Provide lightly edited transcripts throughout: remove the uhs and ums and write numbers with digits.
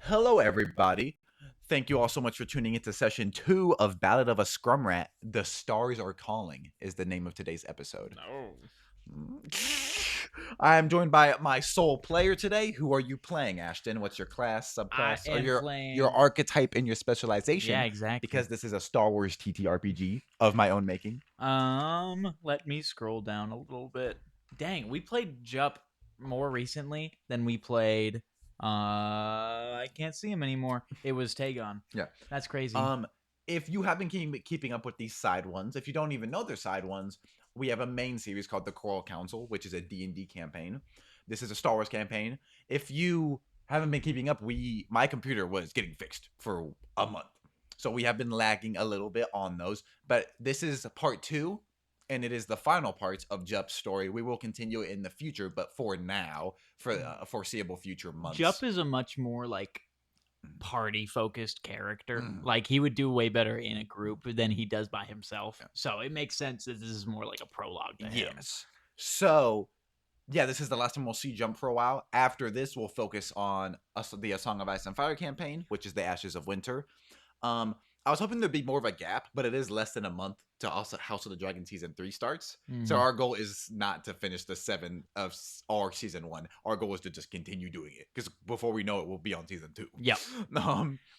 Hello, everybody. Thank you all so much for tuning into session 2 of Ballad of a Scrumrat. The Stars Are Calling is the name of today's episode. No. I'm joined by my sole player today. Who are you playing, Ashton? What's your class, subclass, or your archetype and your specialization? Yeah, exactly. Because this is a Star Wars TTRPG of my own making. Let me scroll down a little bit. Dang, we played Jup more recently than we played. I can't see him anymore. It was Tagon. Yeah, that's crazy. If you have been keeping up with these side ones, if you don't even know they're side ones, we have a main series called the Coral Council, which is a D&D campaign. This is a Star Wars campaign. If you haven't been keeping up, my computer was getting fixed for a month, so we have been lagging a little bit on those. But this is part 2, and it is the final part of Jup's story. We will continue it in the future, but for now, for a foreseeable future months. Jup is a much more like party-focused character. Like he would do way better in a group than he does by himself. Yeah. So it makes sense that this is more like a prologue to him. Yes. So, yeah, this is the last time we'll see Jump for a while. After this, we'll focus on the A Song of Ice and Fire campaign, which is the Ashes of Winter. I was hoping there'd be more of a gap, but it is less than a month to also House of the Dragon Season 3 starts. So our goal is not to finish the 7 of our Season 1. Our goal is to just continue doing it, because before we know it, we'll be on Season 2. Yep.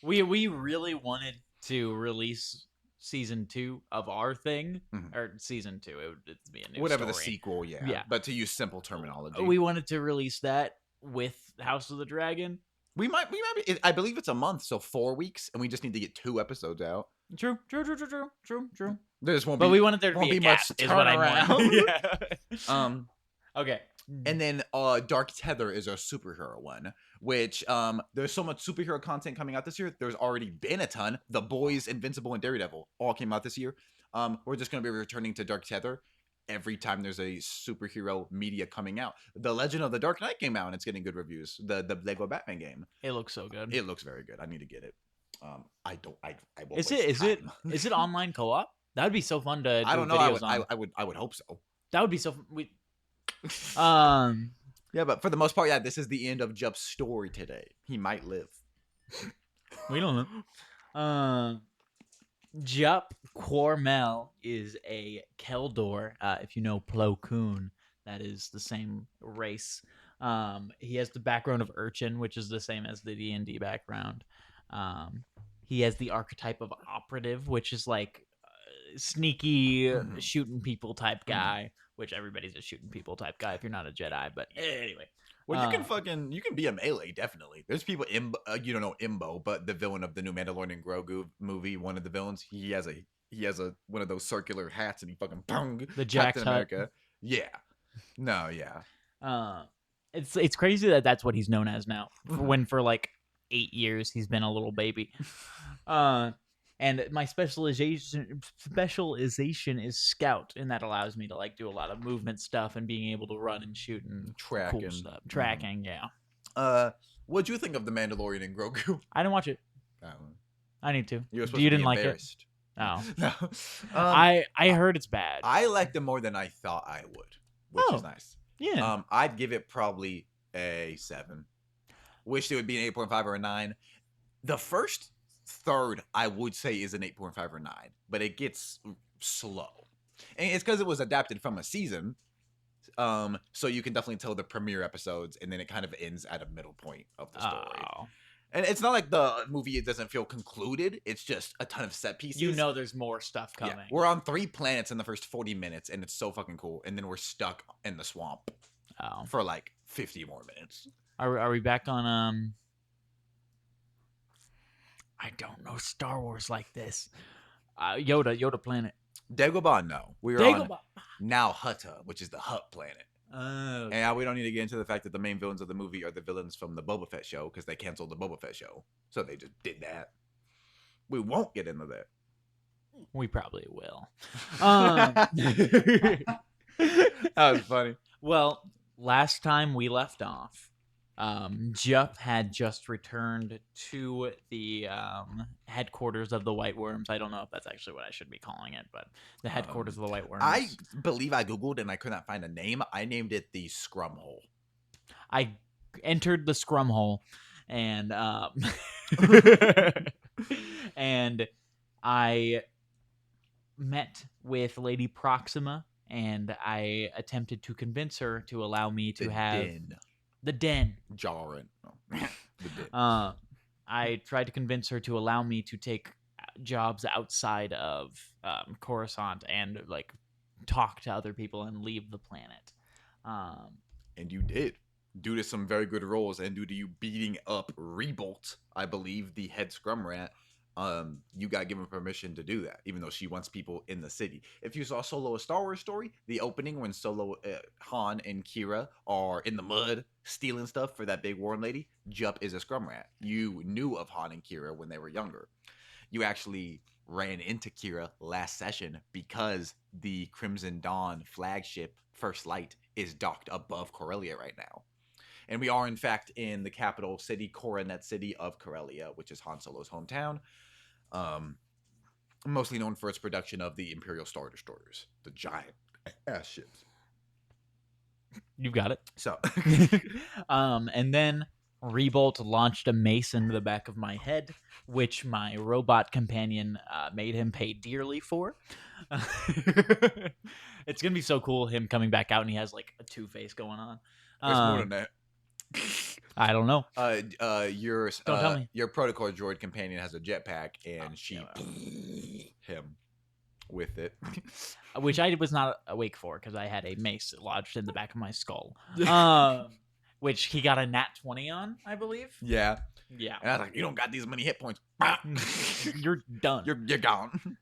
We really wanted to release Season 2 of our thing, or Season 2. It'd be a new whatever story. The sequel, yeah. But to use simple terminology. We wanted to release that with House of the Dragon. We might be, I believe it's a month, so 4 weeks, and we just need to get 2 episodes out. True. There just won't but be, we wanted there to be a gap, is what I want. Okay. And then Dark Tether is our superhero one, which there's so much superhero content coming out this year. There's already been a ton. The Boys, Invincible, and Daredevil all came out this year. We're just going to be returning to Dark Tether every time there's a superhero media coming out. The Legend of the Dark Knight came out and it's getting good reviews. The Lego Batman game. It looks so good. It looks very good. I need to get it. I won't. Is it online co-op? That would be so fun to do. I don't know. I would hope so. That would be so yeah, but for the most part, yeah, this is the end of Jup's story today. He might live. We don't know. Jup Cormel is a Keldor. If you know Plo Koon, that is the same race. He has the background of Urchin, which is the same as the D&D background. He has the archetype of Operative, which is like sneaky shooting people type guy, which everybody's a shooting people type guy if you're not a Jedi. But anyway. Well, you can be a melee, definitely. There's people, you don't know Imbo, but the villain of the new Mandalorian Grogu movie, one of the villains, he has one of those circular hats, and he fucking bang, the Jack's America. Yeah. No, yeah. It's crazy that that's what he's known as now. When for like 8 years he's been a little baby. And my specialization is Scout, and that allows me to like do a lot of movement stuff and being able to run and shoot and tracking cool stuff. Tracking, yeah. What'd you think of the Mandalorian and Grogu? I didn't watch it. I need to. You didn't like it? Oh. No. I heard it's bad. I liked it more than I thought I would, which is nice. Yeah. I'd give it probably a 7. Wish it would be an 8.5 or a 9. The first third, I would say, is an 8.5 or 9, but it gets slow. And it's because it was adapted from a season. So you can definitely tell the premiere episodes, and then it kind of ends at a middle point of the story. Oh. And it's not like the movie, it doesn't feel concluded. It's just a ton of set pieces. You know there's more stuff coming. Yeah, we're on 3 planets in the first 40 minutes, and it's so fucking cool. And then we're stuck in the swamp for like 50 more minutes. Are we back on I don't know Star Wars like this. Yoda planet. Dagobah, no. We're on now Hutta, which is the Hutt planet. Oh. And we don't need to get into the fact that the main villains of the movie are the villains from the Boba Fett show, because they canceled the Boba Fett show. So they just did that. We won't get into that. We probably will. That was funny. Well, last time we left off, Jup had just returned to the headquarters of the White Worms. I don't know if that's actually what I should be calling it, but the headquarters of the White Worms. I believe I Googled and I could not find a name. I named it the Scrum Hole. I entered the Scrum Hole, and and I met with Lady Proxima, and I attempted to convince her to allow me to The have den. the den. Jarring. Oh. The den. I tried to convince her to allow me to take jobs outside of Coruscant and like talk to other people and leave the planet. And you did. Due to some very good rolls and due to you beating up Rebolt, I believe, the head Scrumrat, you got given permission to do that, even though she wants people in the city. If you saw Solo a Star Wars Story, the opening when Solo, Han, and Kira are in the mud stealing stuff for that big warm lady, Jup is a Scrumrat. You knew of Han and Kira when they were younger. You actually ran into Kira last session because the Crimson Dawn flagship First Light is docked above Corellia right now. And we are, in fact, in the capital city, Coronet City of Corellia, which is Han Solo's hometown. Mostly known for its production of the Imperial Star Destroyers, the giant ass ships. You've got it. So, and then Rebolt launched a mace into the back of my head, which my robot companion made him pay dearly for. It's gonna be so cool him coming back out and he has like a two-face going on. there's more than that. I don't know. Your Don't tell me. Your protocol droid companion has a jetpack, and she him with it, Which I was not awake for because I had a mace lodged in the back of my skull. Which he got a nat 20 on, I believe. Yeah. Yeah. And I was like, you don't got these many hit points. You're done. You're gone.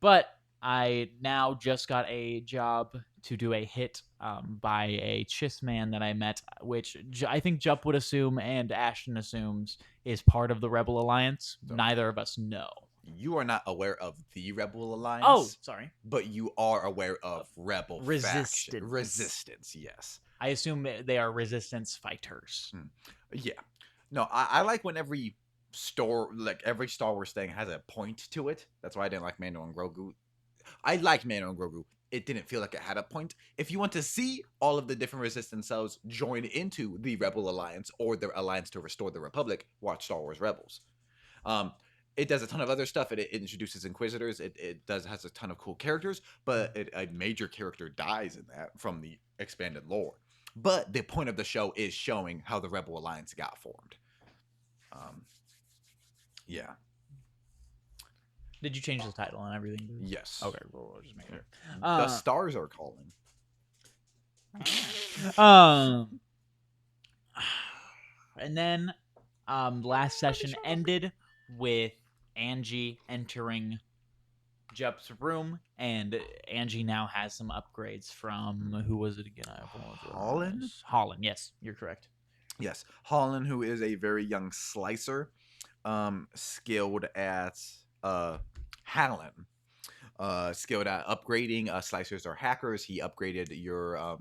But I now just got a job to do a hit by a Chiss man that I met, which I think Jup would assume and Ashton assumes is part of the Rebel Alliance. So, neither of us know. You are not aware of the Rebel Alliance. Oh, sorry. But you are aware of Rebel Resistance. faction. Resistance, yes. I assume they are Resistance fighters. Yeah. No, I like when every Star Wars thing has a point to it. That's why I didn't like Mando and Grogu. I liked Mando and Grogu. It didn't feel like it had a point. If you want to see all of the different Resistance cells join into the Rebel Alliance or the Alliance to Restore the Republic, watch Star Wars Rebels. It does a ton of other stuff. It introduces Inquisitors. It has a ton of cool characters, but a major character dies in that from the expanded lore. But the point of the show is showing how the Rebel Alliance got formed. Yeah. Did you change the title and everything? Yes. Okay, we'll just make it. The stars are calling. And then last session ended with Angie entering Jup's room, and Angie now has some upgrades from who was it again? I apologize. Holland. Yes, you're correct. Yes, Holland, who is a very young slicer, skilled at Hallen, skilled at upgrading. Slicers are hackers. He upgraded your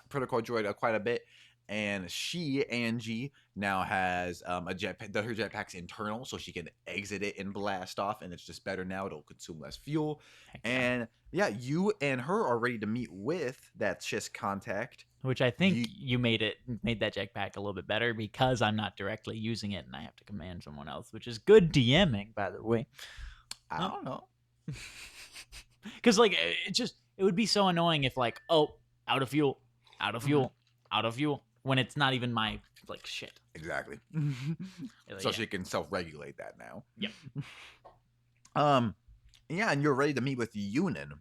protocol droid quite a bit. And Angie, now has a jetpack. Her jetpack's internal, so she can exit it and blast off, and it's just better now. It'll consume less fuel. And yeah, you and her are ready to meet with that Chiss contact. Which I think you made that jetpack a little bit better because I'm not directly using it, and I have to command someone else, which is good DMing, by the way. I don't know. Because like it would be so annoying if like, oh, out of fuel, out of fuel, out of fuel. When it's not even my, like, shit. Exactly. So she can self-regulate that now. Yep. Yeah, and you're ready to meet with Yunin,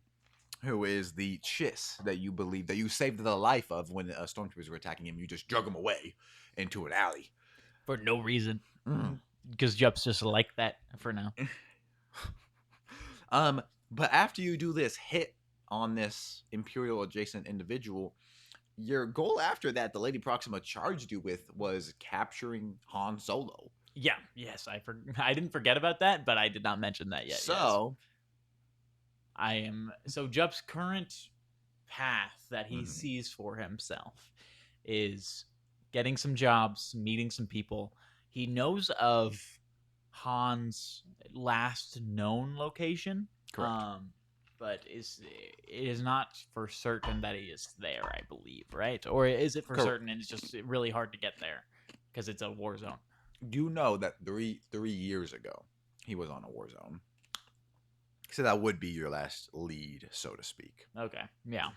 who is the Chiss that you believe that you saved the life of when stormtroopers were attacking him. You just drug him away into an alley. For no reason. Because Jup's just like that for now. But after you do this hit on this Imperial adjacent individual, your goal after that, the Lady Proxima charged you with, was capturing Han Solo. Yeah, yes, I didn't forget about that, but I did not mention that yet. So, so Jup's current path that he sees for himself is getting some jobs, meeting some people. He knows of Han's last known location. Correct. But it is not for certain that he is there, I believe, right? Or is it for certain and it's just really hard to get there? because it's a war zone. You know that 3 years ago he was on a war zone. So that would be your last lead, so to speak. Okay, yeah.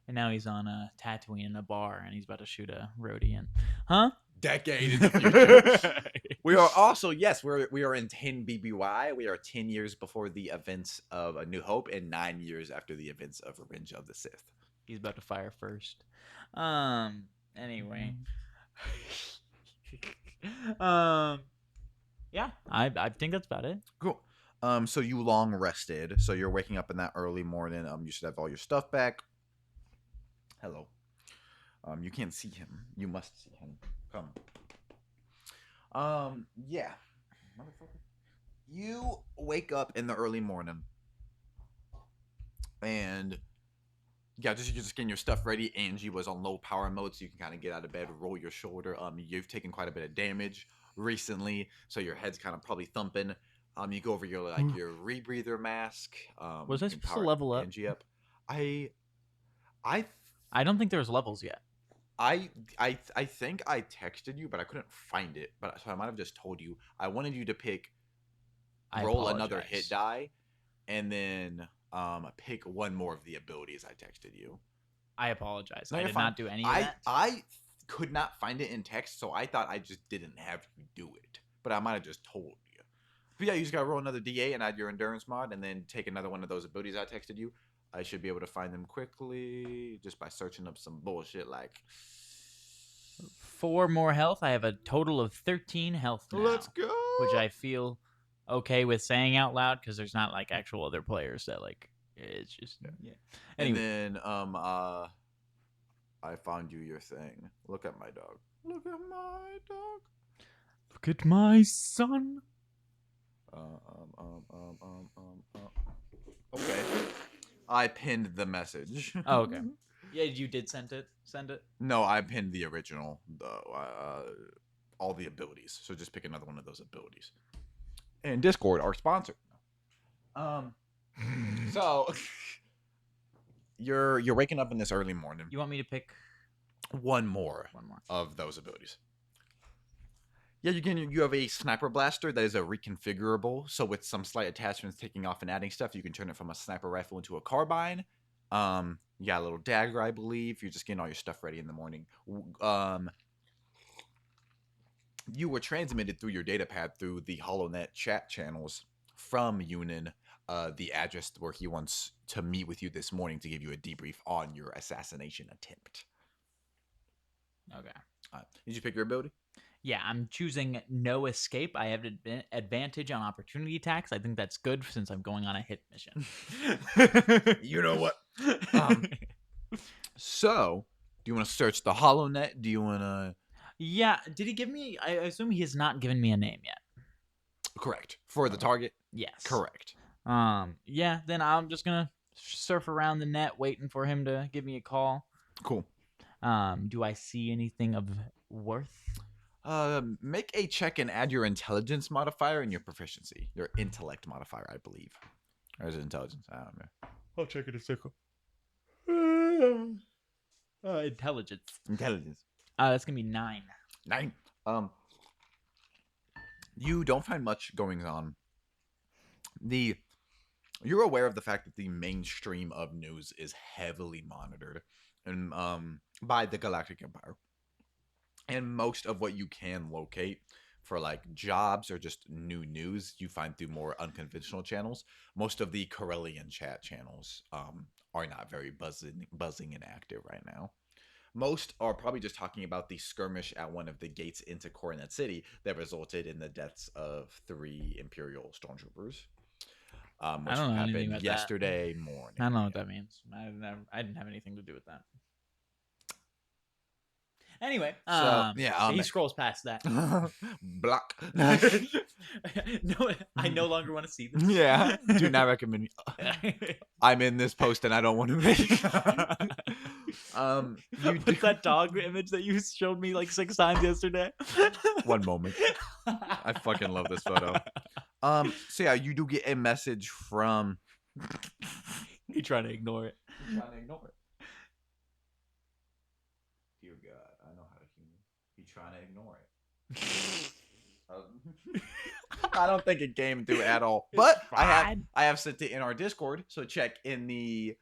And now he's on a Tatooine in a bar, and he's about to shoot a Rhodian. Huh? Decade in the future. We are also, yes, we are in 10 BBY. We are 10 years before the events of A New Hope and 9 years after the events of Revenge of the Sith. He's about to fire first. Anyway. Yeah, I think that's about it. Cool. So you long rested. So you're waking up in that early morning. You should have all your stuff back. Hello. You can't see him. You must see him. Come. Yeah. Motherfucker. You wake up in the early morning. And yeah, you're just getting your stuff ready. Angie was on low power mode, so you can kind of get out of bed, roll your shoulder. You've taken quite a bit of damage recently, so your head's kind of probably thumping. You go over your your rebreather mask. Was I supposed to level up? Angie up. I don't think there's levels yet. I think I texted you, but I couldn't find it. But so I might have just told you. I wanted you to roll another hit die, and then pick one more of the abilities I texted you. I apologize. No, I did not do any of that. I could not find it in text, so I thought I just didn't have you do it. But I might have just told you. But yeah, you just gotta roll another DA and add your endurance mod, and then take another one of those abilities I texted you. I should be able to find them quickly just by searching up some bullshit like 4 more health. I have a total of 13 health now. Let's go. Which I feel okay with saying out loud because there's not like actual other players that like it's just yeah. Anyway. And then I found you your thing. Look at my dog. Look at my dog. Look at my son. Okay. I pinned the message. Oh, okay. Yeah, you did send it. No, I pinned the original. All the abilities. So just pick another one of those abilities. And Discord, our sponsor. So you're waking up in this early morning. You want me to pick one more of those abilities? Yeah, you have a sniper blaster that is a reconfigurable. So with some slight attachments, taking off and adding stuff, you can turn it from a sniper rifle into a carbine. You got a little dagger, I believe. You're just getting all your stuff ready in the morning. You were transmitted through your data pad through the HoloNet chat channels from Yunin, the address where he wants to meet with you this morning to give you a debrief on your assassination attempt. Okay. Did you pick your ability? Yeah, I'm choosing no escape. I have an advantage on opportunity attacks. I think that's good since I'm going on a hit mission. You know what? So, do you want to search the HoloNet? Do you want to... Yeah, did he give me... I assume he has not given me a name yet. Correct. For the target? Yes. Correct. Yeah, then I'm just going to surf around the net waiting for him to give me a call. Cool. Do I see anything of worth? Make a check and add your intelligence modifier and your proficiency. Your intellect modifier, I believe. Or is it intelligence? I don't know. I'll check it a second. Intelligence. Intelligence. That's gonna be 9. 9. You don't find much going on. You're aware of the fact that the mainstream of news is heavily monitored and by the Galactic Empire. And most of what you can locate for like jobs or just new news, you find through more unconventional channels. Most of the Corellian chat channels are not very buzzing and active right now. Most are probably just talking about the skirmish at one of the gates into Coronet City that resulted in the deaths of 3 Imperial stormtroopers. Which I don't know happened yesterday morning. I don't know what that means. I didn't have anything to do with that. Anyway, he scrolls past that. Block. No, I no longer want to see this. Yeah, do not recommend. I'm in this post and I don't want to make. With that dog image that you showed me like 6 times yesterday. One moment. I fucking love this photo. So yeah, you do get a message from. You trying to ignore it. Dear God, I know how to humor. trying to ignore it. I don't think it came through at all. But fine. I have sent it in our Discord, so check in the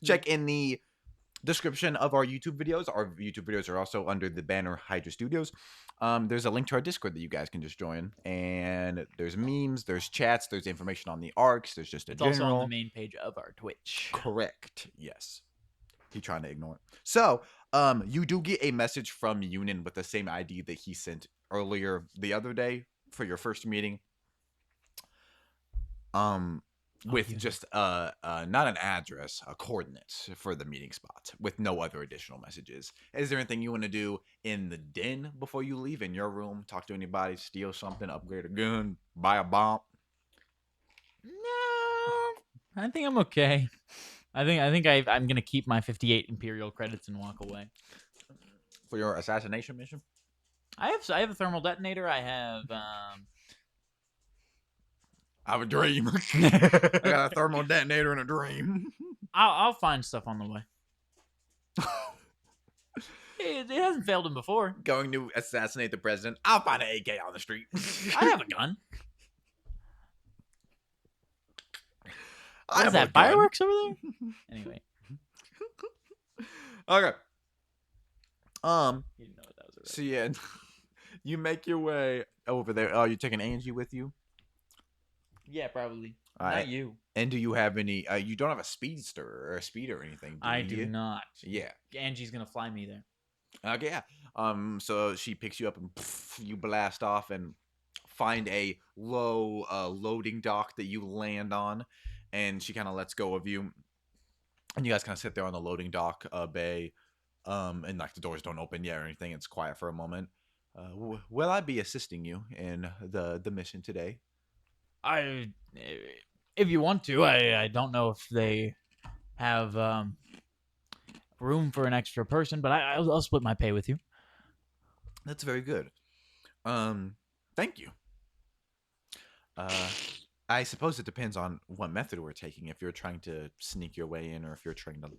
check in the description of our YouTube videos. Our YouTube videos are also under the banner Hydra Studios. There's a link to our Discord that you guys can just join, and there's memes, there's chats, there's information on the arcs, there's just a It's general. also on the main page of our Twitch. Correct. Yes. He's trying to ignore it. So, you do get a message from Yunin with the same ID that he sent earlier the other day for your first meeting. With just not an address, coordinates for the meeting spot, with no other additional messages. Is there anything you want to do in the den before you leave? In your room, talk to anybody, steal something, upgrade a gun, buy a bomb? No, I think I'm okay. I think I'm gonna keep my 58 Imperial credits and walk away. For your assassination mission? I have a thermal detonator. I have I have a dream. I got a thermal detonator and a dream. I'll find stuff on the way. It hasn't failed him before. Going to assassinate the president. I'll find an AK on the street. I have a gun. I What have is a that? gun. Fireworks over there? Anyway. Okay. You didn't know what that was already. So yeah, you make your way over there. Oh, you're taking Angie with you? Yeah, probably. All right. Not you. And do you have any? You don't have a speedster or a speeder or anything, do I you? do not. Yeah. Angie's gonna fly me there. Okay. Yeah. So she picks you up and you blast off and find a low loading dock that you land on, and she kind of lets go of you, and you guys kind of sit there on the loading dock bay, and like the doors don't open yet or anything. It's quiet for a moment. Will I be assisting you in the mission today? If you want to, I don't know if they have room for an extra person, but I'll split my pay with you. That's very good. Thank you. I suppose it depends on what method we're taking. If you're trying to sneak your way in, or if you're trying to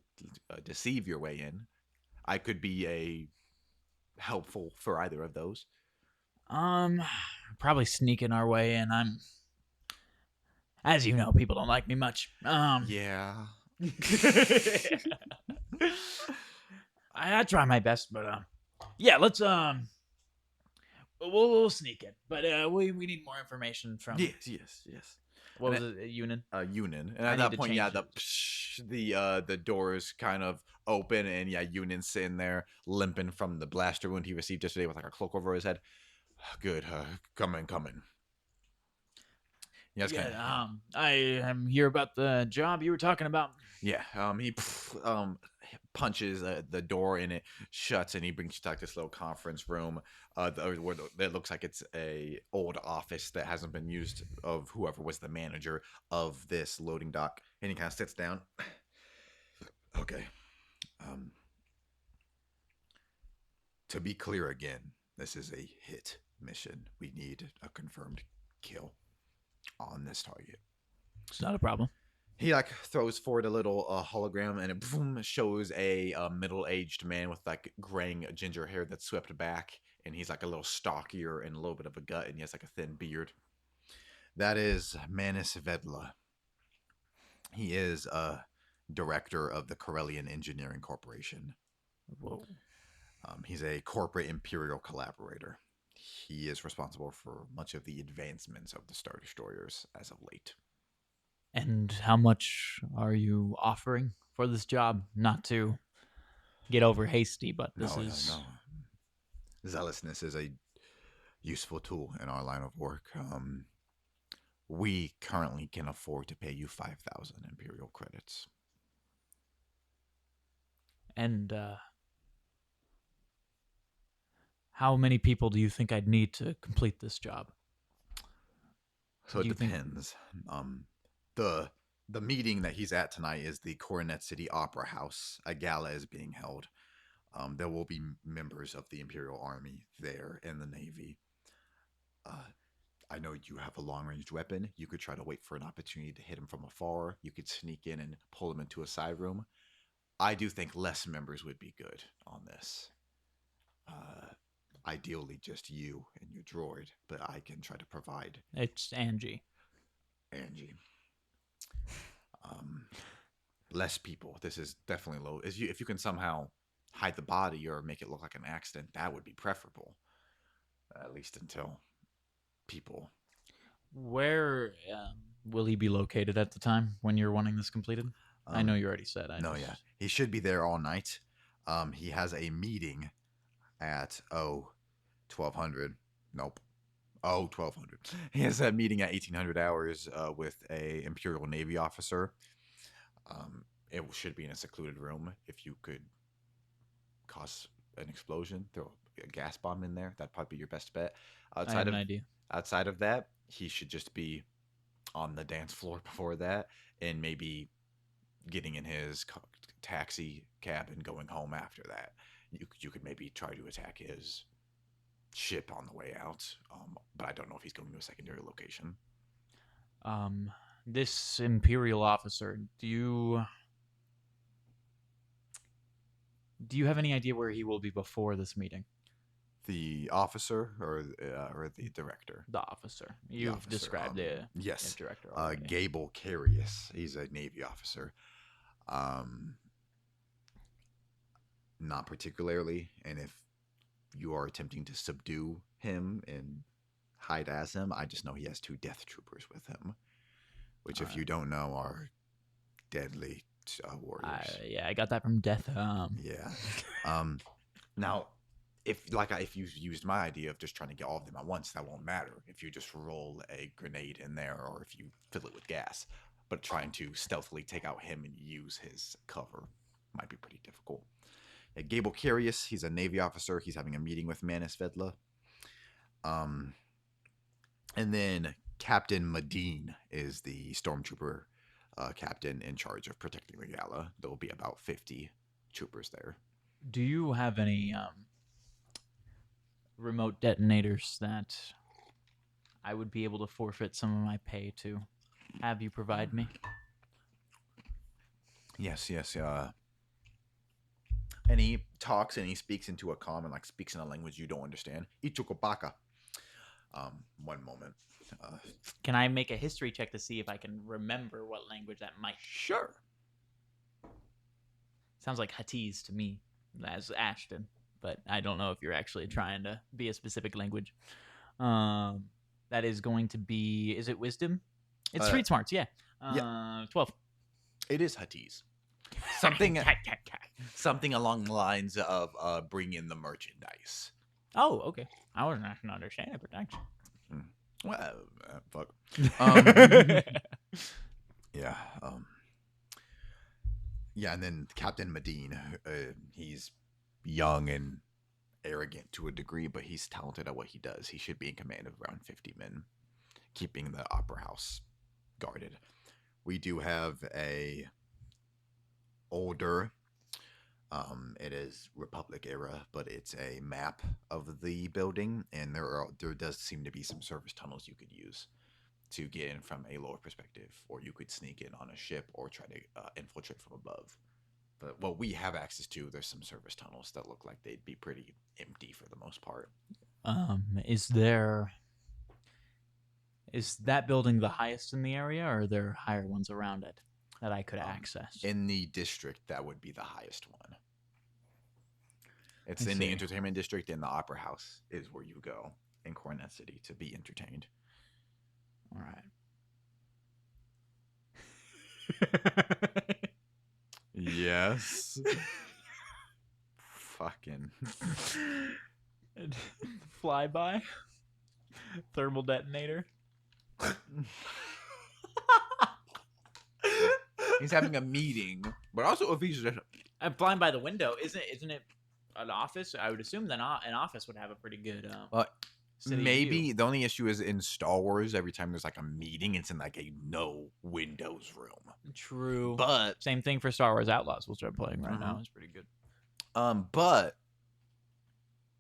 deceive your way in, I could be helpful for either of those. Probably sneaking our way in. As you know, people don't like me much. Yeah. I try my best, but yeah, let's we'll sneak it. But we need more information from. Yes. What was it, Yunin? Yunin, and I at need that to point, yeah, change the doors kind of open, and yeah, Yunin's sitting there limping from the blaster wound he received yesterday with like a cloak over his head. Good, come in. Yes, Yeah, I am here about the job you were talking about. Yeah, he punches the door and it shuts, and he brings you to like this little conference room that looks like it's a old office that hasn't been used of whoever was the manager of this loading dock, and he kind of sits down. Okay. To be clear again, this is a hit mission. We need a confirmed kill on this target. It's not a problem. He like throws forward a little hologram, and it boom, shows a middle-aged man with like graying ginger hair that's swept back, and he's like a little stockier and a little bit of a gut, and he has like a thin beard. That is Manis Vedla. He is director of the Corellian Engineering Corporation. Whoa. He's a corporate imperial collaborator. He is responsible for much of the advancements of the Star Destroyers as of late. And how much are you offering for this job? Not to get over hasty, but this is... No. Zealousness is a useful tool in our line of work. We currently can afford to pay you 5,000 Imperial credits. And how many people do you think I'd need to complete this job? So it depends. The meeting that he's at tonight is the Coronet City Opera House. A gala is being held. There will be members of the Imperial Army there and the Navy. I know you have a long-range weapon. You could try to wait for an opportunity to hit him from afar. You could sneak in and pull him into a side room. I do think less members would be good on this. ideally just you and your droid, but I can try to provide It's Angie. Angie. Um, less people. This is definitely low. If you can somehow hide the body or make it look like an accident, that would be preferable. At least until people. Where will he be located at the time when you're wanting this completed? I know you already said. No, yeah, he should be there all night. He has a meeting at 1200. Nope. 1200. He has a meeting at 1800 hours with a Imperial Navy officer. It should be in a secluded room. If you could cause an explosion, throw a gas bomb in there, that'd probably be your best bet. I have an idea. Outside of that, he should just be on the dance floor before that, and maybe getting in his taxi cab and going home after that. You could maybe try to attack his ship on the way out, but I don't know if he's going to a secondary location. This Imperial officer, do you have any idea where he will be before this meeting? The officer or the director? The officer. You've described the yes, director already. Gable Carius. He's a Navy officer. Not particularly, and if you are attempting to subdue him and hide as him, I just know he has 2 death troopers with him, which, if you don't know, are deadly warriors. Yeah, I got that from Death. Yeah. Now, if you used my idea of just trying to get all of them at once, that won't matter. If you just roll a grenade in there, or if you fill it with gas, but trying to stealthily take out him and use his cover might be pretty difficult. Gable Carius, he's a Navy officer. He's having a meeting with Manus Vedla. And then Captain Medine is the stormtrooper captain in charge of protecting the gala. There will be about 50 troopers there. Do you have any remote detonators that I would be able to forfeit some of my pay to have you provide me? Yes. And he talks and he speaks into a comm and speaks in a language you don't understand. Ichokobaka. One moment. Can I make a history check to see if I can remember what language that might? Sure. Sounds like Huttese to me, as Ashton, but I don't know if you're actually trying to be a specific language. That is going to be. Is it wisdom? It's street smarts. Yeah. 12. It is Huttese. Something along the lines of bring in the merchandise. Oh, okay. I wasn't actually understanding it, but thanks. Well, fuck. Yeah. Yeah, and then Captain Medine, he's young and arrogant to a degree, but he's talented at what he does. He should be in command of around 50 men, keeping the opera house guarded. We do have a older, it is Republic era, but it's a map of the building, and there does seem to be some service tunnels you could use to get in from a lower perspective, or you could sneak in on a ship or try to infiltrate from above. But what we have access to, there's some service tunnels that look like they'd be pretty empty for the most part. Is that building the highest in the area, or are there higher ones around it that I could access? In the district, that would be the highest one. It's in the entertainment district, and the opera house is where you go in Coronet City to be entertained. All right. Yes. Fucking. Flyby. Thermal detonator. He's having a meeting, but also if he's just... I'm flying by the window. Isn't it an office? I would assume that an office would have a pretty good maybe view. The only issue is in Star Wars, every time there's a meeting, it's in a no windows room. True. But same thing for Star Wars Outlaws. We'll start playing right now. It's pretty good. But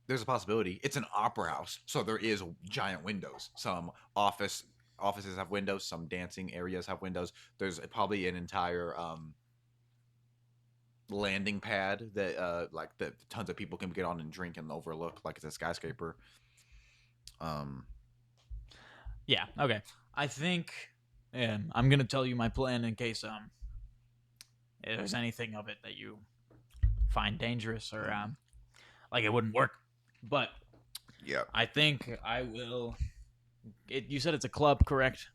there's a possibility. It's an opera house, so there is giant windows. Some offices have windows. Some dancing areas have windows. There's probably an entire landing pad that like that tons of people can get on and drink and overlook like it's a skyscraper. Um, Yeah. Okay. I think I'm gonna tell you my plan in case if there's anything of it that you find dangerous or like it wouldn't work. But yeah, I think I will. You said it's a club, correct?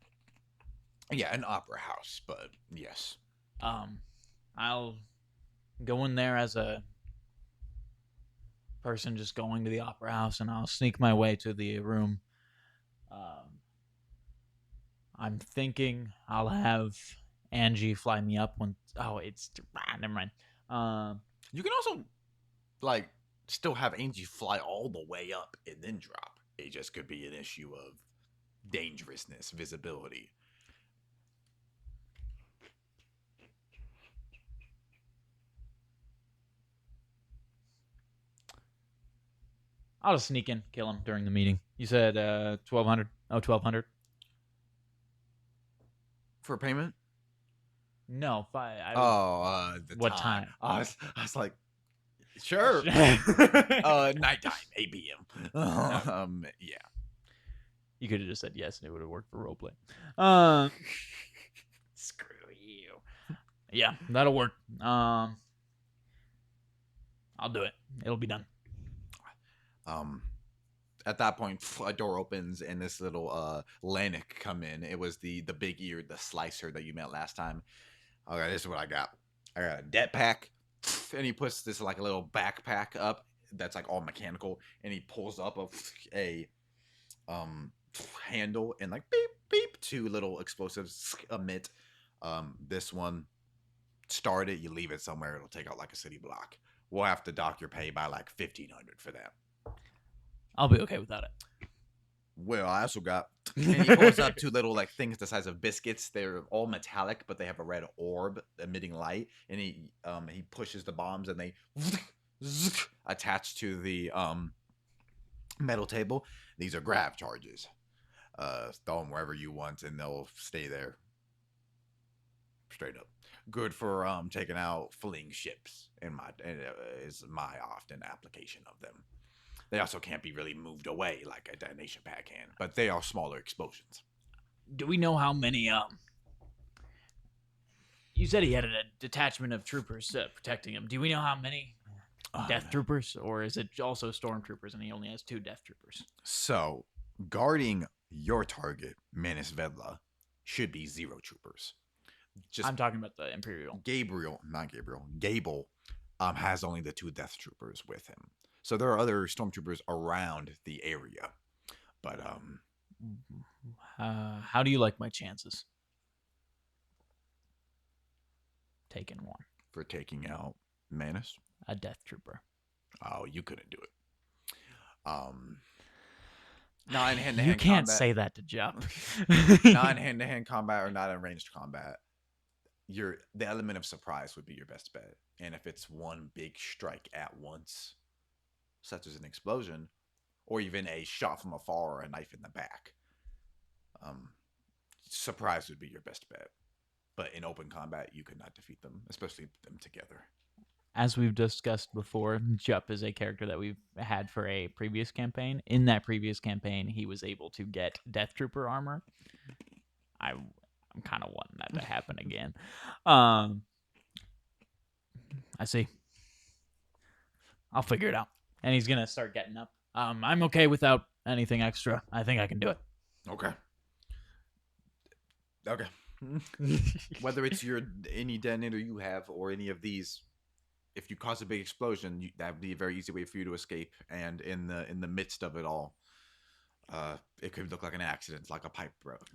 yeah, an opera house, but yes. Um, I'll go in there as a person just going to the opera house, and I'll sneak my way to the room. Um, I'm thinking I'll have Angie fly me up when. Oh, it's never mind. Um, You can also like still have Angie fly all the way up and then drop. It just could be an issue of dangerousness, visibility. I'll just sneak in, kill him during the meeting. You said 1200. Oh, 1200. For payment? No, I was. Oh, the What time. time? I was like, sure. Nighttime, 8 p.m. Yeah. You could have just said yes, and it would have worked for roleplay. Screw you. Yeah, that'll work. I'll do it. It'll be done. Um, at that point, a door opens and this little Lanik come in. It was the big eared, the slicer that you met last time. Okay, this is what I got. I got a debt pack, and he puts this like a little backpack up that's like all mechanical, and he pulls up a um handle and like beep beep, two little explosives emit. This one, start it, you leave it somewhere, it'll take out like a city block. We'll have to dock your pay by like 1,500 for that. I'll be okay without it. Well, I also got, and he pulls up two little like things the size of biscuits. They're all metallic, but they have a red orb emitting light. And he pushes the bombs, and they attach to the metal table. These are grav charges. Throw them wherever you want, and they'll stay there. Straight up, good for taking out fleeing ships. Is my often application of them. They also can't be really moved away like a detonation pad can, but they are smaller explosions. Do we know how many? You said he had a detachment of troopers protecting him. Do we know how many death troopers, or is it also stormtroopers and he only has 2 death troopers? So, guarding your target, Manus Vedla, should be 0 troopers. I'm talking about the Imperial. Gable has only the 2 death troopers with him. So there are other stormtroopers around the area. But how do you like my chances? Taking one. For taking out Manus? A death trooper. Oh, you couldn't do it. Not in hand-to-hand combat. You can't say that to Jump. Not in hand-to-hand combat or not in ranged combat. The element of surprise would be your best bet. And if it's one big strike at once, such as an explosion, or even a shot from afar or a knife in the back, surprise would be your best bet. But in open combat, you could not defeat them, especially them together. As we've discussed before, Jup is a character that we've had for a previous campaign. In that previous campaign, he was able to get Death Trooper armor. I'm kind of wanting that to happen again. I see. I'll figure it out. And he's going to start getting up. I'm okay without anything extra. I think I can do it. Okay. Whether it's any detonator you have or any of these, if you cause a big explosion, that would be a very easy way for you to escape. And in the midst of it all, it could look like an accident, like a pipe broke.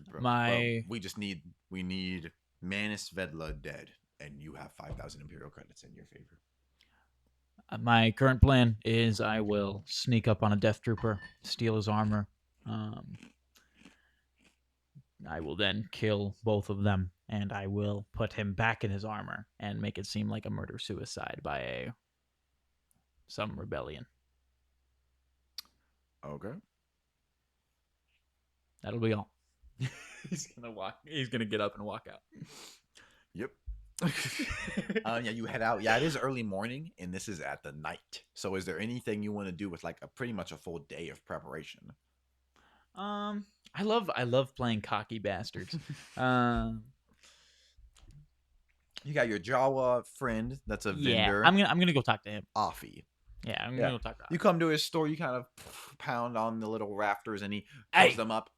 We need Manus Vedla dead, and you have 5,000 Imperial credits in your favor. My current plan is I will sneak up on a Death Trooper, steal his armor. I will then kill both of them, and I will put him back in his armor and make it seem like a murder-suicide by some rebellion. Okay. That'll be all. He's gonna get up and walk out. Yep. Yeah, you head out. Yeah, it is early morning, and this is at the night. So, is there anything you want to do with like a pretty much a full day of preparation? I love playing cocky bastards. Um, You got your Jawa friend that's a yeah, vendor, I'm gonna go talk to him. Offie. Yeah, I'm Yeah, gonna go talk to you him. come to his store. You kind of pound on the little rafters, and he pulls Hey, them up.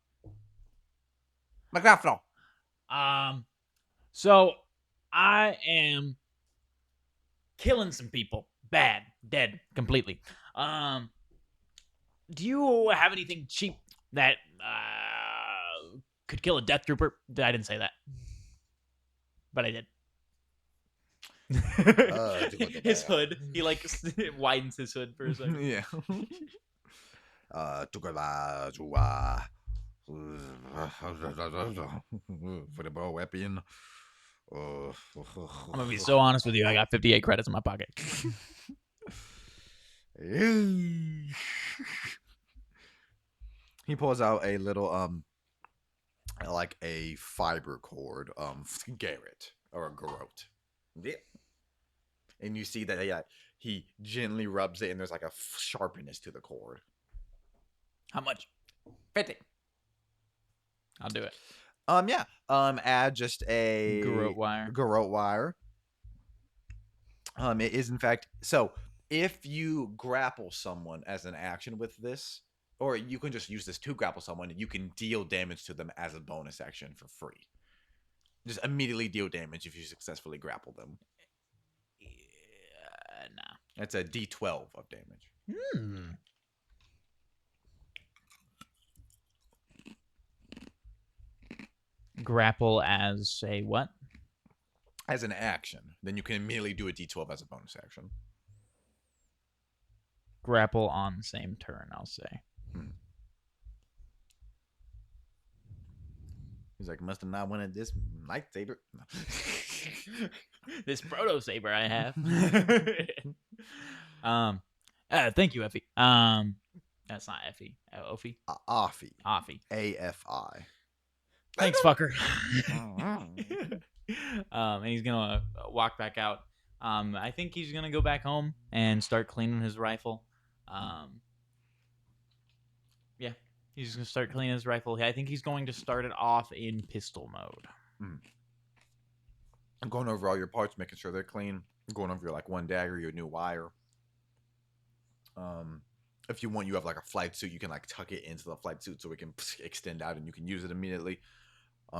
McGraffno. so I am killing some people, bad, dead, completely. Um, do you have anything cheap that could kill a death trooper? I didn't say that, but I did. His hood. He like widens his hood for a second. Yeah. For the bow weapon. I'm gonna be so honest with you. I got 58 credits in my pocket. He pulls out a little like a fiber cord garret or a garrote. Yeah. And you see that he gently rubs it and there's like a sharpness to the cord. How much? 50. I'll do it. Yeah. Add just a Garrote wire. Garrote wire. It is in fact so if you grapple someone as an action with this, or you can just use this to grapple someone, you can deal damage to them as a bonus action for free. Just immediately deal damage if you successfully grapple them. Yeah, nah. That's a D12 of damage. Grapple as a what? As an action, then you can immediately do a D12 as a bonus action. Grapple on the same turn, I'll say. He's like, must have not wanted this lightsaber. This proto saber I have. Thank you, Effie. That's not Effie. Offie. Offie. Offie. AFI. Thanks, fucker. And he's gonna walk back out. I think he's gonna go back home and start cleaning his rifle. Yeah, he's gonna start cleaning his rifle. I think he's going to start it off in pistol mode. I'm going over all your parts, making sure they're clean. I'm going over your like one dagger, your new wire. If you want, you have like a flight suit. You can like tuck it into the flight suit so it can extend out and you can use it immediately.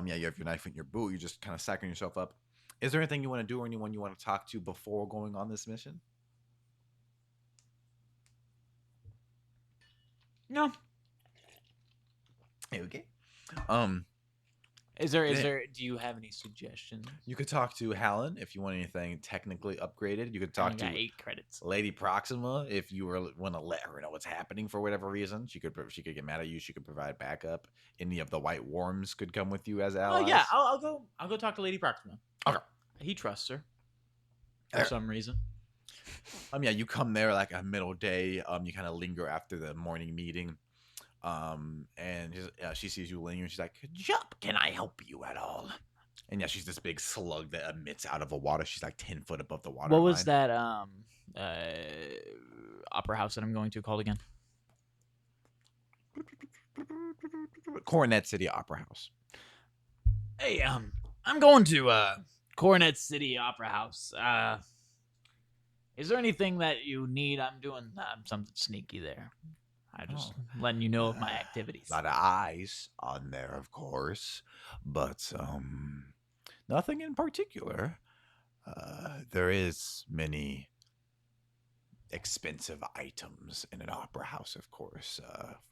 Yeah, you have your knife in your boot. You're just kind of sacking yourself up. Is there anything you want to do or anyone you want to talk to before going on this mission? No. Okay. Is there? Do you have any suggestions? You could talk to Hallen if you want anything technically upgraded. You could I talk got to 8 credits. Lady Proxima if you want to let her know what's happening for whatever reason. She could get mad at you. She could provide backup. Any of the White Worms could come with you as allies. Oh yeah, I'll go talk to Lady Proxima. Okay. He trusts her for some reason. Yeah, you come there like a middle day. You kind of linger after the morning meeting. And she sees you lingering. She's like, "Jump, can I help you at all?" And yeah, she's this big slug that emits out of the water. She's like 10 foot above the water. What was that opera house that I'm going to called again? Coronet City Opera House. Hey, I'm going to Coronet City Opera House. Is there anything that you need? I'm doing something sneaky there. I'm just letting you know of my activities. A lot of eyes on there, of course, but nothing in particular. There is many expensive items in an opera house, of course.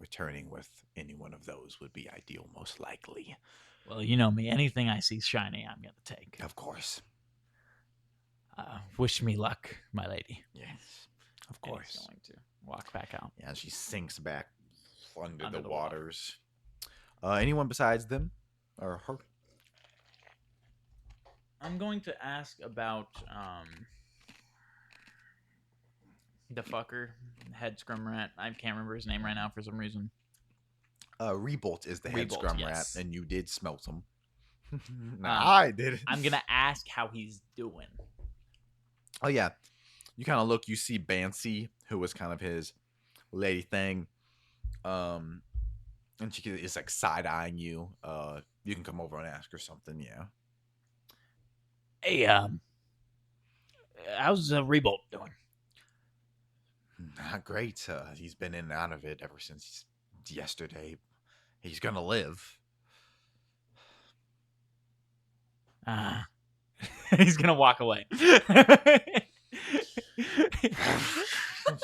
Returning with any one of those would be ideal, most likely. Well, you know me. Anything I see shiny, I'm going to take. Of course. Wish me luck, my lady. Yes, of course. He's going to walk back out. Yeah, she sinks back under the waters. Anyone besides them or her? I'm going to ask about the fucker, head Scrumrat. I can't remember his name right now for some reason. Rebolt is the head Rebolt, Scrumrat, yes. and you did smelt him. Nah, I did it. I'm gonna ask how he's doing. Oh yeah, you kind of look. You see Bancy, who was kind of his lady thing, and she is like side eyeing you. You can come over and ask her something. Yeah. Hey, how's Rebolt doing? Not great. He's been in and out of it ever since yesterday. He's gonna live. He's gonna walk away. She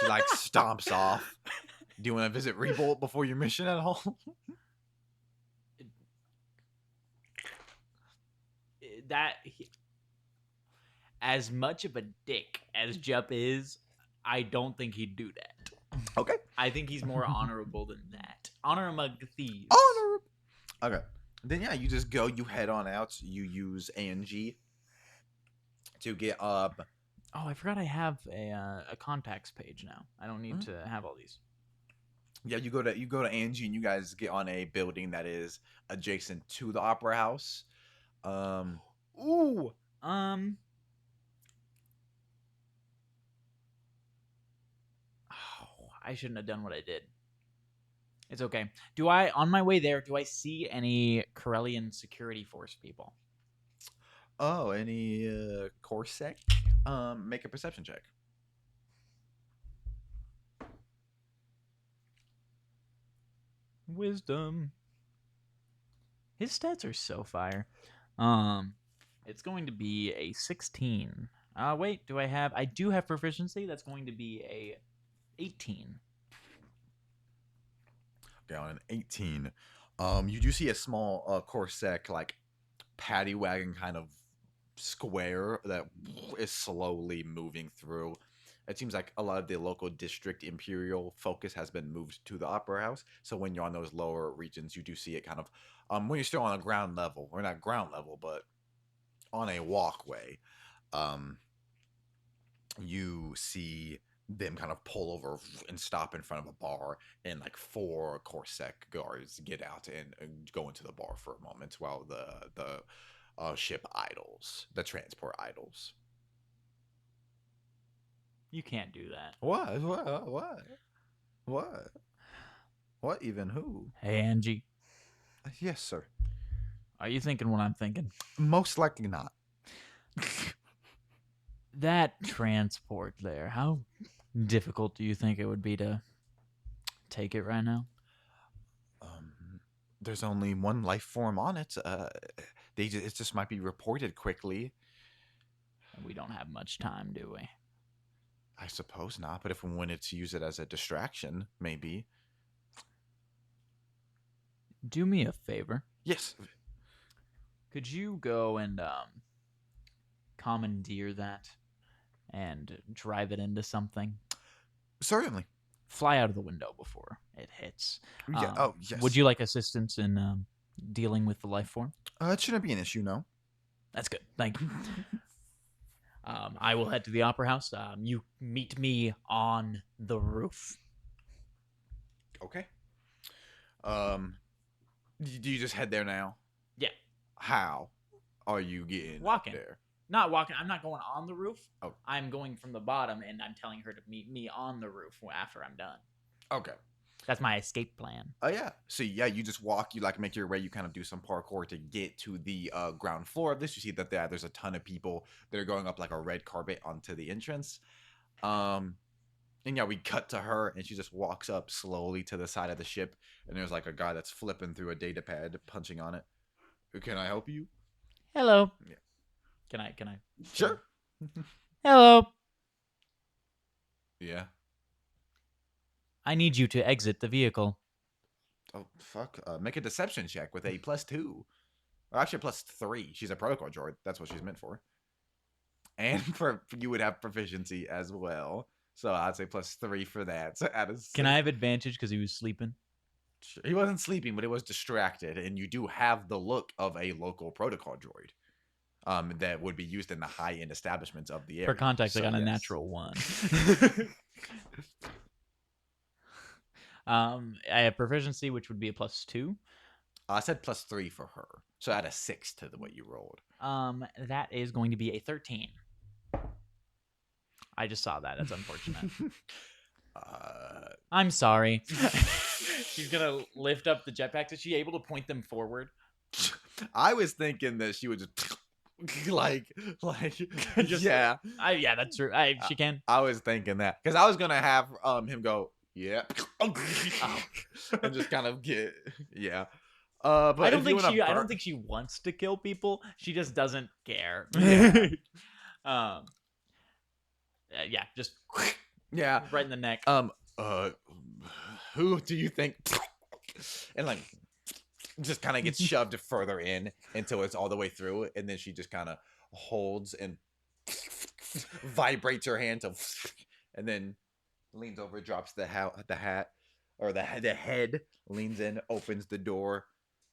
like stomps off. Do you want to visit Rebolt before your mission at all? As much of a dick as Jup is, I don't think he'd do that. Okay. I think he's more honorable than that. Honor among thieves. Honor. Okay. Then yeah, you just go. You head on out. You use ANG to get up. Oh, I forgot I have a contacts page now. I don't need to have all these. Yeah, you go to Angie and you guys get on a building that is adjacent to the Opera House. Ooh. Oh, I shouldn't have done what I did. It's okay. On my way there, do I see any Corellian security force people? Oh, any Corsac? Make a perception check. Wisdom. His stats are so fire. It's going to be a 16. Wait, I do have proficiency. That's going to be a 18. Okay, on an 18. You do see a small Corsac like paddy wagon kind of square that is slowly moving through. It seems like a lot of the local district imperial focus has been moved to the Opera House. So when you're on those lower regions, you do see it kind of when you're still on a ground level, or not ground level, but on a walkway. You see them kind of pull over and stop in front of a bar, and like 4 Corsac guards get out and go into the bar for a moment while the ship idles, the transport idles. You can't do that. What? What even? Who? Hey, Angie. Yes, sir. Are you thinking what I'm thinking? Most likely not. That transport there, how difficult do you think it would be to take it right now? There's only one life form on it. It just might be reported quickly. We don't have much time, do we? I suppose not, but if we wanted to use it as a distraction, maybe. Do me a favor. Yes. Could you go and commandeer that and drive it into something? Certainly. Fly out of the window before it hits. Yeah. Yes. Would you like assistance in dealing with the life form? It shouldn't be an issue, no. That's good. Thank you. I will head to the Opera House. You meet me on the roof. Okay. Do you just head there now? Yeah. How are you getting walking there? Not walking. I'm not going on the roof. Oh. I'm going from the bottom, and I'm telling her to meet me on the roof after I'm done. Okay. That's my escape plan. Oh, yeah. So, yeah, you just walk. You, like, make your way. You kind of do some parkour to get to the ground floor of this. You see that there's a ton of people that are going up, like, a red carpet onto the entrance. And, yeah, we cut to her, and she just walks up slowly to the side of the ship. And there's, like, a guy that's flipping through a data pad, punching on it. Can I help you? Hello. Yeah. Can I? Sure. Hello. Yeah. I need you to exit the vehicle. Oh, fuck. Make a deception check with a +2. Or actually +3. She's a protocol droid. That's what she's meant for. And you would have proficiency as well. So I'd say +3 for that. So Can I have advantage because he was sleeping? He wasn't sleeping, but he was distracted. And you do have the look of a local protocol droid. That would be used in the high-end establishments of the area. For context, I got a natural 1. I have proficiency, which would be a +2. I said +3 for her. So add a 6 to what you rolled. That is going to be a 13. I just saw that. That's unfortunate. I'm sorry. She's gonna lift up the jetpacks. Is she able to point them forward? I was thinking that she would just like Just- yeah. Yeah, that's true. She can. I was thinking that because I was gonna have him go yeah, and just kind of get yeah. But I don't if you think wanna I don't burn- think she wants to kill people. She just doesn't care. Yeah. Yeah, just yeah. right in the neck. Who do you think? And like, just kind of gets shoved further in until it's all the way through, and then she just kind of holds and vibrates her hand to, and then leans over, drops the hat, or the head, leans in, opens the door,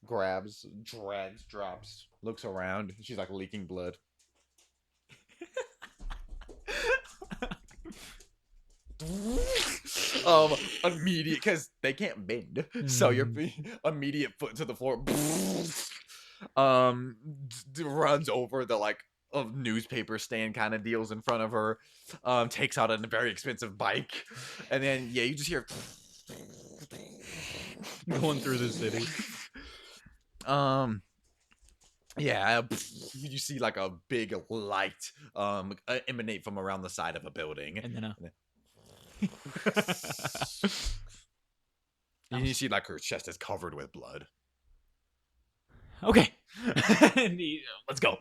grabs, drags, drops, looks around. She's like leaking blood. Immediate, because they can't bend, so your immediate foot to the floor. Runs over the like of newspaper stand kind of deals in front of her. Takes out a very expensive bike, and then yeah, you just hear Going through the city. Yeah, you see like a big light emanate from around the side of a building, And then and you see like her chest is covered with blood. okay. Let's go.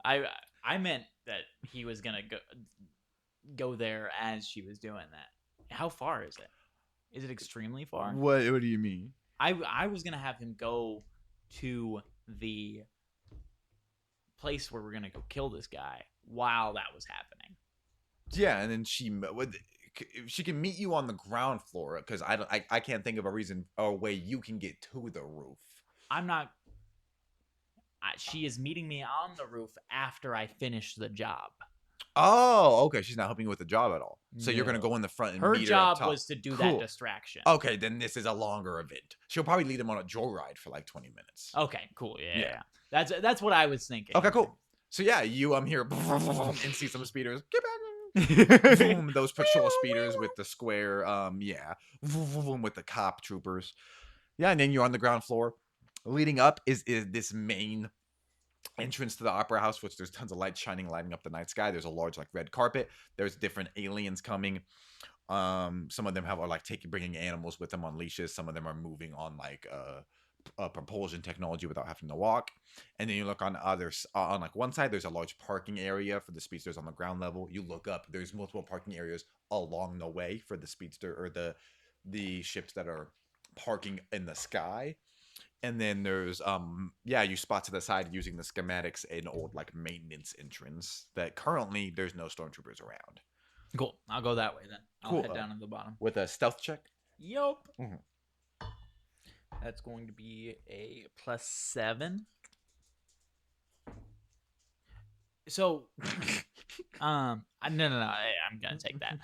I meant that he was gonna go there as she was doing that. How far is it? Is it extremely far? What do you mean? I was gonna have him go to the place where we're gonna go kill this guy while that was happening. Yeah, and then she can meet you on the ground floor because I can't think of a way you can get to the roof. I'm not. She is meeting me on the roof after I finish the job. Oh, okay. She's not helping you with the job at all. So you're gonna No. go in the front and Her meet her up job top. was to do Cool. that distraction. Okay, then this is a longer event. She'll probably lead him on a joyride for like 20 minutes. Okay, cool. Yeah, Yeah. yeah. That's what I was thinking. Okay, cool. So yeah, you here and see some speeders. Get back. Boom, those patrol speeders with the square. Yeah, with the cop troopers. Yeah, and then you're on the ground floor. Leading up is this main entrance to the opera house, which there's tons of lights lighting up the night sky. There's a large like red carpet. There's different aliens coming. Some of them are like bringing animals with them on leashes. Some of them are moving on like propulsion technology without having to walk. And then you look on on like one side, there's a large parking area for the speedsters on the ground level. You look up, there's multiple parking areas along the way for the speedster or the ships that are parking in the sky. And then there's you spot to the side using the schematics an old like maintenance entrance that currently there's no stormtroopers around. Cool. I'll go that way then. I'll Cool. head down to the bottom. With a stealth check. Yup. Mhm. That's going to be a +7. So, no, I'm gonna take that.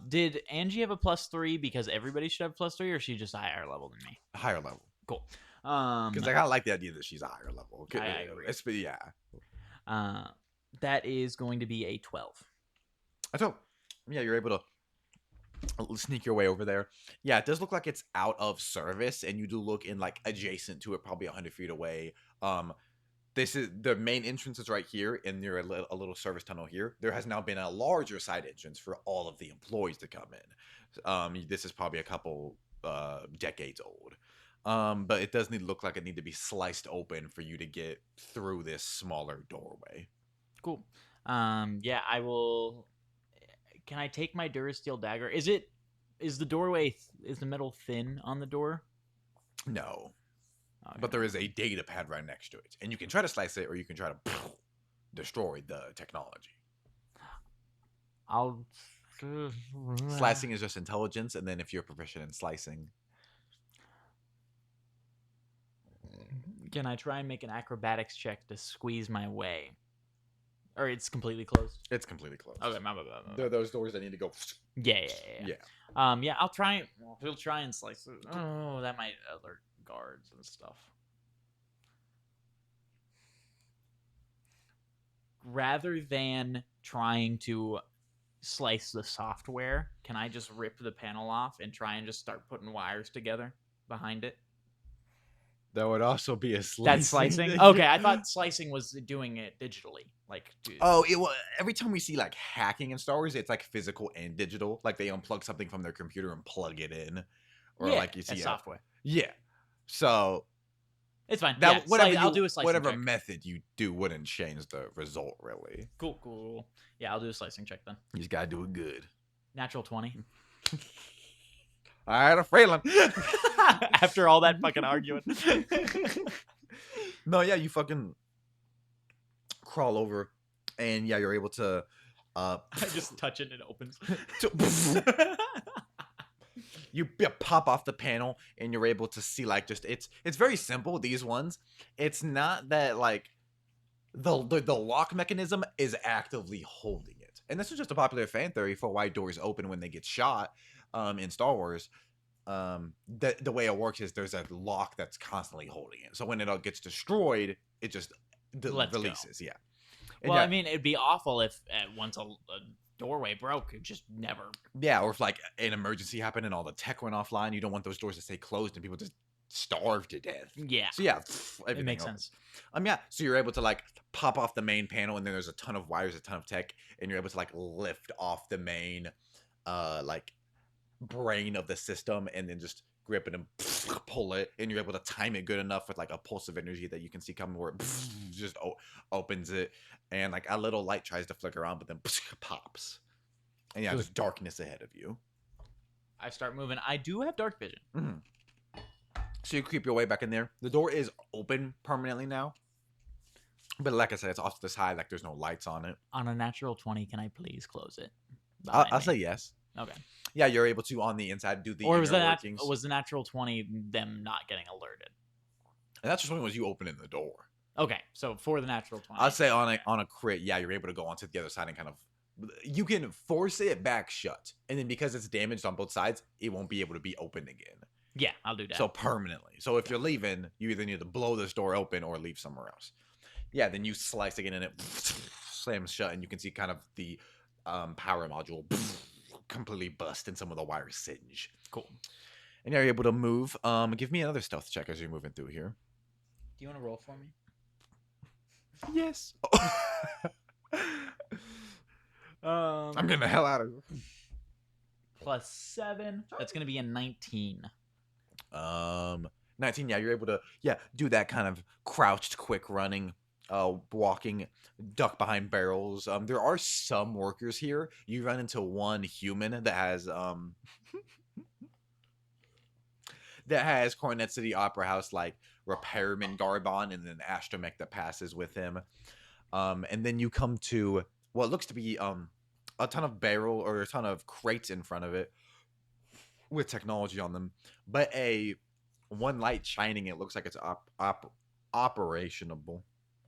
Did Angie have a +3 because everybody should have +3, or is she just a higher level than me? Higher level. Cool. Because I kind of like the idea that she's a higher level. I agree. Yeah. That is going to be a 12. So, yeah, you're able to sneak your way over there. Yeah, it does look like it's out of service, and you do look in like adjacent to it, probably 100 feet away. This is the main entrance is right here, and near a little service tunnel here. There has now been a larger side entrance for all of the employees to come in. This is probably a couple decades old. But it does look like it need to be sliced open for you to get through this smaller doorway. Cool. Yeah, I will. Can I take my Durasteel dagger? Is the doorway? Is the metal thin on the door? No. Okay. But there is a data pad right next to it. And you can try to slice it, or you can try to destroy the technology. I'll. Slicing is just intelligence, and then if you're proficient in slicing. Can I try and make an acrobatics check to squeeze my way? Or it's completely closed? It's completely closed. Okay, There are those doors that need to go. Yeah. Yeah. I'll try. He'll try and slice it. Oh, that might alert guards and stuff. rather than trying to slice the software, can I just rip the panel off and try and just start putting wires together behind it? That would also be a slicing. That's slicing? Okay, I thought slicing was doing it digitally. Like, Oh, every time we see like hacking in Star Wars, it's like physical and digital. Like they unplug something from their computer and plug it in, or yeah, like you see that's software. Yeah. So It's fine. that Yeah, I'll do a slicing whatever check. method you do wouldn't change the result really. Cool. Yeah, I'll do a slicing check then. You just gotta do it good. Natural 20. I had a feeling. After all that fucking arguing. No, yeah, you fucking crawl over, and yeah, you're able to. I just touch it and it opens. You pop off the panel, and you're able to see like just it's very simple. These ones, it's not that like the lock mechanism is actively holding it, and this is just a popular fan theory for why doors open when they get shot. In Star Wars, the way it works is there's a lock that's constantly holding it. So when it all gets destroyed, it just releases. Yeah. And well, yeah, I mean, it'd be awful if once a doorway broke, it just never. yeah, or if like an emergency happened and all the tech went offline, you don't want those doors to stay closed and people just starve to death. Yeah. So yeah, it makes sense. Yeah. So you're able to like pop off the main panel, and then there's a ton of wires, a ton of tech, and you're able to like lift off the main, like brain of the system, and then just grip it and pull it, and you're able to time it good enough with like a pulse of energy that you can see coming, where it just opens it, and like a little light tries to flicker on, but then pops, and yeah, there's darkness ahead of you. I start moving. I do have dark vision. So you creep your way back in there. The door is open permanently now, but like I said, it's off to the side, like there's no lights on it. On a natural 20, can I please close it? I'll say yes. Okay. Yeah, you're able to on the inside do the or was workings. Was the natural 20 them not getting alerted? And that's just when was you opening the door. Okay, so for the natural 20, I'd say on a crit, yeah, you're able to go onto the other side and kind of you can force it back shut, and then because it's damaged on both sides, it won't be able to be opened again. Yeah, I'll do that. So permanently. So if you're leaving, you either need to blow this door open or leave somewhere else. Yeah, then you slice again and it slams shut, and you can see kind of the power module completely bust and some of the wires singe. Cool. And you're able to move. Give me another stealth check as you're moving through here. Do you want to roll for me? Yes. I'm getting the hell out of here. +7. That's gonna be a 19. 19. Yeah, you're able to do that kind of crouched, quick running, walking, duck behind barrels. There are some workers here. You run into one human that has Cornet City Opera House like repairman garb on, and then an astromech that passes with him. And then you come to what looks to be a ton of barrel or a ton of crates in front of it with technology on them, but one light shining. It looks like it's operatable.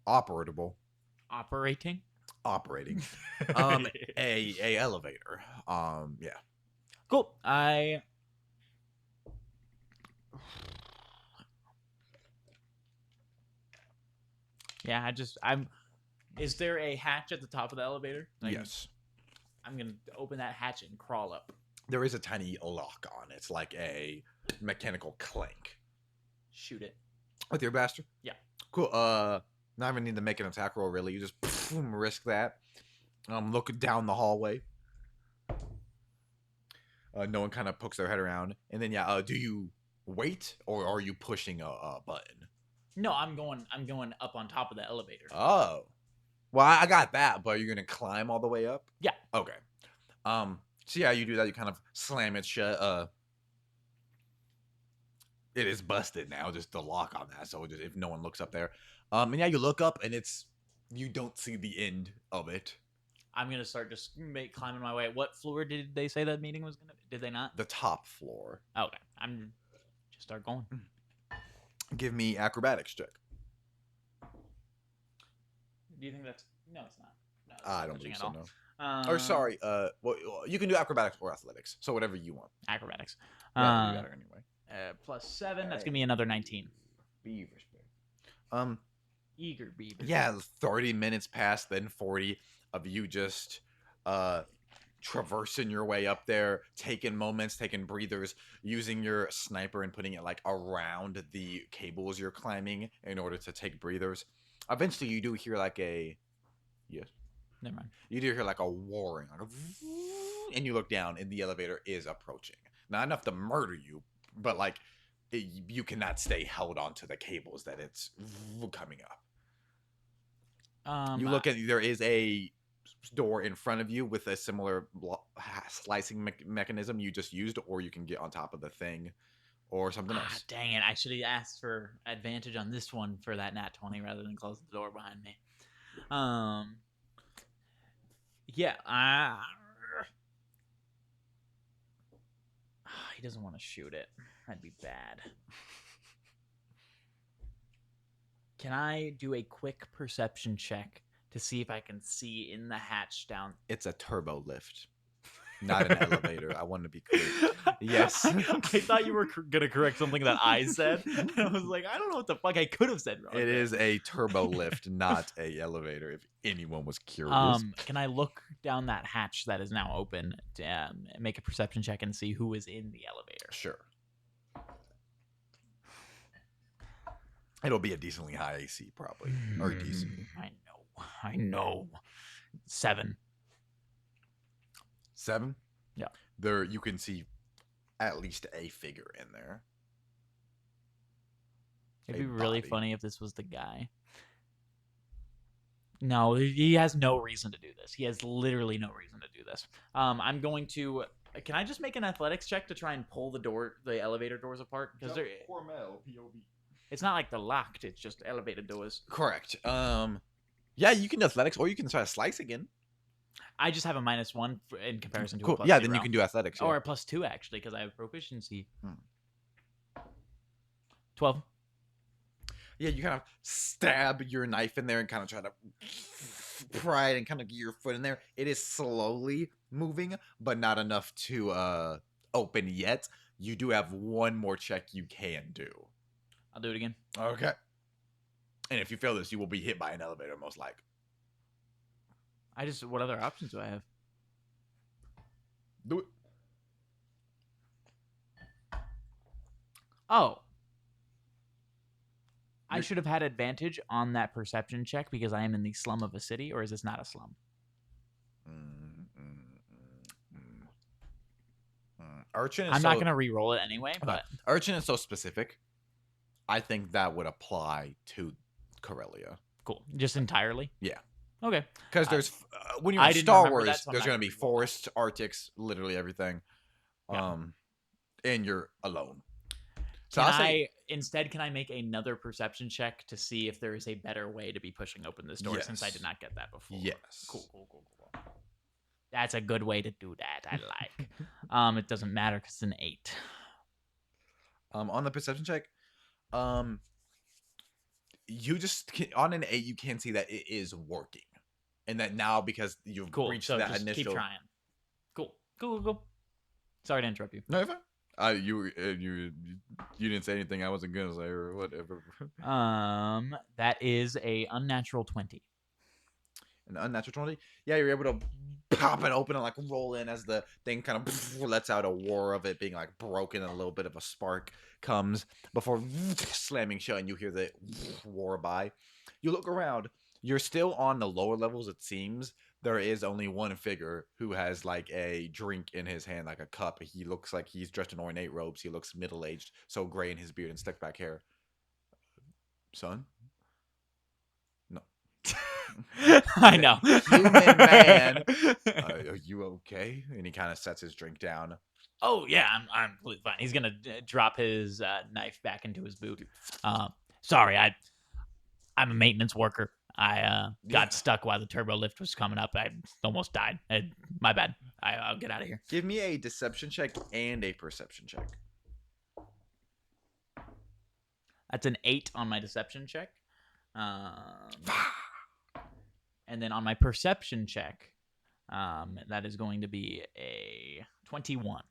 Operating. A elevator. Yeah. Cool. Is there a hatch at the top of the elevator? Yes. I'm gonna open that hatch and crawl up. There is a tiny lock on it. It's like a mechanical clank. Shoot it. With your blaster? Yeah. Cool. Not even need to make an attack roll, really. You just risk that. Look down the hallway. No one kind of pokes their head around. And then, do you wait, or are you pushing a button? No, I'm going up on top of the elevator. Oh. Well, I got that, but you're going to climb all the way up? Yeah. Okay. So yeah, you do that. You kind of slam it shut. It is busted now, just the lock on that. So just, if no one looks up there, and yeah, you look up and you don't see the end of it. I'm gonna start just climbing my way. What floor did they say that meeting was gonna? Did they not? The top floor. Okay, I'm just start going. Give me acrobatics check. Do you think that's no? It's not. No, it's I don't believe so. No. Or sorry. Well, you can do acrobatics or athletics, so whatever you want. Acrobatics. Yeah, you got it anyway. +7. That's gonna be another 19. Be respect. Eager beaver. Yeah, 30 minutes past, then 40 of you just traversing your way up there, taking moments, taking breathers, using your sniper and putting it like around the cables you're climbing in order to take breathers. Eventually, you do hear like a yes. Never mind. You do hear like a warring, like and you look down, and the elevator is approaching. Not enough to murder you, but like you cannot stay held onto the cables that it's coming up. You look at there is a door in front of you with a similar slicing mechanism you just used, or you can get on top of the thing or something else. Dang it! I should have asked for advantage on this one for that nat 20 rather than close the door behind me. Yeah. He doesn't want to shoot it. That'd be bad. Can I do a quick perception check to see if I can see in the hatch down? It's a turbo lift, not an elevator. I want to be clear. Yes. I thought you were gonna correct something that I said. And I was like, I don't know what the fuck I could have said wrong. It is a turbo lift, not a elevator. If anyone was curious. Can I look down that hatch that is now open to make a perception check and see who is in the elevator? Sure. It'll be a decently high AC, probably, or DC. I know. 7. 7? Yeah. There, you can see at least a figure in there. It'd be really funny if this was the guy. No, he has no reason to do this. He has literally no reason to do this. I'm going to. Can I just make an athletics check to try and pull the elevator doors apart? Because they're Hormel, POV. It's not like they're locked. It's just elevator doors. Correct. Yeah, you can do athletics, or you can try to slice again. I just have a -1 in comparison to cool. a +0. Yeah, then you can do athletics. Yeah. Or a +2, actually, because I have proficiency. 12. Yeah, you kind of stab your knife in there and kind of try to pry it and kind of get your foot in there. It is slowly moving, but not enough to open yet. You do have one more check you can do. I'll do it again. Okay. And if you fail this, you will be hit by an elevator, most likely. What other options do I have? Do it. Oh. I should have had advantage on that perception check because I am in the slum of a city, or is this not a slum? Urchin is I'm not going to re-roll it anyway, but... Urchin is so specific. I think that would apply to Corellia. Cool. Just entirely? Yeah. Okay. Because there's when you're in Star Wars, so there's going to be forests, Arctics, literally everything. Yeah. And you're alone. So can I make another perception check to see if there is a better way to be pushing open this door since I did not get that before? Yes. Cool. That's a good way to do that. I like. It doesn't matter because it's an 8. On the perception check, you just on an 8 you can see that it is working, and that now because you've reached so that just initial. Keep trying. Cool. Sorry to interrupt you. No, you're fine. You didn't say anything I wasn't gonna say or whatever. That is a unnatural 20. An unnatural 20. Yeah, you're able to pop it open and like roll in as the thing kind of lets out a roar of it being like broken, and a little bit of a spark comes before slamming shut, and you hear the roar by. You look around. You're still on the lower levels. It seems there is only one figure who has like a drink in his hand, like a cup. He looks like he's dressed in ornate robes. He looks middle-aged, so gray in his beard and slicked back hair. Son? No. I know. Human man. Are you okay? And he kind of sets his drink down. Oh yeah, I'm completely fine. He's gonna drop his knife back into his boot. Sorry, I'm a maintenance worker. I got stuck while the turbo lift was coming up. I almost died. My bad. I'll get out of here. Give me a deception check and a perception check. That's an 8 on my deception check. And then on my perception check, that is going to be a 21.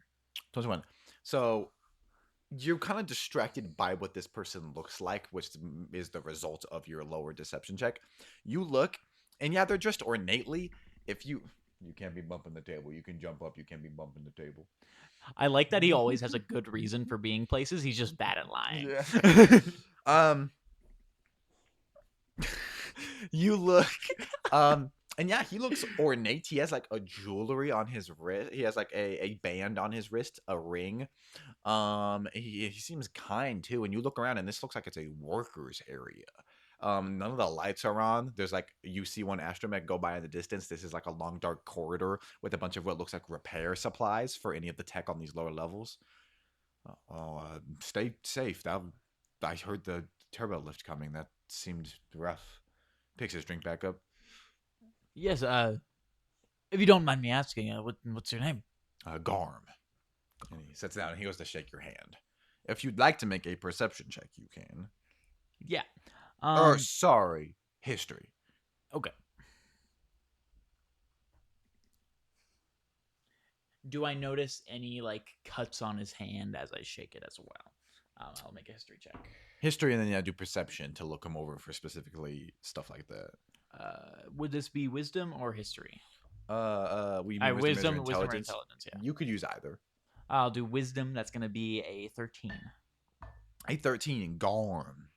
21. So you're kind of distracted by what this person looks like, which is the result of your lower deception check. You look, and yeah, they're just ornately. If you can't be bumping the table, you can jump up. You can't be bumping the table. I like that he always has a good reason for being places. He's just bad at lying. Yeah. You look, and yeah, he looks ornate. He has like a jewelry on his wrist. He has like a band on his wrist, a ring. He seems kind too. And you look around, and this looks like it's a workers area. None of the lights are on. There's like you see one astromech go by in the distance. This is like a long dark corridor with a bunch of what looks like repair supplies for any of the tech on these lower levels. Stay safe. I heard the turbo lift coming. That seemed rough. Picks his drink back up. Yes, if you don't mind me asking, what's your name? Garm. And he sits down and he goes to shake your hand. If you'd like to make a perception check, you can. Yeah. Or, sorry, history. Okay. Do I notice any like cuts on his hand as I shake it as well? I'll make a history check. History, and then I do perception to look him over for specifically stuff like that. Would this be wisdom or history? We wisdom or intelligence. Yeah. You could use either. I'll do wisdom. That's gonna be a 13. A 13. Garm.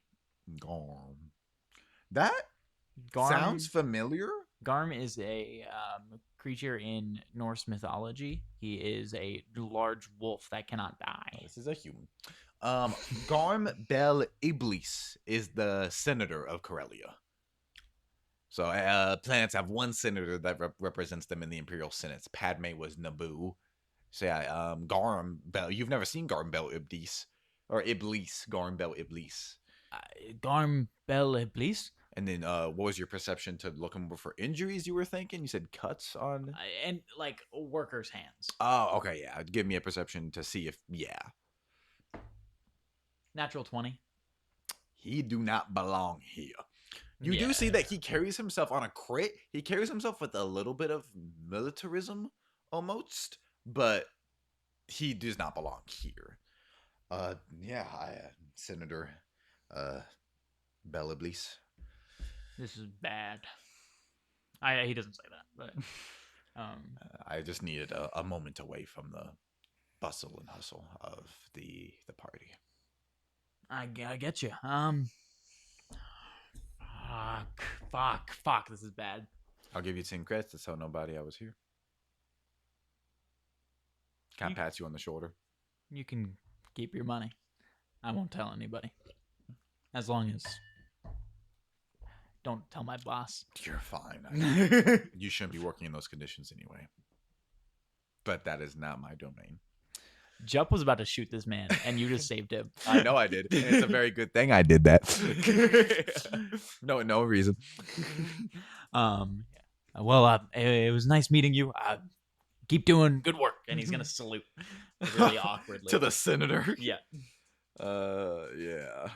That sounds familiar. Garm is a creature in Norse mythology. He is a large wolf that cannot die. This is a human. Garm Bel Iblis is the senator of Corellia. So planets have one senator that represents them in the Imperial Senate. Padme was Naboo. So yeah, Garm Bel. You've never seen Garm Bel Iblis or Iblis. Garm Bel Iblis. Garm Bel Iblis. And then, what was your perception to look him for injuries? You were thinking you said cuts on and like workers' hands. Oh, okay, yeah. Give me a perception to see if Natural 20. He do not belong here. You do see that he carries himself on a crit. He carries himself with a little bit of militarism, almost, but he does not belong here. Senator, Bel Iblis. This is bad. He doesn't say that, but I just needed a moment away from the bustle and hustle of the party. I get you. Fuck. This is bad. I'll give you 10 credits to tell nobody I was here. Kind of pats you on the shoulder. You can keep your money. I won't tell anybody. As long as don't tell my boss. You're fine. You shouldn't be working in those conditions anyway. But that is not my domain. Jup was about to shoot this man, and you just saved him. I know I did. And it's a very good thing I did that. No reason. Well, it was nice meeting you. Keep doing good work. And he's gonna salute really awkwardly to the senator. Yeah. Yeah.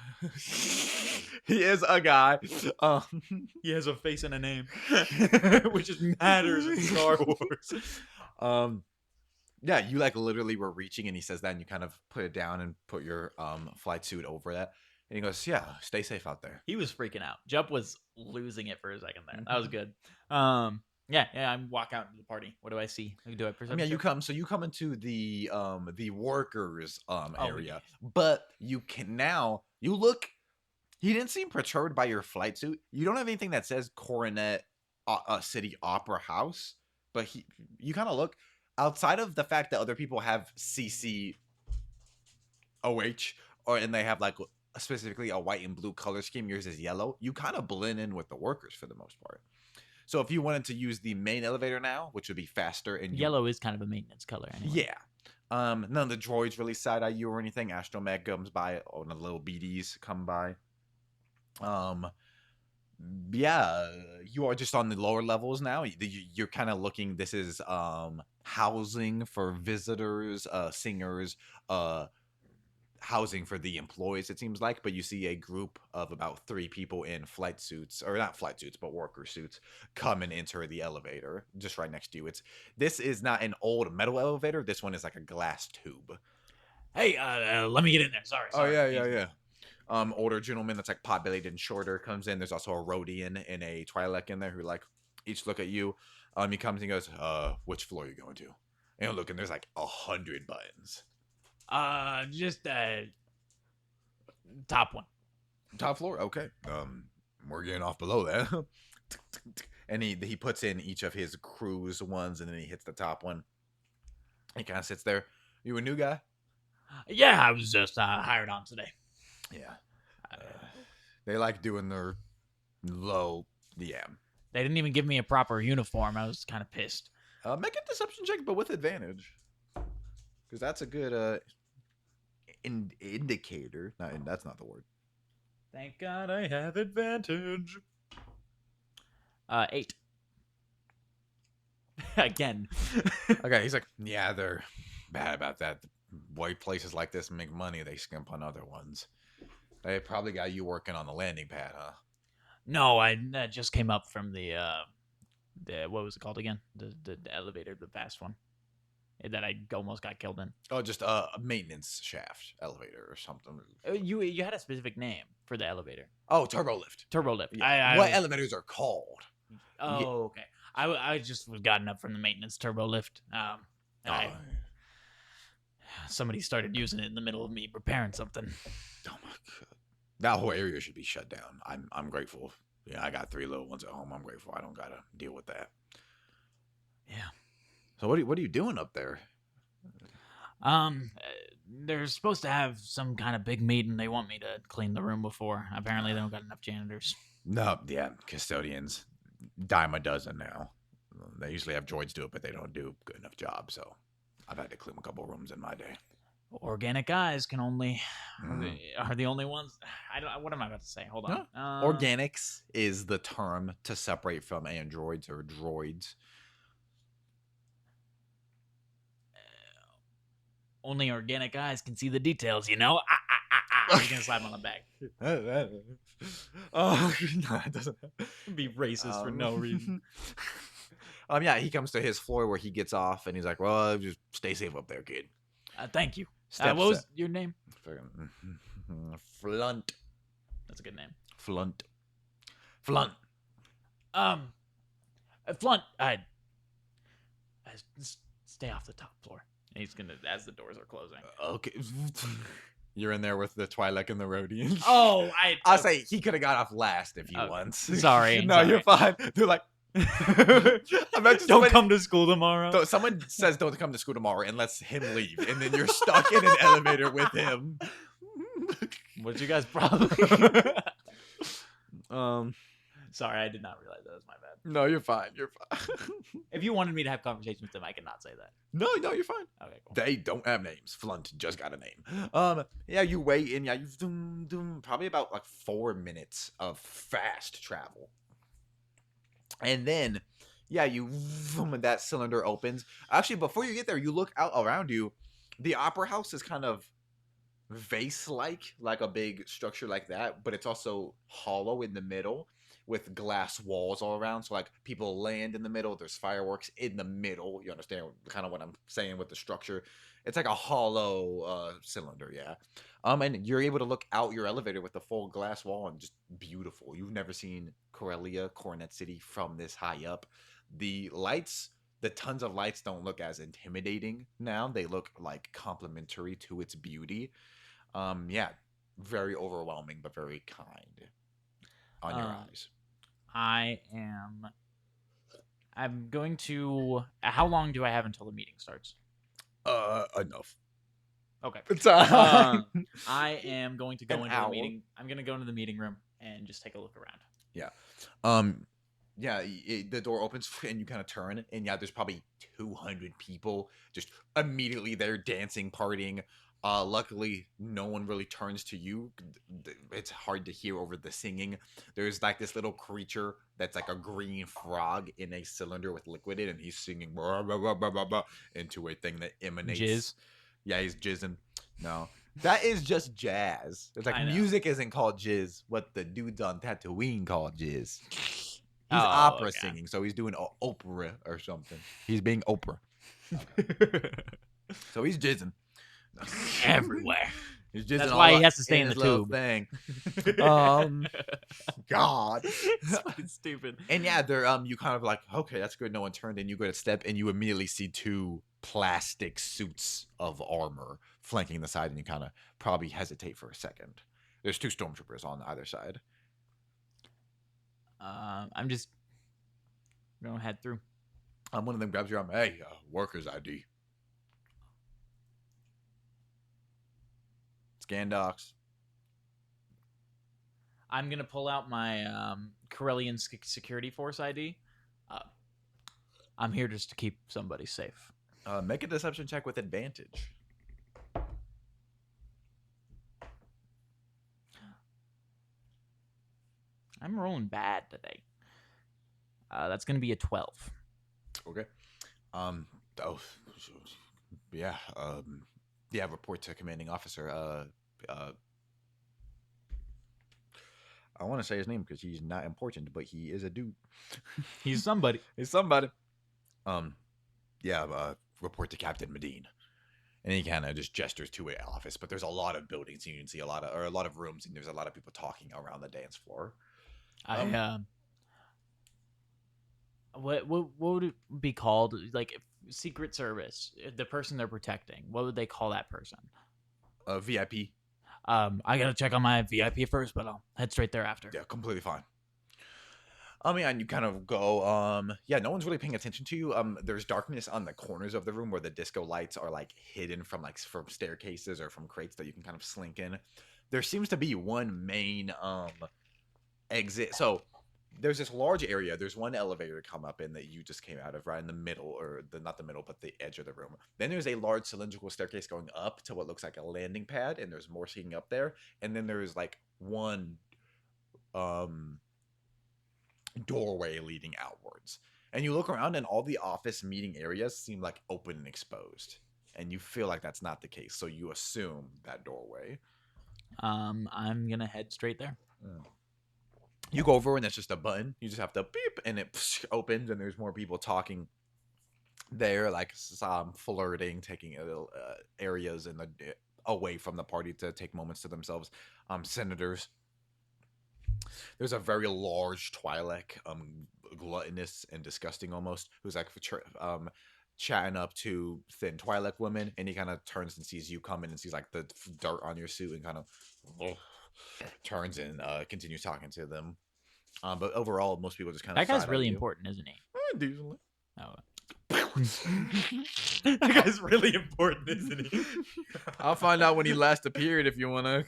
He is a guy. He has a face and a name, which just matters in Star Wars. Yeah, you like literally were reaching, and he says that, and you kind of put it down and put your flight suit over that, and he goes, "Yeah, stay safe out there." He was freaking out. Jup was losing it for a second there. That was good. Yeah. I walk out into the party. What do I see? Do I perceive? Yeah, you come into the workers area, but you can now you look. He didn't seem perturbed by your flight suit. You don't have anything that says Coronet City Opera House, but you kind of look outside of the fact that other people have CCOH and they have like specifically a white and blue color scheme. Yours is yellow. You kind of blend in with the workers for the most part. So if you wanted to use the main elevator now, which would be faster, and yellow is kind of a maintenance color anyway. Yeah. None of the droids really side eye you or anything. Astromech comes by, or the little BDs come by. Yeah, you are just on the lower levels now. You're kind of looking. This is housing for visitors, singers, housing for the employees, it seems like. But you see a group of about 3 people in flight suits, or not flight suits, but worker suits, come and enter the elevator just right next to you. This is not an old metal elevator. This one is like a glass tube. Hey, let me get in there. Sorry. Oh yeah, yeah, Easy. yeah. Older gentleman that's like pot-bellied and shorter comes in. There's also a Rhodian and a Twi'lek in there who like each look at you. He comes and goes, which floor are you going to? And look, and there's like 100 buttons. Just top one. Top floor, okay. We're getting off below that. And he puts in each of his cruise ones, and then he hits the top one. He kind of sits there. You a new guy? Yeah, I was just hired on today. Yeah. They like doing their low. Yeah. They didn't even give me a proper uniform. I was kind of pissed. Make a deception check, but with advantage, because that's a good indicator. That's not the word. Thank God I have advantage. 8. Again. Okay, he's like, yeah, they're bad about that. White places like this make money. They skimp on other ones. They probably got you working on the landing pad, huh? No, I just came up from the what was it called again? The elevator, the fast one that I almost got killed in. Oh, just a maintenance shaft elevator or something. You had a specific name for the elevator. Oh, turbo lift. Turbo lift. Yeah. What elevators are called? Oh, okay. I just was gotten up from the maintenance turbo lift. Somebody started using it in the middle of me preparing something. Oh my god. That whole area should be shut down. I'm grateful. Yeah, I got 3 little ones at home. I'm grateful I don't gotta deal with that. Yeah. So what are you doing up there? They're supposed to have some kind of big meeting. They want me to clean the room before. Apparently, they don't got enough janitors. No, yeah, custodians, dime a dozen now. They usually have droids do it, but they don't do a good enough job. So I've had to clean a couple rooms in my day. Organic eyes can only are the only ones. I don't. What am I about to say? Hold on. Organics is the term to separate from androids or droids. Only organic eyes can see the details, you know? He's gonna slap him on the back. Oh, no, that doesn't be racist for no reason. Yeah, he comes to his floor where he gets off, and he's like, well, just stay safe up there, kid. Thank you. What was your name? Flunt. That's a good name. Flunt. Flunt. Stay off the top floor. And he's gonna, as the doors are closing. Okay. You're in there with the Twi'lek and the Rhodian. Oh, I'll say he could have got off last if he wants. Sorry. No, sorry. You're fine. They're like, don't come to school tomorrow. Someone says don't come to school tomorrow and lets him leave, and then you're stuck in an elevator with him. What's your guys' problem? Sorry, I did not realize that was my bad. No, you're fine. You're fine. If you wanted me to have conversations with them, I cannot say that. No, you're fine. Okay, cool. They don't have names. Flunt just got a name. Yeah, you wait, and yeah, you've probably about like 4 minutes of fast travel. And then, yeah, when that cylinder opens. Actually, before you get there, you look out around you. The opera house is kind of vase-like a big structure like that, but it's also hollow in the middle with glass walls all around. So, like, people land in the middle. There's fireworks in the middle. You understand kind of what I'm saying with the structure? It's like a hollow cylinder, yeah. And you're able to look out your elevator with the full glass wall and just beautiful. You've never seen Corellia, Coronet City from this high up. The lights, the tons of lights don't look as intimidating now. They look like complementary to its beauty. Yeah, very overwhelming, but very kind on your eyes. I'm going to. How long do I have until the meeting starts? Enough. Okay. Time. I am going to go An into hour. the meeting. I'm going to go into the meeting room and just take a look around. Yeah. Yeah, the door opens and you kind of turn, and yeah, there's probably 200 people just immediately there dancing, partying. Luckily, no one really turns to you. It's hard to hear over the singing. There's like this little creature that's like a green frog in a cylinder with liquid in it, and he's singing blah, blah, blah, blah, blah, blah, into a thing that emanates. Jizz? Yeah, he's jizzing. No. That is just jazz. It's like music isn't called jizz. What the dudes on Tatooine call jizz. He's opera singing, so he's doing Oprah or something. He's being Oprah. So he's jizzing. everywhere. He's just That's why he has to stay in the his little tube. thing. God. It's fucking stupid. And yeah, they're you kind of like, okay, that's good. No one turned, and you go to step, and you immediately see 2 plastic suits of armor flanking the side, and you kind of probably hesitate for a second. There's 2 stormtroopers on either side. I'm just gonna head through. One of them grabs your arm. Hey, workers ID. Scan docs. I'm gonna pull out my Corellian Security Force ID. I'm here just to keep somebody safe. Make a deception check with advantage. I'm rolling bad today. That's gonna be a 12. Okay. Oh, yeah. Yeah. Report to commanding officer. I want to say his name because he's not important, but he is a dude. He's somebody. He's somebody. Yeah. Report to Captain Medine, and he kind of just gestures to an office. But there's a lot of buildings, and you can see a lot of rooms, and there's a lot of people talking around the dance floor. What would it be called? Like Secret Service, the person they're protecting. What would they call that person? VIP. I gotta check on my VIP first, but I'll head straight there after. Yeah, completely fine. Yeah, and you kind of go, yeah, no one's really paying attention to you. There's darkness on the corners of the room where the disco lights are like hidden from staircases or from crates that you can kind of slink in. There seems to be one main exit. So there's this large area. There's one elevator to come up in that you just came out of, right in the middle, or not the middle, but the edge of the room. Then there's a large cylindrical staircase going up to what looks like a landing pad, and there's more seating up there. And then there's like one doorway leading outwards. And you look around, and all the office meeting areas seem like open and exposed. And you feel like that's not the case, so you assume that doorway. I'm gonna head straight there. You go over, and it's just a button. You just have to beep, and it opens, and there's more people talking there, like some flirting, taking areas in the away from the party to take moments to themselves. Senators. There's a very large Twi'lek, gluttonous and disgusting almost, who's like chatting up to thin Twi'lek women, and he kind of turns and sees you coming and sees like the dirt on your suit, and kind of turns and continues talking to them. But overall, most people just kind of. That guy's really important, isn't he? Decently. Oh. That guy's really important, isn't he? I'll find out when he last appeared if you want to.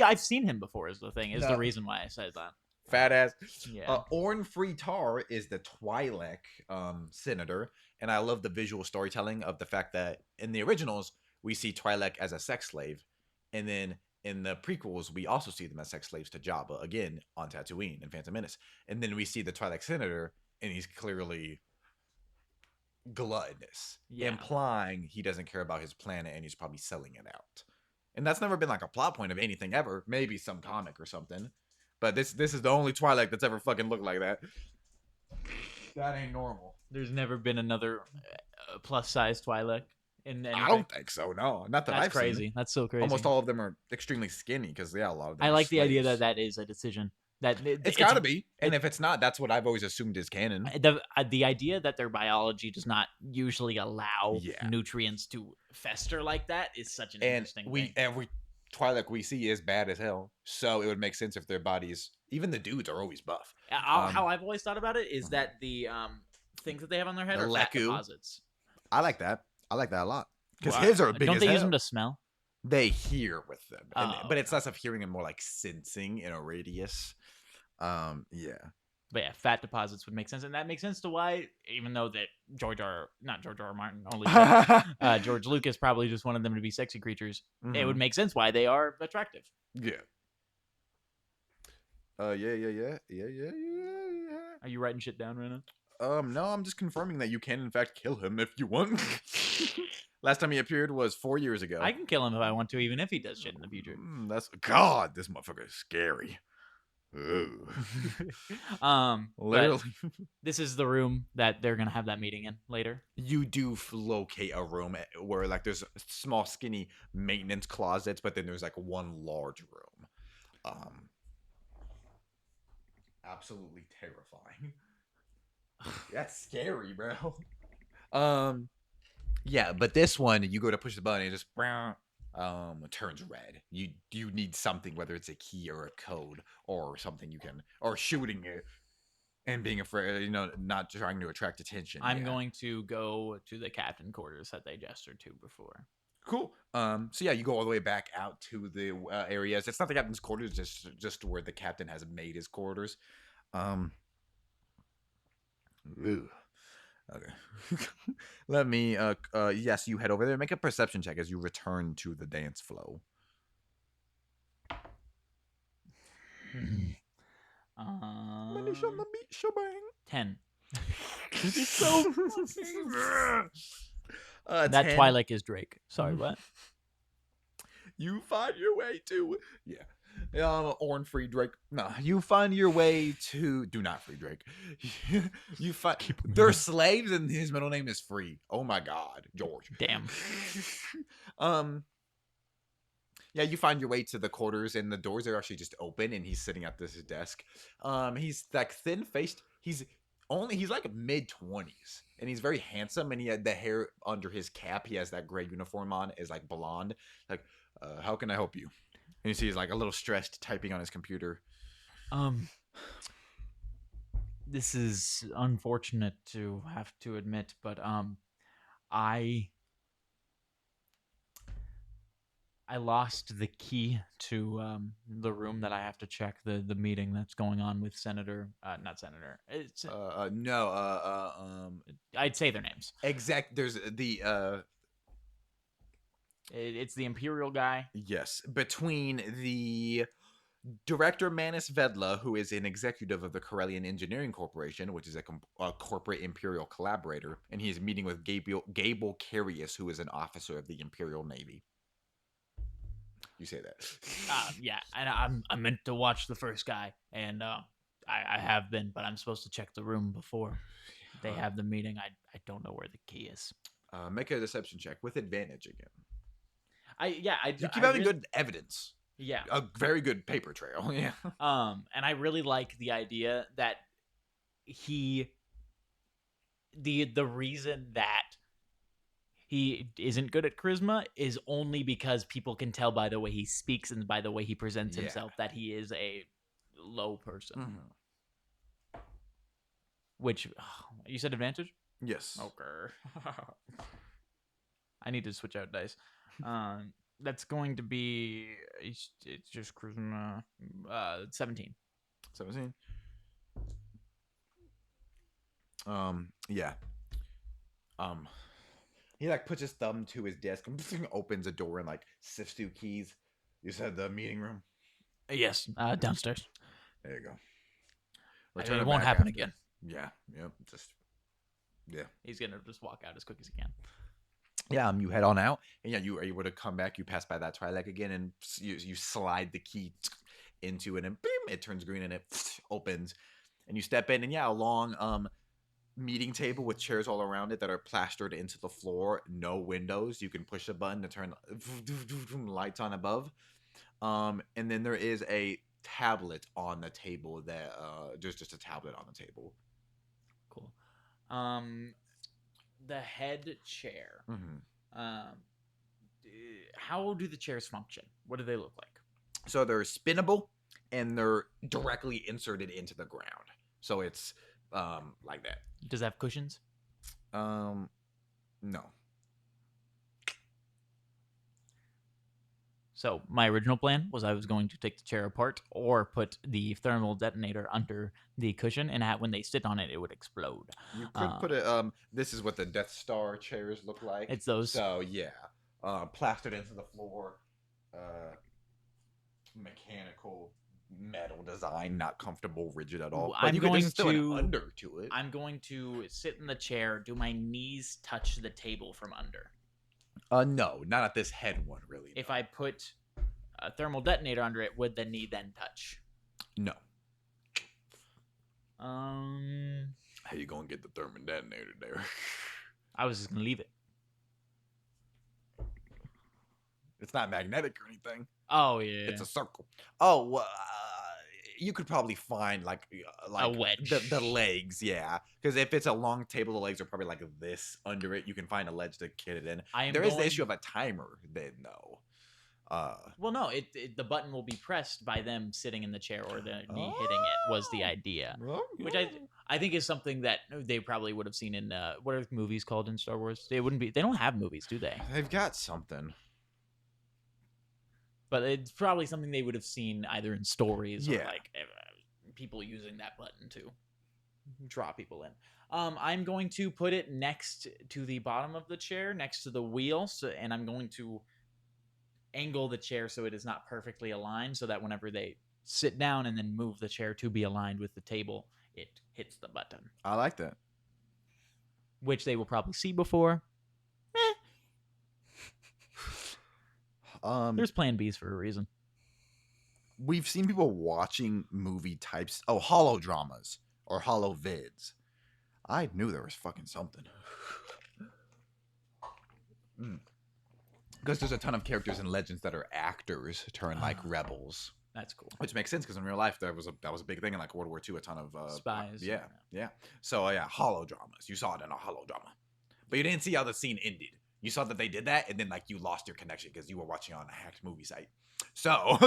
I've seen him before, is the thing. Is the reason why I said that. Fat ass. Yeah. Orn Free Tar is the Twi'lek senator, and I love the visual storytelling of the fact that in the originals, we see Twi'lek as a sex slave, and then in the prequels, we also see them as sex slaves to Jabba, again, on Tatooine in Phantom Menace. And then we see the Twi'lek senator, and he's clearly gluttonous, implying he doesn't care about his planet and he's probably selling it out. And that's never been like a plot point of anything ever. Maybe some comic or something. But this is the only Twi'lek that's ever fucking looked like that. That ain't normal. There's never been another plus-size Twi'lek in anything. I don't think so. No, not that That's I've crazy. seen. That's so crazy. Almost all of them are extremely skinny because a lot of them. I are like the idea slaves. that is a decision. That It's got to be, and if it's not, that's what I've always assumed is canon. The idea that their biology does not usually allow nutrients to fester like that is such an interesting thing. Every Twi'lek we see is bad as hell, so it would make sense if their bodies, even the dudes, are always buff. How I've always thought about it is that the things that they have on their head are fat deposits. I like that. I like that a lot because his are big. Don't as they hell. use them to smell? They hear with them, but it's less of hearing and more like sensing in a radius. Yeah. But yeah, fat deposits would make sense, and that makes sense to why, even though that George R. Martin only George Lucas probably just wanted them to be sexy creatures. Mm-hmm. It would make sense why they are attractive. Yeah. Yeah. Are you writing shit down right now? No, I'm just confirming that you can in fact kill him if you want. Last time he appeared was 4 years ago. I can kill him if I want to, even if he does shit in the future. That's God. This motherfucker is scary. Ooh. But Literally. this is the room that they're gonna have that meeting in later. You do locate a room where like there's small skinny maintenance closets, but then there's like one large room. Um, absolutely terrifying. That's scary, bro. Um, yeah, but this one, you go to push the button, and it just turns red. You need something, whether it's a key or a code or something you can, or shooting it and being afraid, not trying to attract attention. I'm going to go to the captain quarters that they gestured to before. Cool. So yeah, you go all the way back out to the areas. It's not the captain's quarters, just where the captain has made his quarters. Ew. Okay. Let me. Yes, you head over there. Make a perception check as you return to the dance flow. Manish on the beat, shebang. 10. It's so. That 10. Twi'lek is Drake. Sorry, what? You find your way to Orn free Drake. No, you find your way to do not free Drake. You find they're slaves and his middle name is Free. Oh my God, George. Damn. Yeah, you find your way to the quarters and the doors are actually just open and he's sitting at this desk. He's like thin faced. He's like mid-20s and he's very handsome and he had the hair under his cap. He has that gray uniform on, is like blonde. Like, how can I help you? And you see he's like a little stressed typing on his computer. This is unfortunate to have to admit, but I lost the key to the room that I have to check the meeting that's going on with Senator, not Senator. It's No. I'd say their names. There's the It's the Imperial guy. Yes, between the Director Manus Vedla, who is an executive of the Corellian Engineering Corporation, which is a corporate Imperial collaborator, and he is meeting with Gable Carius, who is an officer of the Imperial Navy. You say that. Yeah, and I meant to watch the first guy, and I have been, but I'm supposed to check the room before they have the meeting. I don't know where the key is. Make a deception check with advantage again. You keep having good evidence. Yeah, a very good paper trail. Yeah. And I really like the idea that the reason that he isn't good at charisma is only because people can tell by the way he speaks and by the way he presents himself that he is a low person. Mm-hmm. Which, you said advantage? Yes. Okay. I need to switch out dice. That's going to be, it's just charisma, 17. 17? Yeah. He like puts his thumb to his desk and opens a door and like sifts through keys. You said the meeting room? Yes, downstairs. There you go. It won't happen again. Yeah. Yep. Yeah. He's gonna just walk out as quick as he can. Yeah, you head on out, and yeah, you are able to come back. You pass by that Twi'lek again, and you slide the key into it, and boom, it turns green, and it opens, and you step in, and yeah, a long meeting table with chairs all around it that are plastered into the floor. No windows. You can push a button to turn lights on above, and then there is a tablet on the table. There's just a tablet on the table. Cool. The head chair. Mm-hmm. How do the chairs function? What do they look like? So they're spinnable and they're directly inserted into the ground. So it's like that. Does it have cushions? No. So my original plan was I was going to take the chair apart or put the thermal detonator under the cushion, and when they sit on it, it would explode. You could put it. This is what the Death Star chairs look like. It's those. So yeah, plastered into the floor. Mechanical metal design, not comfortable, rigid at all. But I'm going still an under to it. I'm going to sit in the chair. Do my knees touch the table from under? No, not at this head one, really. If I put a thermal detonator under it, would the knee then touch? No. How you gonna get the thermal detonator there? I was just gonna leave it. It's not magnetic or anything. Oh yeah, It's a circle. Oh, you could probably find like a wedge. the legs, yeah. Because if it's a long table, the legs are probably like this under it. You can find a ledge to get it in. There is the issue of a timer, then though. Well, no, the button will be pressed by them sitting in the chair or me hitting it. Was the idea, which I think is something that they probably would have seen in what are movies called in Star Wars? They wouldn't be. They don't have movies, do they? They've got something. But it's probably something they would have seen either in stories or Yeah. like people using that button to draw people in. I'm going to put it next to the bottom of the chair, next to the wheel, and I'm going to angle the chair so it is not perfectly aligned, so that whenever they sit down and then move the chair to be aligned with the table, it hits the button. I like that. Which they will probably see before. There's plan Bs for a reason. We've seen people watching movie types, holodramas or holovids. I knew there was fucking something. Because there's a ton of characters in Legends that are actors turned like rebels. That's cool. Which makes sense because in real life that was a big thing in like World War II. A ton of spies. Yeah. So holodramas. You saw it in a holodrama, but you didn't see how the scene ended. You saw that they did that, and then like you lost your connection because you were watching on a hacked movie site. So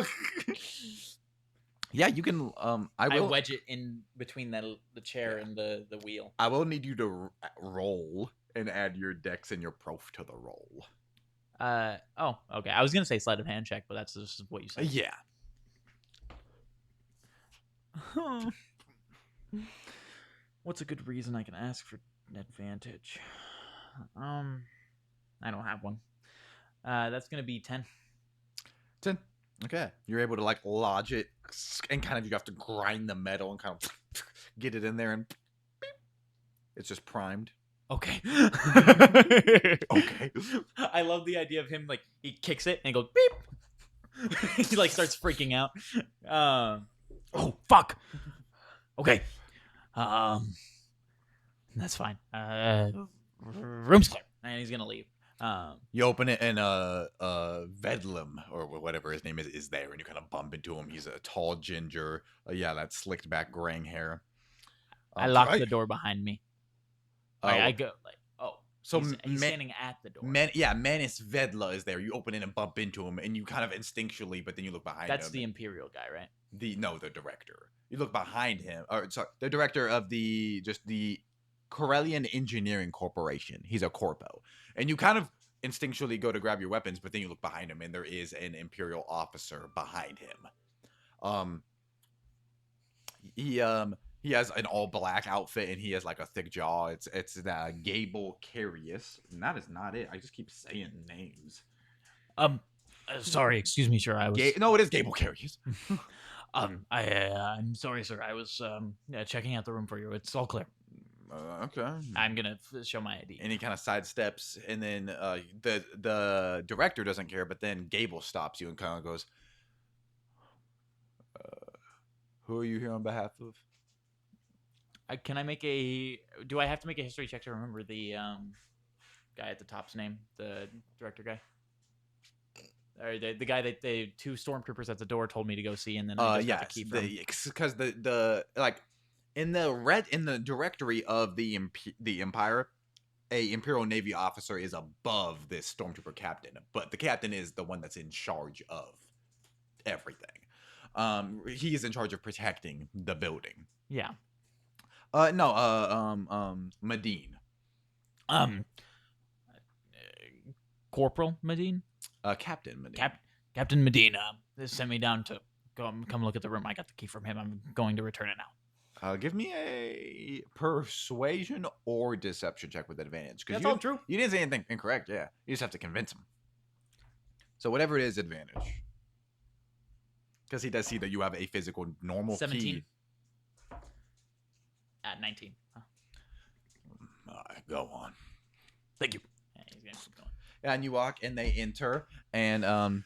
yeah, you can. I wedge it in between the chair and the wheel. I will need you to roll and add your dex and your prof to the roll. Oh, okay. I was gonna say sleight of hand check, but that's just what you said. Yeah. What's a good reason I can ask for an advantage? I don't have one. That's gonna be 10. 10. Okay. You're able to like lodge it, and kind of you have to grind the metal and kind of get it in there, and it's just primed. Okay. Okay. I love the idea of him like he kicks it and he goes beep. He like starts freaking out. Oh fuck. Okay. That's fine. Room's clear, and he's gonna leave. You open it, and Vedlum or whatever his name is there, and you kind of bump into him. He's a tall ginger, that slicked back graying hair. I lock the door behind me. I go like, so he's standing at the door. Manus Vedla is there. You open it and bump into him, and you kind of instinctually, but then you look behind him. That's the Imperial guy, right? The director. You look behind him, or sorry, the director of the Corellian Engineering Corporation. He's a corpo, and you kind of instinctually go to grab your weapons, but then you look behind him, and there is an Imperial officer behind him. He has an all black outfit, and he has like a thick jaw. It's Gable Carius, and that is not it. I just keep saying names. Sorry, excuse me, sir. I was no, it is Gable Carius. I'm sorry, sir. I was checking out the room for you. It's all clear. Okay. I'm gonna show my ID. And he kind of sidesteps, and then the director doesn't care, but then Gable stops you and kind of goes, "Who are you here on behalf of?" Can I make a? Do I have to make a history check to remember the guy at the top's name, the director guy? Or the guy that the two stormtroopers at the door told me to go see, and then I just got the key from. Because the like in the directory of the Empire, a Imperial Navy officer is above this stormtrooper captain, but the captain is the one that's in charge of everything. He is in charge of protecting the building. Yeah. Medine. Corporal Medine. Captain Medine. Captain Medine. Sent me down to come look at the room. I got the key from him. I'm going to return it now. Give me a persuasion or deception check with advantage. That's all true. You didn't say anything incorrect. Yeah, you just have to convince him. So whatever it is, advantage. Because he does see that you have a physical normal 17. key. At 19. Huh. All right, go on. Thank you. Yeah, he's gonna keep going. And you walk, and they enter, and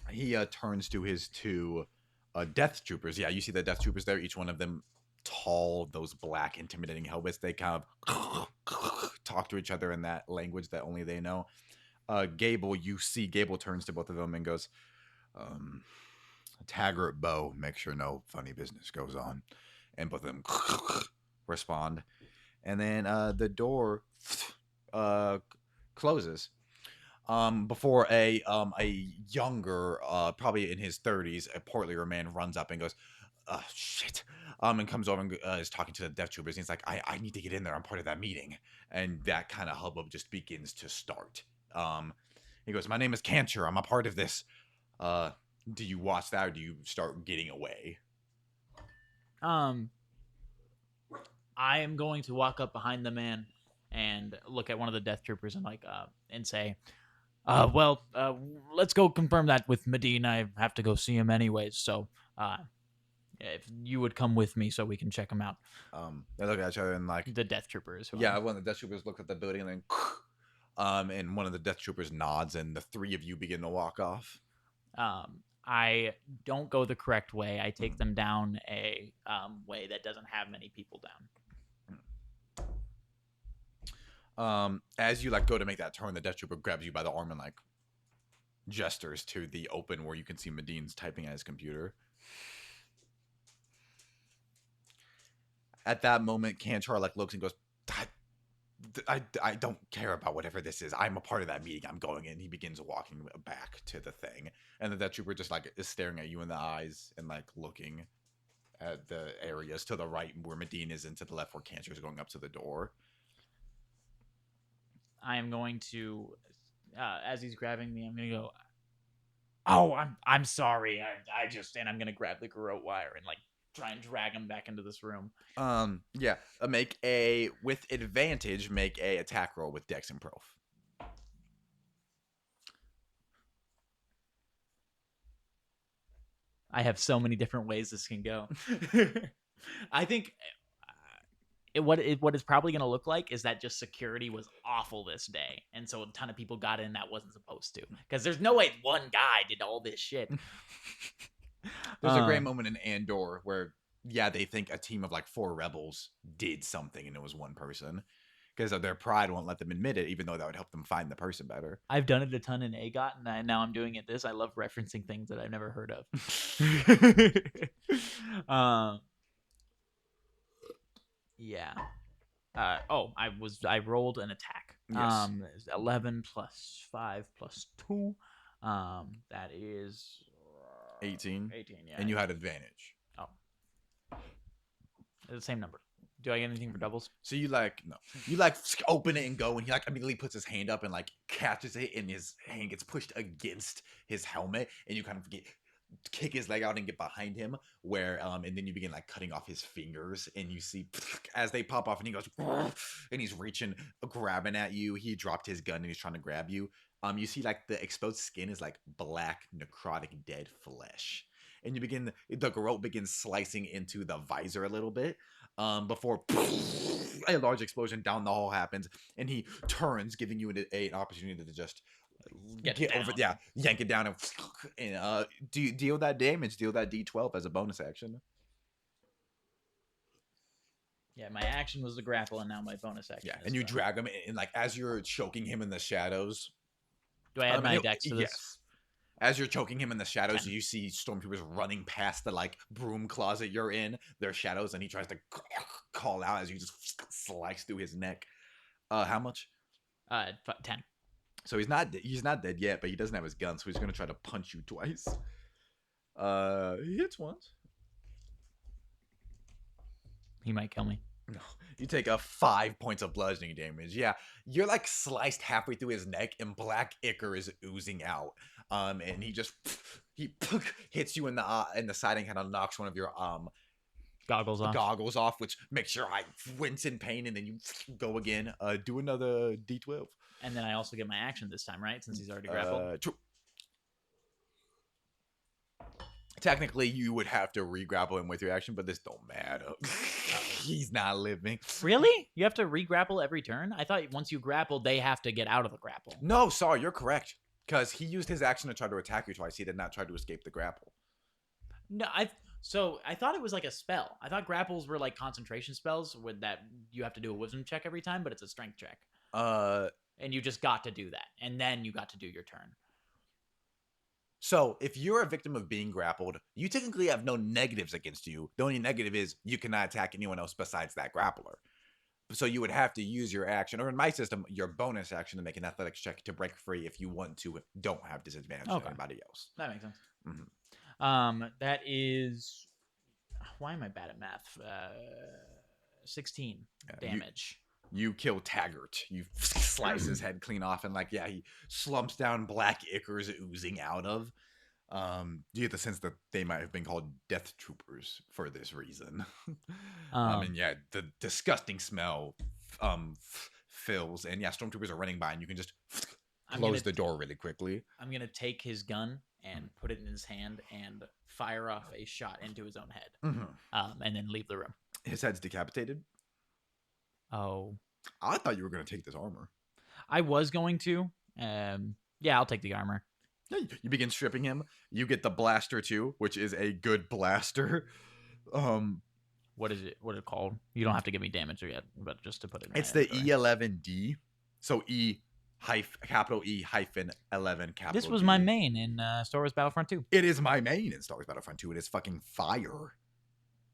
he turns to his two death troopers. Yeah, you see the death troopers there. Each one of them tall, those black intimidating helmets. They kind of talk to each other in that language that only they know. Gable, you see Gable turns to both of them and goes, Taggart Bow, make sure no funny business goes on. And both of them respond. And then the door closes. Before a younger, probably in his 30s, a portlier man runs up and goes, shit. And comes over and is talking to the death troopers. And he's like, I need to get in there. I'm part of that meeting. And that kind of hubbub just begins to start. He goes, my name is Cantor. I'm a part of this. Do you watch that or do you start getting away? I am going to walk up behind the man and look at one of the death troopers and and say, let's go confirm that with Medine. I have to go see him anyways. So, if you would come with me so we can check him out. They look at each other and the death troopers. Yeah, one of the death troopers look at the building and then and one of the death troopers nods and the three of you begin to walk off. I don't go the correct way. I take them down a way that doesn't have many people down. As you go to make that turn, the death trooper grabs you by the arm and gestures to the open where you can see Medine's typing at his computer. At that moment, Cantor looks and goes, I don't care about whatever this is. I'm a part of that meeting. I'm going in. He begins walking back to the thing. And then that trooper just is staring at you in the eyes and looking at the areas to the right where Medine is and to the left where Cantor is going up to the door. I am going to, as he's grabbing me, I'm going to go, oh, I'm sorry. And I'm going to grab the garrote wire and try and drag him back into this room. Yeah. With advantage, make a attack roll with Dex and Prof. I have so many different ways this can go. I think what it's probably going to look like is that just security was awful this day. And so a ton of people got in that wasn't supposed to. Because there's no way one guy did all this shit. There's a great moment in Andor where, they think a team of 4 rebels did something and it was one person. Because their pride won't let them admit it, even though that would help them find the person better. I've done it a ton in AGOT, and now I'm doing it this. I love referencing things that I've never heard of. Yeah. I rolled an attack. Yes. 11 plus 5 plus 2. That is 18. 18, yeah. And you had advantage. Oh. It's the same number. Do I get anything for doubles? So you no. You open it and go, and he immediately puts his hand up and catches it, and his hand gets pushed against his helmet, and you kind of kick his leg out and get behind him, where and then you begin cutting off his fingers, and you see as they pop off, and he goes, and he's reaching, grabbing at you. He dropped his gun and he's trying to grab you. You see the exposed skin is black, necrotic, dead flesh, and the garrote begins slicing into the visor a little bit. Before a large explosion down the hall happens, and he turns, giving you an opportunity to just get over, yank it down and deal that damage, deal that D12 as a bonus action. Yeah, my action was the grapple, and now my bonus action. Yeah, and you drag him, and as you're choking him in the shadows. Do I add my dex to this? Yes. As you're choking him in the shadows, you see stormtroopers running past the broom closet you're in, their shadows, and he tries to call out as you just slice through his neck. How much? 10. So he's not dead yet, but he doesn't have his gun, so he's gonna try to punch you twice. He hits once. He might kill me. No, you take 5 points of bludgeoning damage. Yeah, you're sliced halfway through his neck, and black ichor is oozing out. And he hits you in the side and kind of knocks one of your goggles off, which makes your eye wince in pain, and then you go again. Do another D12. And then I also get my action this time, right? Since he's already grappled. True. Technically, you would have to re-grapple him with your action, but this don't matter. He's not living. Really? You have to re-grapple every turn? I thought once you grapple, they have to get out of the grapple. No, sorry, you're correct. Because he used his action to try to attack you twice. He did not try to escape the grapple. No, So I thought it was like a spell. I thought grapples were like concentration spells with that you have to do a wisdom check every time, but it's a strength check. Uh, And you just got to do that. And then you got to do your turn. so if you're a victim of being grappled, you technically have no negatives against you. The only negative is you cannot attack anyone else besides that grappler. So you would have to use your action, or in my system, your bonus action to make an athletics check to break free if you want to. Don't have disadvantage to Okay. anybody else. That makes sense. Mhm. That is. Why am I bad at math? 16 damage. You kill Taggart. You slice his head clean off, and he slumps down. Black ichors oozing out of. You get the sense that they might have been called death troopers for this reason. And yeah, the disgusting smell fills, and yeah, stormtroopers are running by, and you can just close the door really quickly. I'm gonna take his gun and put it in his hand and fire off a shot into his own head, and then leave the room. His head's decapitated. Oh, I thought you were going to take this armor. I was going to. Yeah, I'll take the armor. Yeah, you begin stripping him. You get the blaster too, which is a good blaster. What is it? What is it called? You don't have to give me damage yet, but just to put it in. It's the E11D. So capital E hyphen 11 capital. This was D. my main in Star Wars Battlefront 2. It is my main in Star Wars Battlefront 2. It is fucking fire.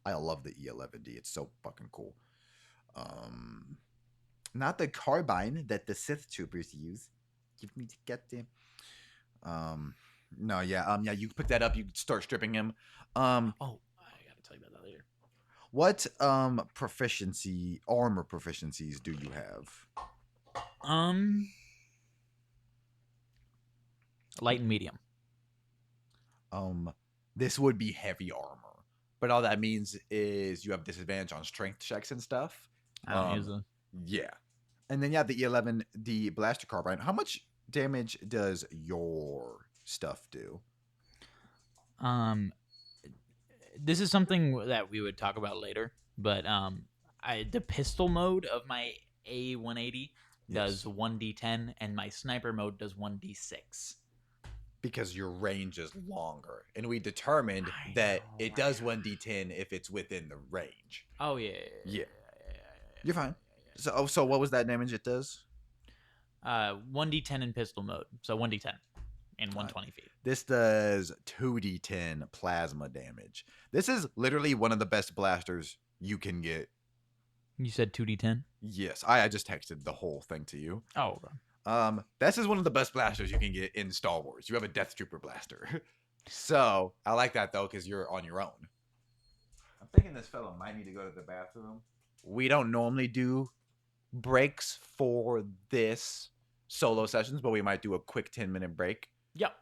I love the E11D. It's so fucking cool. Not the carbine that the Sith troopers use. Give me to get them. No, yeah, you pick that up. You start stripping him. Oh, I gotta tell you about that later. What armor proficiencies do you have? Light and medium. This would be heavy armor, but all that means is you have disadvantage on strength checks and stuff. I don't use them. Yeah, and then the E11, the blaster carbine. How much damage does your stuff do? This is something that we would talk about later, but the pistol mode of my A180 does 1d10, and my sniper mode does 1d6. Because your range is longer, and we determined that it does 1d10 if it's within the range. Oh yeah. You're fine. So what was that damage it does? 1d10 in pistol mode, so 1d10 in 120 feet. This does 2d10 plasma damage. This is literally one of the best blasters you can get. You said 2d10? Yes, I just texted the whole thing to you. Oh. This is one of the best blasters you can get in Star Wars. You have a Death Trooper blaster. So I like that though, because you're on your own. I'm thinking this fellow might need to go to the bathroom. We don't normally do breaks for this solo sessions, but we might do a quick 10-minute break. Yep.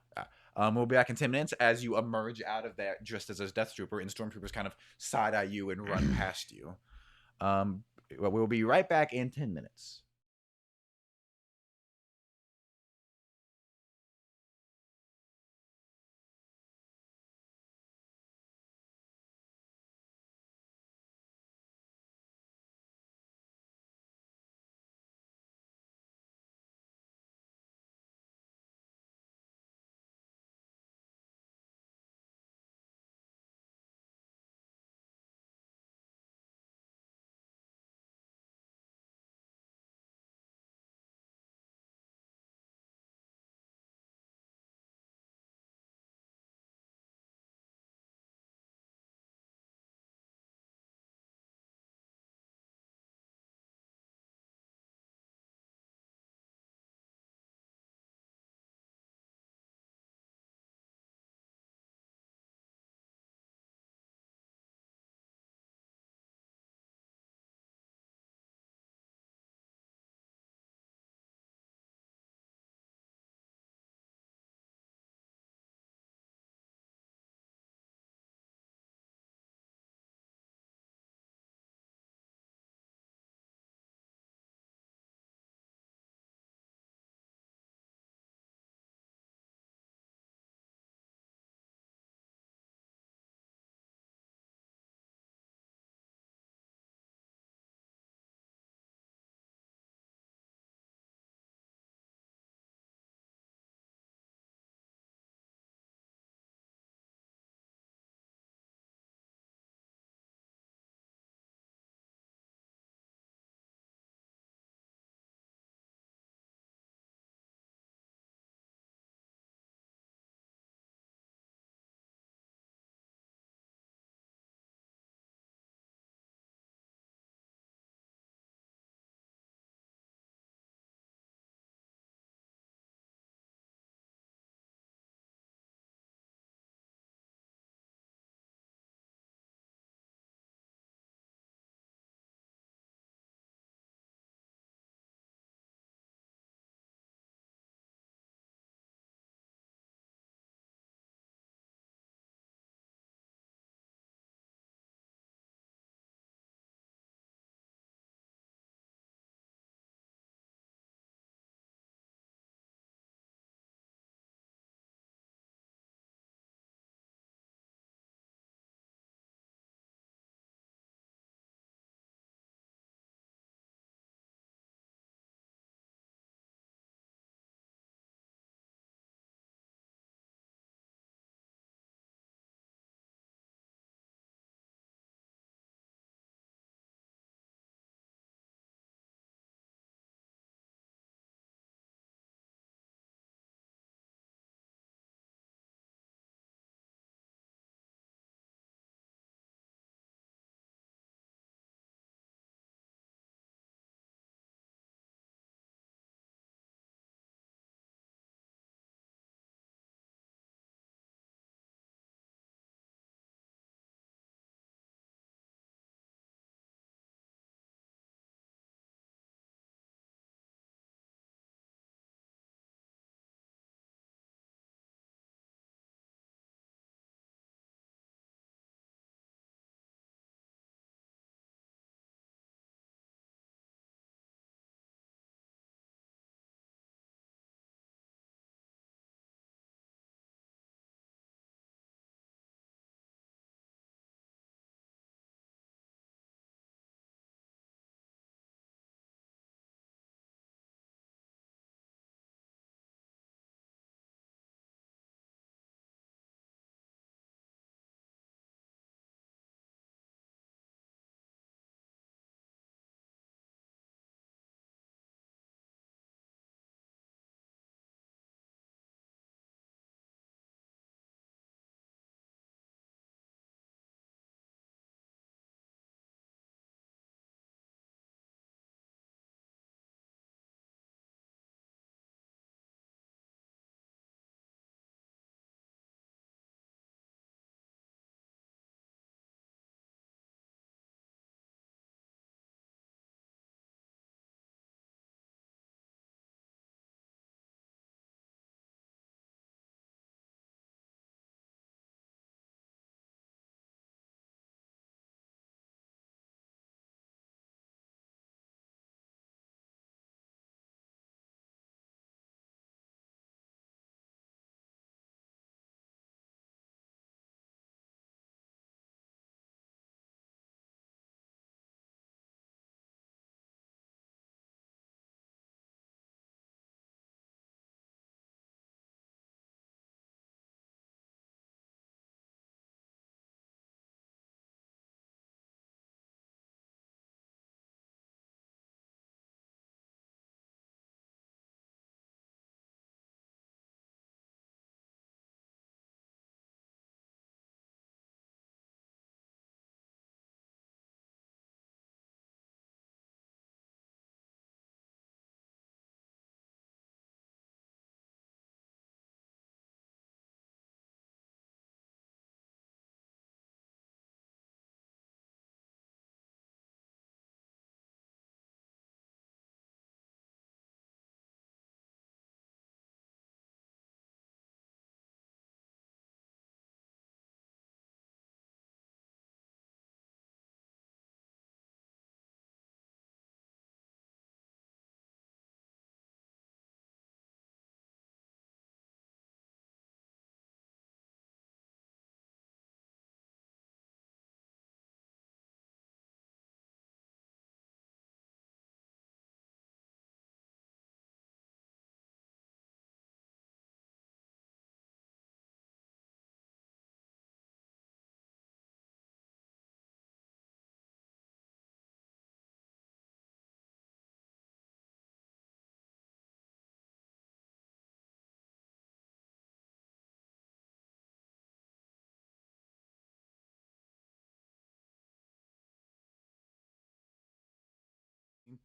We'll be back in 10 minutes as you emerge out of that dressed as a Death Trooper, and Stormtroopers kind of side-eye you and run past you. We'll be right back in 10 minutes.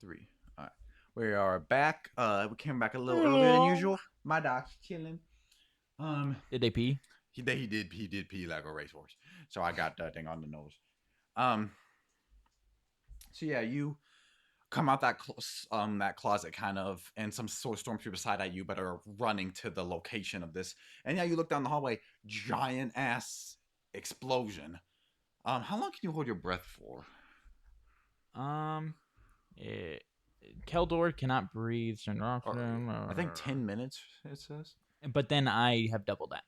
3. All right. We are back. We came back a little earlier than usual. My dog's chilling. Did they pee? He did pee like a racehorse. So I got that thing on the nose. So yeah, you come out that that closet kind of, and some sort of stormtroopers side at you, but are running to the location of this. And yeah, you look down the hallway, giant ass explosion. How long can you hold your breath for? Keldor cannot breathe. I think 10 minutes. It says. But then I have double that.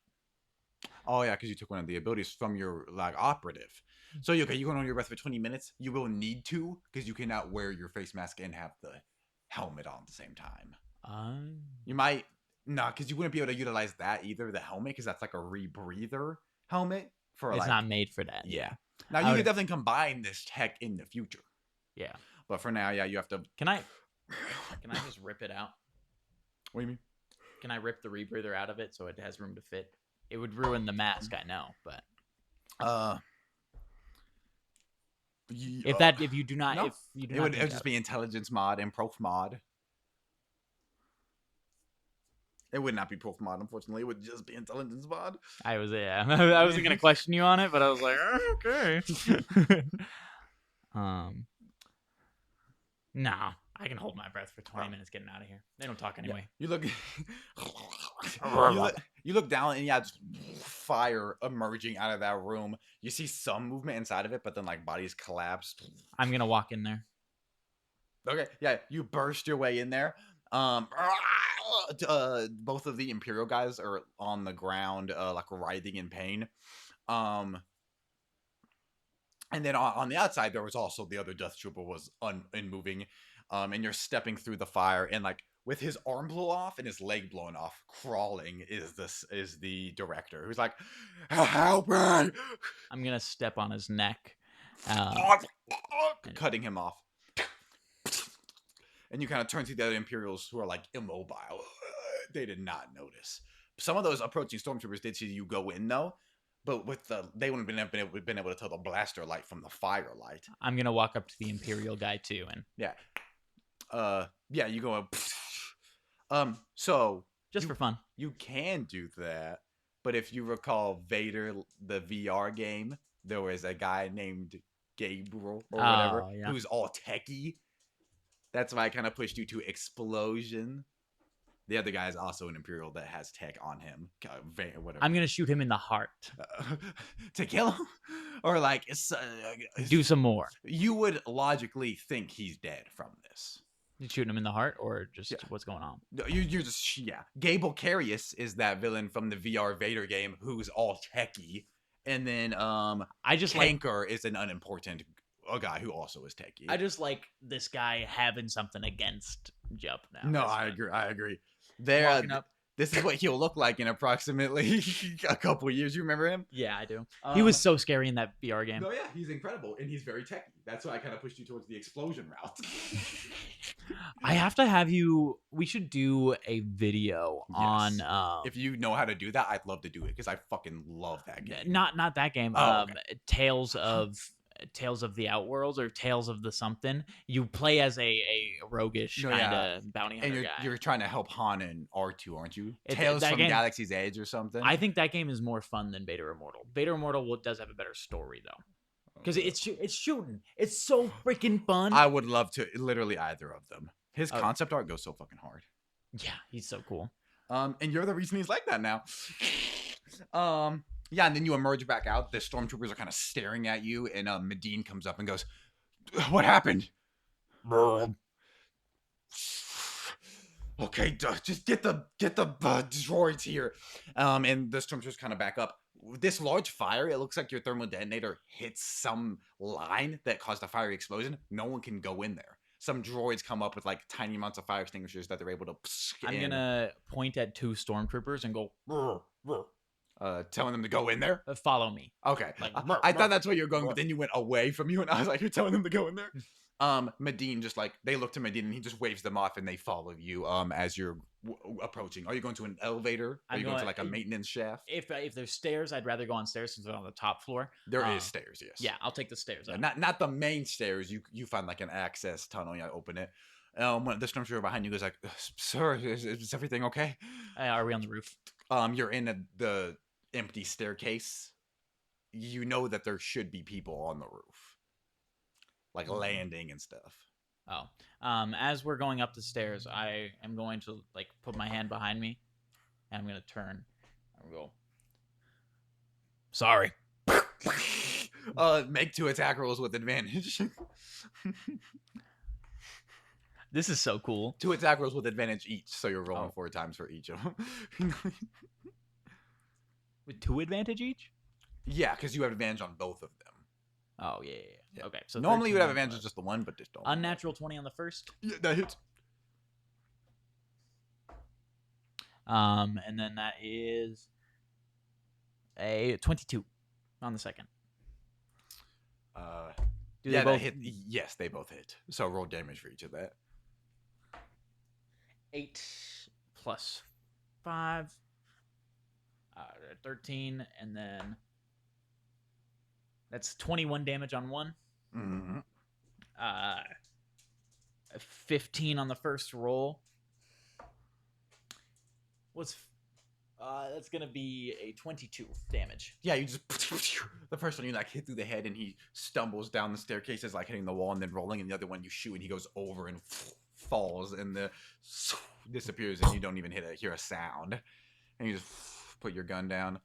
Oh yeah, because you took one of the abilities from your like operative. So you can hold your breath for 20 minutes. You will need to, because you cannot wear your face mask and have the helmet on at the same time. You might not, because you wouldn't be able to utilize that either, the helmet, because that's like a rebreather helmet for. It's not made for that. Yeah. Now you could definitely combine this tech in the future. Yeah. But for now, yeah, you have to. Can I just rip it out? What do you mean? Can I rip the rebreather out of it so it has room to fit? It would ruin the mask, I know, but if you do not, it would just be intelligence mod and prof mod. It would not be prof mod, unfortunately. It would just be intelligence mod. I wasn't gonna question you on it, but I was like, okay. No, I can hold my breath for 20 minutes getting out of here. They don't talk anyway. Yeah. You look down, and yeah, just fire emerging out of that room. You see some movement inside of it, but then like bodies collapse. I'm gonna walk in there. Okay, yeah, you burst your way in there. Both of the Imperial guys are on the ground, like writhing in pain. And then on the outside, there was also the other Death Trooper was unmoving. And you're stepping through the fire, and like with his arm blown off and his leg blown off, crawling is the director, who's like, "Help me!" I'm gonna step on his neck, cutting him off. And you kind of turn to the other Imperials who are like immobile. They did not notice. Some of those approaching stormtroopers did see you go in though. But they wouldn't have been able to tell the blaster light from the firelight. I'm gonna walk up to the Imperial guy too, and you go. So just for fun, you can do that. But if you recall Vader, the VR game, there was a guy named Gabriel or whatever who's all techie. That's why I kind of pushed you to explosion. The other guy is also an Imperial that has tech on him. Whatever. I'm gonna shoot him in the heart to kill him, or like do some more. You would logically think he's dead from this. You shooting him in the heart, or just what's going on? You're just Gable Carius is that villain from the VR Vader game who's all techie, and then Tanker is an unimportant guy who also is techie. I just like this guy having something against Jup now. No, I agree. This is what he'll look like in approximately a couple years. You remember him? Yeah, I do. He was so scary in that VR game. No, yeah, he's incredible, and he's very techy. That's why I kind of pushed you towards the explosion route. I have to have you. We should do a video on. If you know how to do that, I'd love to do it because I fucking love that game. Not that game. Okay. Tales of the Outworlds or Tales of the something. You play as a roguish kind of bounty hunter and guy. You're trying to help Han and R2, aren't you? Tales from Galaxy's Edge or something. I think that game is more fun than Beta Immortal. Beta Immortal does have a better story though, because it's shooting. It's so freaking fun. I would love to literally either of them. His concept art goes so fucking hard. Yeah, he's so cool. And you're the reason he's like that now. Yeah, and then you emerge back out. The stormtroopers are kind of staring at you, and Medine comes up and goes, "What happened?" Okay, just get the droids here. And the stormtroopers kind of back up. This large fire, it looks like your thermal detonator hits some line that caused a fiery explosion. No one can go in there. Some droids come up with like tiny amounts of fire extinguishers that they're able to. I'm gonna point at 2 stormtroopers and go. Telling them to go in there? Follow me. Okay. I thought that's where you were going, but then you went away from you, and I was like, you're telling them to go in there? Medine just like they look to Medine and he just waves them off and they follow you as you're approaching. Are you going to an elevator? Are you going to like a maintenance shaft? If there's stairs, I'd rather go on stairs since they're on the top floor. There is stairs, yes. Yeah, I'll take the stairs. Not the main stairs. You find like an access tunnel. You open it. When the stormtrooper behind you goes like, "Sir, is everything okay?" Are we on the roof? You're in the empty staircase. You know that there should be people on the roof, like landing and stuff. Oh, as we're going up the stairs, I am going to like put my hand behind me, and I'm gonna turn and go. Sorry. Make 2 attack rolls with advantage. This is so cool. 2 attack rolls with advantage each, so you're rolling 4 times for each of them. With 2 advantage each? Yeah, because you have advantage on both of them. Oh, yeah. Okay, so normally you would have advantage on just the one, but just don't. Unnatural 20 on the first? Yeah, that hits. And then that is a 22 on the second. They both hit? Yes, they both hit. So roll damage for each of that. 8 plus 5, 13, and then that's 21 damage on one. Mm-hmm. 15 on the first roll. That's gonna be a 22 damage. Yeah, you just the first one you like hit through the head and he stumbles down the staircase, is like hitting the wall and then rolling, and the other one you shoot and he goes over and falls and disappears and you don't even hear a sound, and you just put your gun down.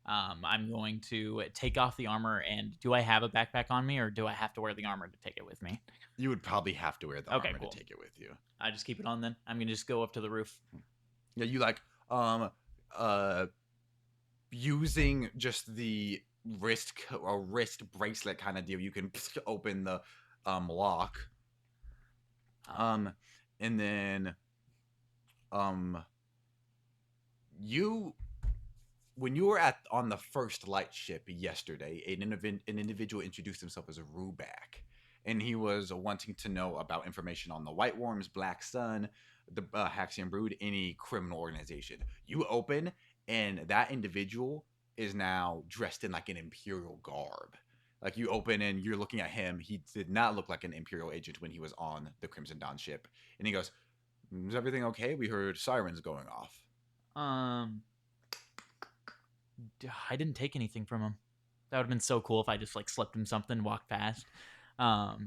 I'm going to take off the armor, and do I have a backpack on me, or do I have to wear the armor to take it with me? You would probably have to wear the armor to take it with you. I just keep it on then. I'm gonna just go up to the roof. Yeah, you like using just the wrist bracelet kind of deal. You can open the lock, and then when you were on the first light ship yesterday, an individual introduced himself as a Ruback, and he was wanting to know about information on the White Worms, Black Sun, the Halcyon Brood, any criminal organization. You open, and that individual is now dressed in like an Imperial garb. Like you open and you're looking at him. He did not look like an Imperial agent when he was on the Crimson Dawn ship. And he goes, "Is everything okay? We heard sirens going off." I didn't take anything from him. That would have been so cool if I just like slipped him something, walked past. Because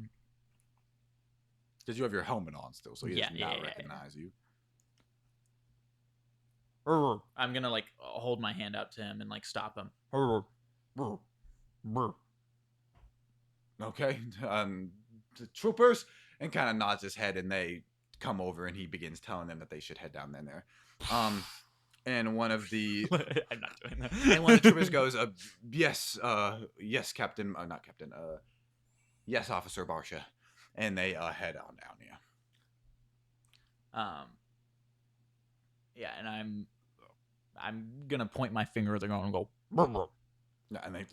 you have your helmet on still, so he does not recognize you. I'm gonna like hold my hand out to him and like stop him. Okay, the troopers, and kind of nods his head, and they come over, and he begins telling them that they should head down there. And one of the I'm not doing that. And one of the troopers goes, yes, Captain, not Captain, yes, Officer Barsha. And they head on down, yeah, and I'm gonna point my finger at the ground and go. And they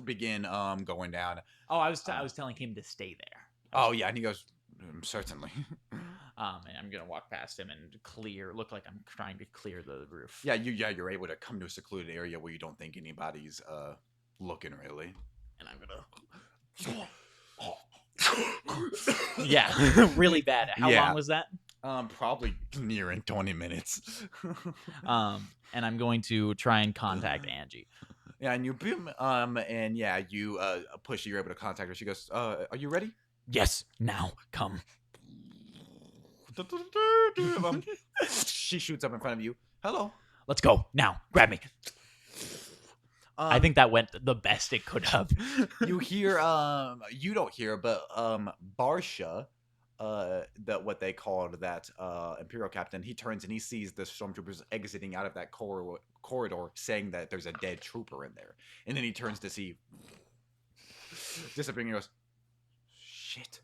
begin going down. Oh, I was telling him to stay there. Oh yeah, and he goes, certainly. And I'm gonna walk past him and look like I'm trying to clear the roof. Yeah, you're able to come to a secluded area where you don't think anybody's looking really. And I'm gonna. Yeah, really bad. How long was that? Probably nearing 20 minutes. And I'm going to try and contact Angie. Yeah, and you push her. You're able to contact her. She goes, "Are you ready?" Yes. Now, come. She shoots up in front of you. Hello. Let's go now. Grab me. I think that went the best it could have. You hear, you don't hear, but Barsha, what they called that Imperial captain, he turns and he sees the stormtroopers exiting out of that corridor, saying that there's a dead trooper in there, and then he turns to see disappearing and goes, "Shit."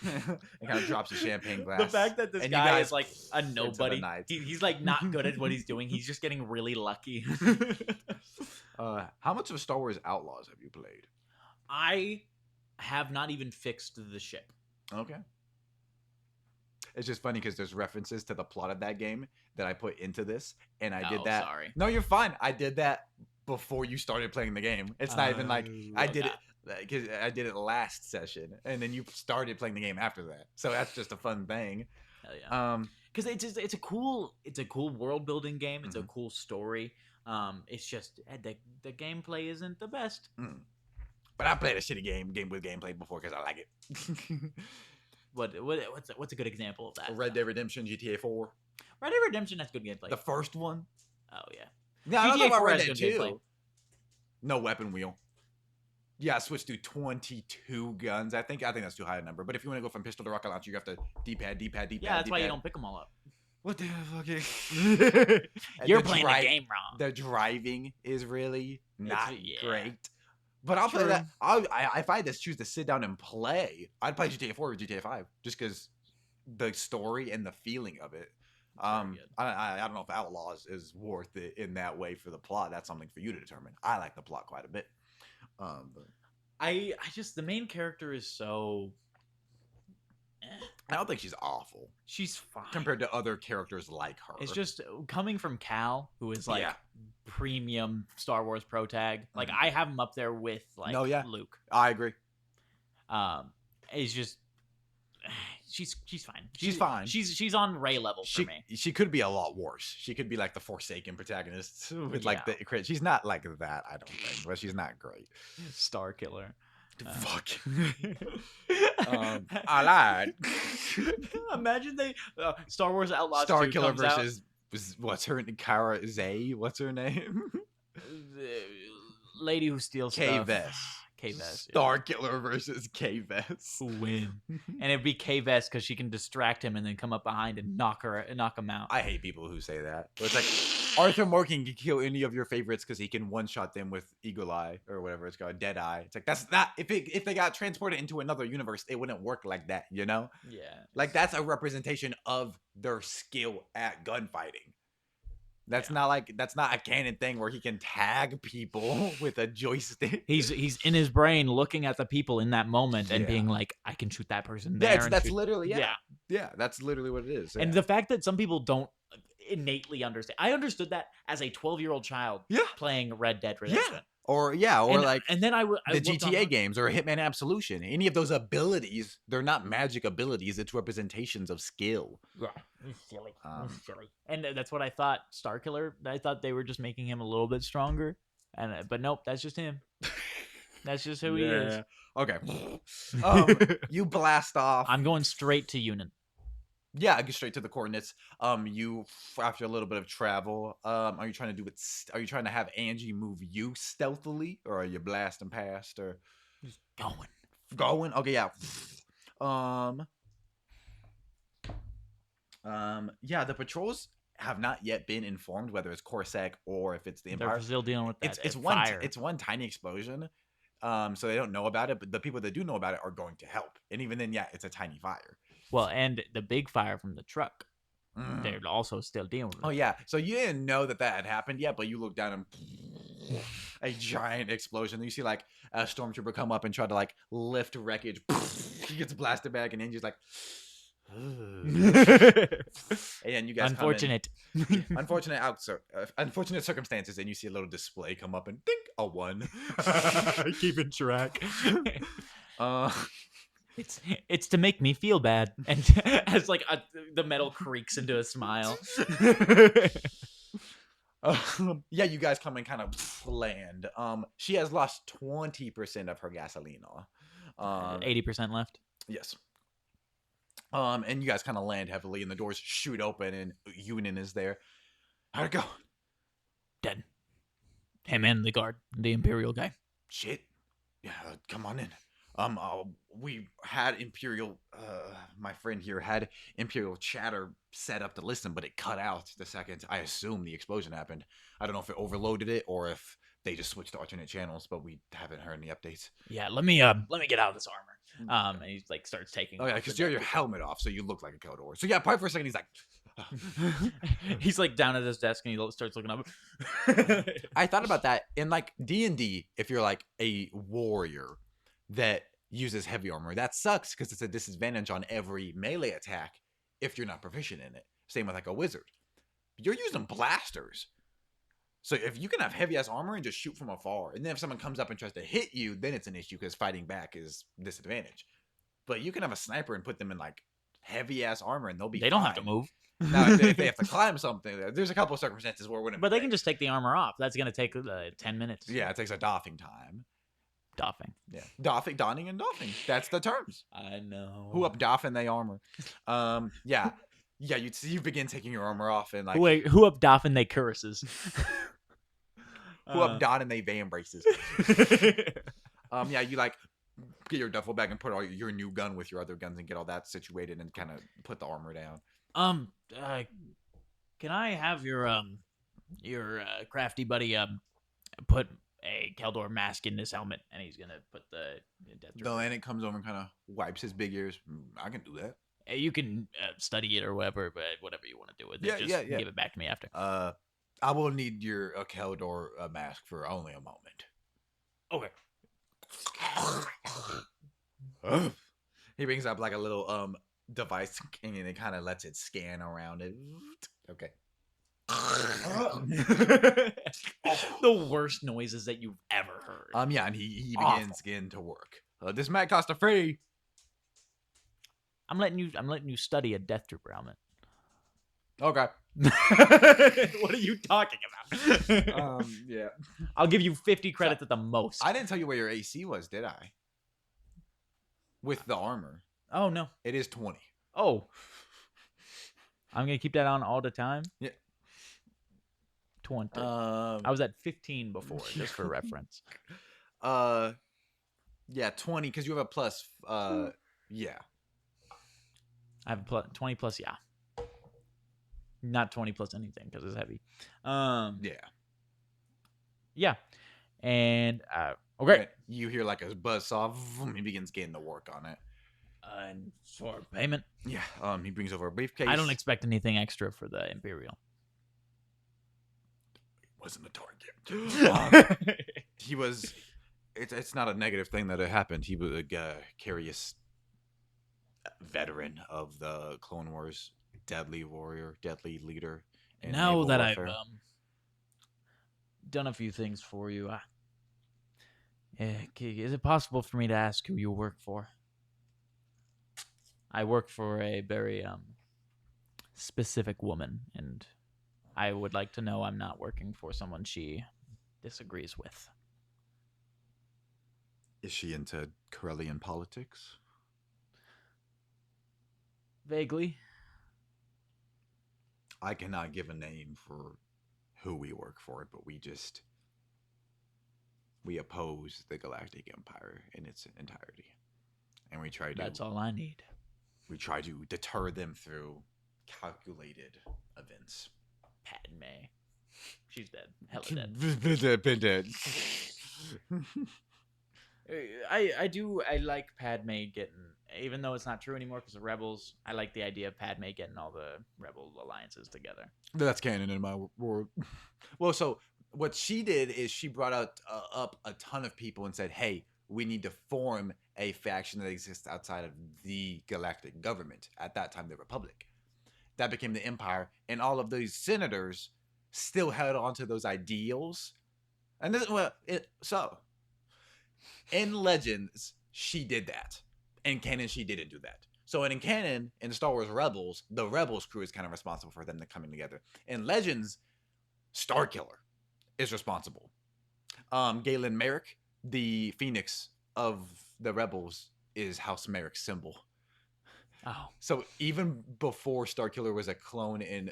And kind of drops a champagne glass. The fact that this guy is like a nobody, he's like not good at what he's doing. He's just getting really lucky. How much of Star Wars Outlaws have you played? I have not even fixed the ship. Okay. It's just funny because there's references to the plot of that game that I put into this, and I did that. Sorry. No, you're fine. I did that before you started playing the game. It's not even like I did it because I did it last session, and then you started playing the game after that. So that's just a fun thing. Hell yeah. Because it's a cool world building game. It's a cool story. It's just the gameplay isn't the best. But I played a shitty game with gameplay before because I like it. What's a good example of that? Red Dead Redemption, GTA 4. Red Dead Redemption has good gameplay. The first one. Oh yeah. No, I don't know GTA about 4 Red has Dead good 2. gameplay. No weapon wheel. Yeah, I switched to 22 guns. I think that's too high a number. But if you want to go from pistol to rocket launcher, you have to D-pad. Yeah, that's why you don't pick them all up. What the fuck? You're playing the game wrong. The driving is really not yeah. great. But I'll play that. If I had to choose to sit down and play, I'd play GTA 4 or GTA 5 just because the story and the feeling of it. I don't know if Outlaws is worth it in that way for the plot. That's something for you to determine. I like the plot quite a bit. But I just the main character is so. I don't think she's awful. She's fine compared to other characters like her. It's just coming from Cal, who is like premium Star Wars pro tag. Like I have him up there with like Luke. I agree. It's just she's fine. She's fine. She's on Rey level for me. She could be a lot worse. She could be like the Forsaken protagonist with like the crit. She's not like that, I don't think, but she's not great. Star Killer. Fuck. I lied. Imagine they Star Wars Outlaws Star 2 Killer comes versus what's her name? Kara Zay? What's her name? The lady who steals K-Vess. stuff. K-Vess. Star Killer versus K-Vess. Win. And it'd be K-Vess because she can distract him and then come up behind and knock him out. I hate people who say that. It's like Arthur Morgan can kill any of your favorites because he can one-shot them with Eagle Eye or whatever it's called, Dead Eye. It's like that's not if they got transported into another universe, it wouldn't work like that, you know? Yeah. Like that's a representation of their skill at gunfighting. That's not a canon thing where he can tag people with a joystick. He's in his brain looking at the people in that moment and being like, I can shoot that person there. That's literally that's literally what it is. And the fact that some people don't innately understand. I understood that as a 12-year-old child playing Red Dead Redemption. Or then I the GTA games or Hitman Absolution. Any of those abilities, they're not magic abilities. It's representations of skill. Yeah, he's silly. Silly. And that's what I thought. Star Killer. I thought they were just making him a little bit stronger, but nope, that's just him. That's just who he is. Okay. You blast off. I'm going straight to Union. Yeah, I get straight to the coordinates. You after a little bit of travel, are you trying to do it? Are you trying to have Angie move you stealthily, or are you blasting past, or just going? Okay, yeah. Yeah. The patrols have not yet been informed whether it's Corsac or if it's the Empire. They're still dealing with that. It's one tiny explosion. So they don't know about it, but the people that do know about it are going to help. And even then, it's a tiny fire. Well, and the big fire from the truck, they're also still dealing with it. Oh, yeah. So you didn't know that had happened yet, but you look down and a giant explosion. You see, like, a stormtrooper come up and try to, like, lift wreckage. He gets blasted back, and Angie's like... and you guys unfortunate unfortunate circumstances, and you see a little display come up and ding, a 1. Keeping track. It's to make me feel bad, and as like the metal creaks into a smile. Yeah, you guys come and kind of land. She has lost 20% of her gasoline. 80% left. Yes. And you guys kind of land heavily, and the doors shoot open, and Union is there. How'd it go? Dead. Him and the guard, the Imperial guy. Shit. Yeah, come on in. We had Imperial, my friend here had Imperial chatter set up to listen, but it cut out the second I assume the explosion happened. I don't know if it overloaded it or if they just switched to alternate channels, but we haven't heard any updates. Yeah, let me get out of this armor. And he like starts taking. Oh yeah, because you have your helmet off, so you look like a Kodor. So yeah, probably for a second he's like. He's like down at his desk and he starts looking up. I thought about that in like D&D. If you're like a warrior, that uses heavy armor. That sucks because it's a disadvantage on every melee attack if you're not proficient in it. Same with like a wizard. You're using blasters. So if you can have heavy ass armor and just shoot from afar, and then if someone comes up and tries to hit you, then it's an issue because fighting back is disadvantage. But you can have a sniper and put them in like heavy ass armor and they'll be They don't have to fine. move. Now if they have to climb something, there's a couple of circumstances where it wouldn't. But they can just take the armor off. That's gonna take 10 minutes. Yeah, it takes a doffing time. Doffing. Yeah, donning and doffing. That's the terms. I know. Who up doffing they armor? Yeah. Yeah, you begin taking your armor off and like Who up doffing they curses? who up donning they van braces. Yeah, you like get your duffel bag and put all your new gun with your other guns and get all that situated and kind of put the armor down. Can I have your crafty buddy put a Keldor mask in this helmet, and he's gonna put the death. The Atlantic comes over and kind of wipes his big ears. I can do that. You can study it or whatever, but whatever you want to do with it, Yeah, just give it back to me after. I will need your Keldor mask for only a moment. Okay. He brings up like a little device and it kind of lets it scan around it. Okay. The worst noises that you've ever heard. Yeah, and he begins getting to work. This might cost a free. I'm letting you study a Death Trooper helmet. Okay. What are you talking about? Yeah. I'll give you 50 credits at the most. I didn't tell you where your AC was, did I? With the armor. Oh no. It is 20. Oh. I'm gonna keep that on all the time. Yeah. 20. I was at 15 before, just for reference. Yeah, 20 because you have a plus. Yeah. I have a 20 plus, yeah. Not 20 plus anything because it's heavy. Yeah. Yeah. And okay. Right. You hear like a buzzsaw. He begins getting to work on it. And for payment. Yeah. He brings over a briefcase. I don't expect anything extra for the Imperial. Wasn't a target. He was. It's not a negative thing that it happened. He was a curious veteran of the Clone Wars, deadly warrior, deadly leader. Now that I've done a few things for you, is it possible for me to ask who you work for? I work for a very specific woman, and I would like to know I'm not working for someone she disagrees with. Is she into Corellian politics? Vaguely. I cannot give a name for who we work for, but we oppose the Galactic Empire in its entirety. And we try to... That's all I need. We try to deter them through calculated events. Padme. She's dead. Hella dead. Been dead. I like Padme getting, even though it's not true anymore because of Rebels, I like the idea of Padme getting all the Rebel alliances together. That's canon in my world. Well, so what she did is she brought up a ton of people and said, hey, we need to form a faction that exists outside of the galactic government. At that time, the Republic. That became the Empire. And all of those senators still held on to those ideals. And this, so in Legends, she did that. In canon, she didn't do that. So in canon, in Star Wars Rebels, the Rebels crew is kind of responsible for them coming together. In Legends, Starkiller is responsible. Galen Merrick, the Phoenix of the Rebels, is House Merrick's symbol. Oh. So even before Starkiller was a clone in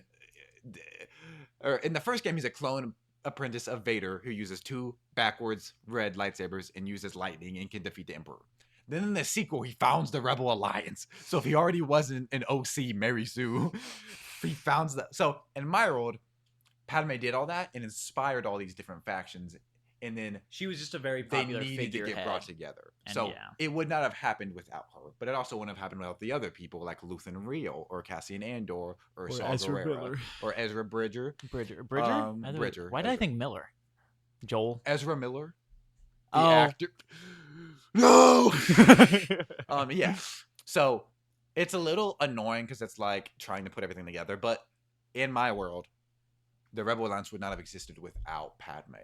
the first game, he's a clone apprentice of Vader who uses 2 backwards red lightsabers and uses lightning and can defeat the Emperor. Then in the sequel, he founds the Rebel Alliance. So if he already wasn't an OC Mary Sue, he founds that. So in my world, Padme did all that and inspired all these different factions. And then she was just a very popular they needed to get brought together. So it would not have happened without her. But it also wouldn't have happened without the other people like Luthen Rio or Cassian Andor or Saw Gerrera or Ezra Bridger. Bridger? Bridger. Why did I think Miller? Joel? Ezra Miller. The actor. No. Yeah. So it's a little annoying because it's like trying to put everything together. But in my world, the Rebel Alliance would not have existed without Padme.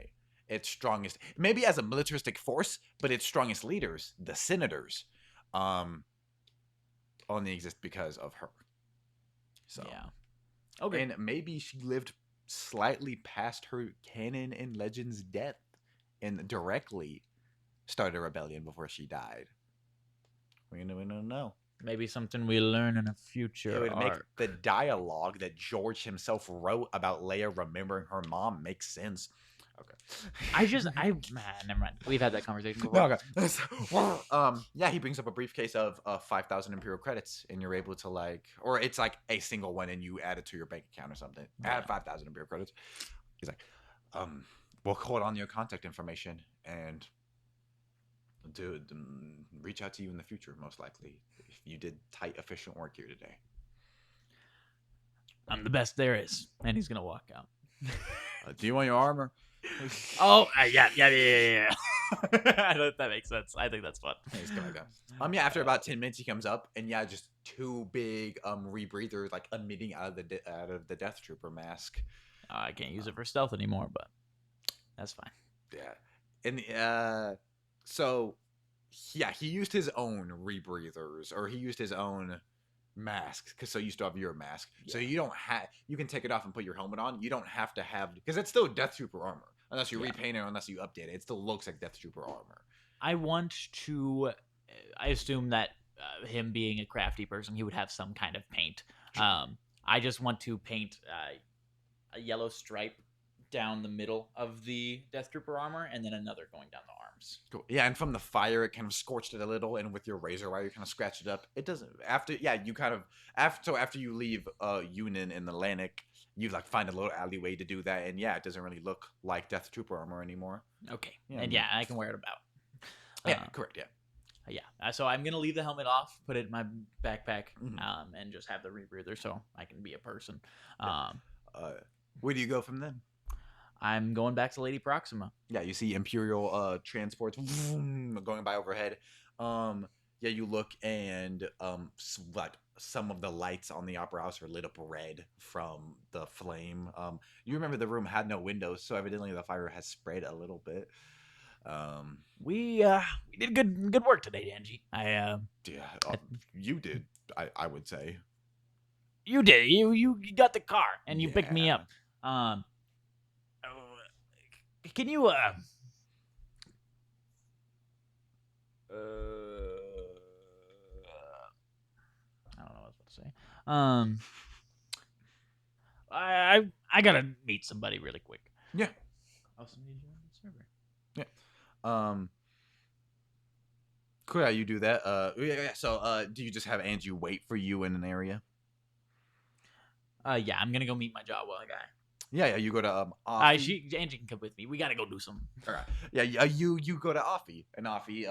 Its strongest, maybe as a militaristic force, but its strongest leaders, the senators, um, only exist because of her. So, Yeah. Okay. and maybe she lived slightly past her canon and Legends death, and directly started a rebellion before she died. We don't know. Maybe something we learn in a It future would make arc. the dialogue that George himself wrote about Leia remembering her mom make sense. Okay. Man, never mind. We've had that conversation No, before. okay. Yeah, he brings up a briefcase of 5,000 Imperial credits, and you're able to like, or it's like a single one, and you add it to your bank account or something. Yeah. Add 5,000 Imperial credits. He's like, we'll hold on your contact information and reach out to you in the future, most likely, if you did tight, efficient work here today. I'm the best there is. And he's going to walk out. Do you want your armor? Oh, yeah. That makes sense. I think that's fun. He's going to go. Yeah, after about 10 minutes, he comes up, and yeah, just two big rebreathers like emitting out of the Death Trooper mask. I can't use it for stealth anymore, but that's fine. Yeah, and so yeah, he used his own rebreathers, or he used his own mask, because so you still have your mask. Yeah. So you don't have, you can take it off and put your helmet on. You don't have to have, because it's still Death Trooper armor unless you repaint it or unless you update it. It still looks like Death Trooper armor. I assume that him being a crafty person, he would have some kind of paint. I just want to paint a yellow stripe down the middle of the Death Trooper armor, and then another going down the arms. Cool. Yeah, and from the fire, it kind of scorched it a little, and with your razor wire, you kind of scratched it up. It doesn't. You kind of after you leave Union in Atlantic, you like find a little alleyway to do that, and yeah, it doesn't really look like Death Trooper armor anymore. Okay, yeah, and I can wear it about. Yeah, correct. Yeah. Yeah, so I'm gonna leave the helmet off, put it in my backpack, and just have the rebreather so I can be a person. Where do you go from then? I'm going back to Lady Proxima. Yeah, you see Imperial transports going by overhead. Yeah, you look, and like some of the lights on the Opera House are lit up red from the flame. You remember the room had no windows, so evidently the fire has spread a little bit. We did good work today, Angie. You did. I would say. You did. You got the car and you picked me up. Can you I don't know what I was about to say. I gotta meet somebody really quick. Yeah. Also need you on the server. Yeah. Cool. Yeah, you do that. Yeah. So, do you just have Angie wait for you in an area? Yeah, I'm gonna go meet my Jawa guy. Yeah. You go to Angie can come with me. We gotta go do something. All right. Yeah. You go to Offie, and Offie,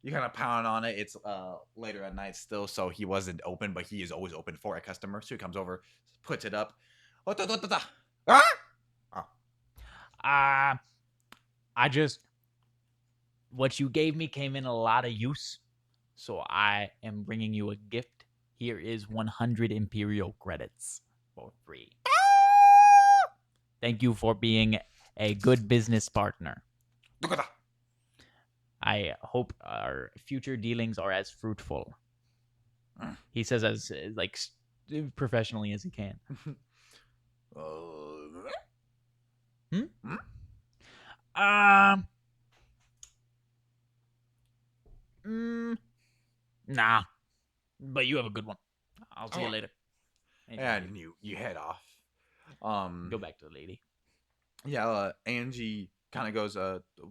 you kind of pound on it. It's later at night still, so he wasn't open, but he is always open for a customer. So he comes over, puts it up. What you gave me came in a lot of use, so I am bringing you a gift. Here is 100 Imperial credits for free. Thank you for being a good business partner. I hope our future dealings are as fruitful. He says as like professionally as he can. Nah, but you have a good one. I'll see you later. And you head off. Go back to the lady. Yeah, Angie kind of goes,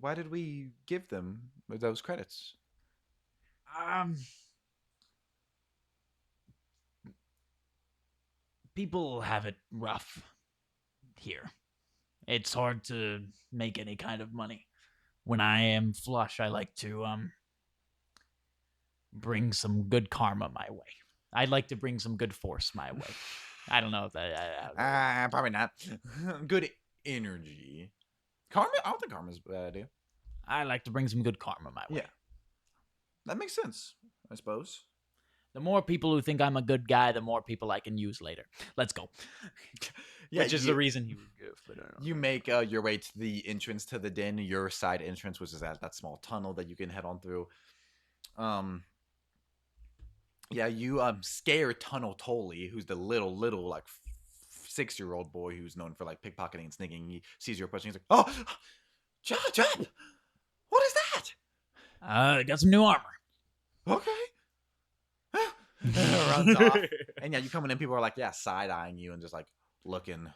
why did we give them those credits? People have it rough here. It's hard to make any kind of money. When I am flush, I like to bring some good karma my way. I'd like to bring some good force my way. I don't know if that... probably not. Good energy. Karma? I don't think karma's a bad idea. I like to bring some good karma my way. Yeah. That makes sense, I suppose. The more people who think I'm a good guy, the more people I can use later. Let's go. Yeah, Which is the reason he would give. But I don't you know. make your way to the entrance to the den, your side entrance, which is that small tunnel that you can head on through. Um, yeah, you scare Tunnel Tully, who's the little like 6-year-old boy who's known for like pickpocketing and sneaking. He sees you approaching. He's like, "Oh, Jab, what is that?" I got some new armor. Okay. Runs off. And yeah, you coming in, people are like, yeah, side eyeing you and just like looking.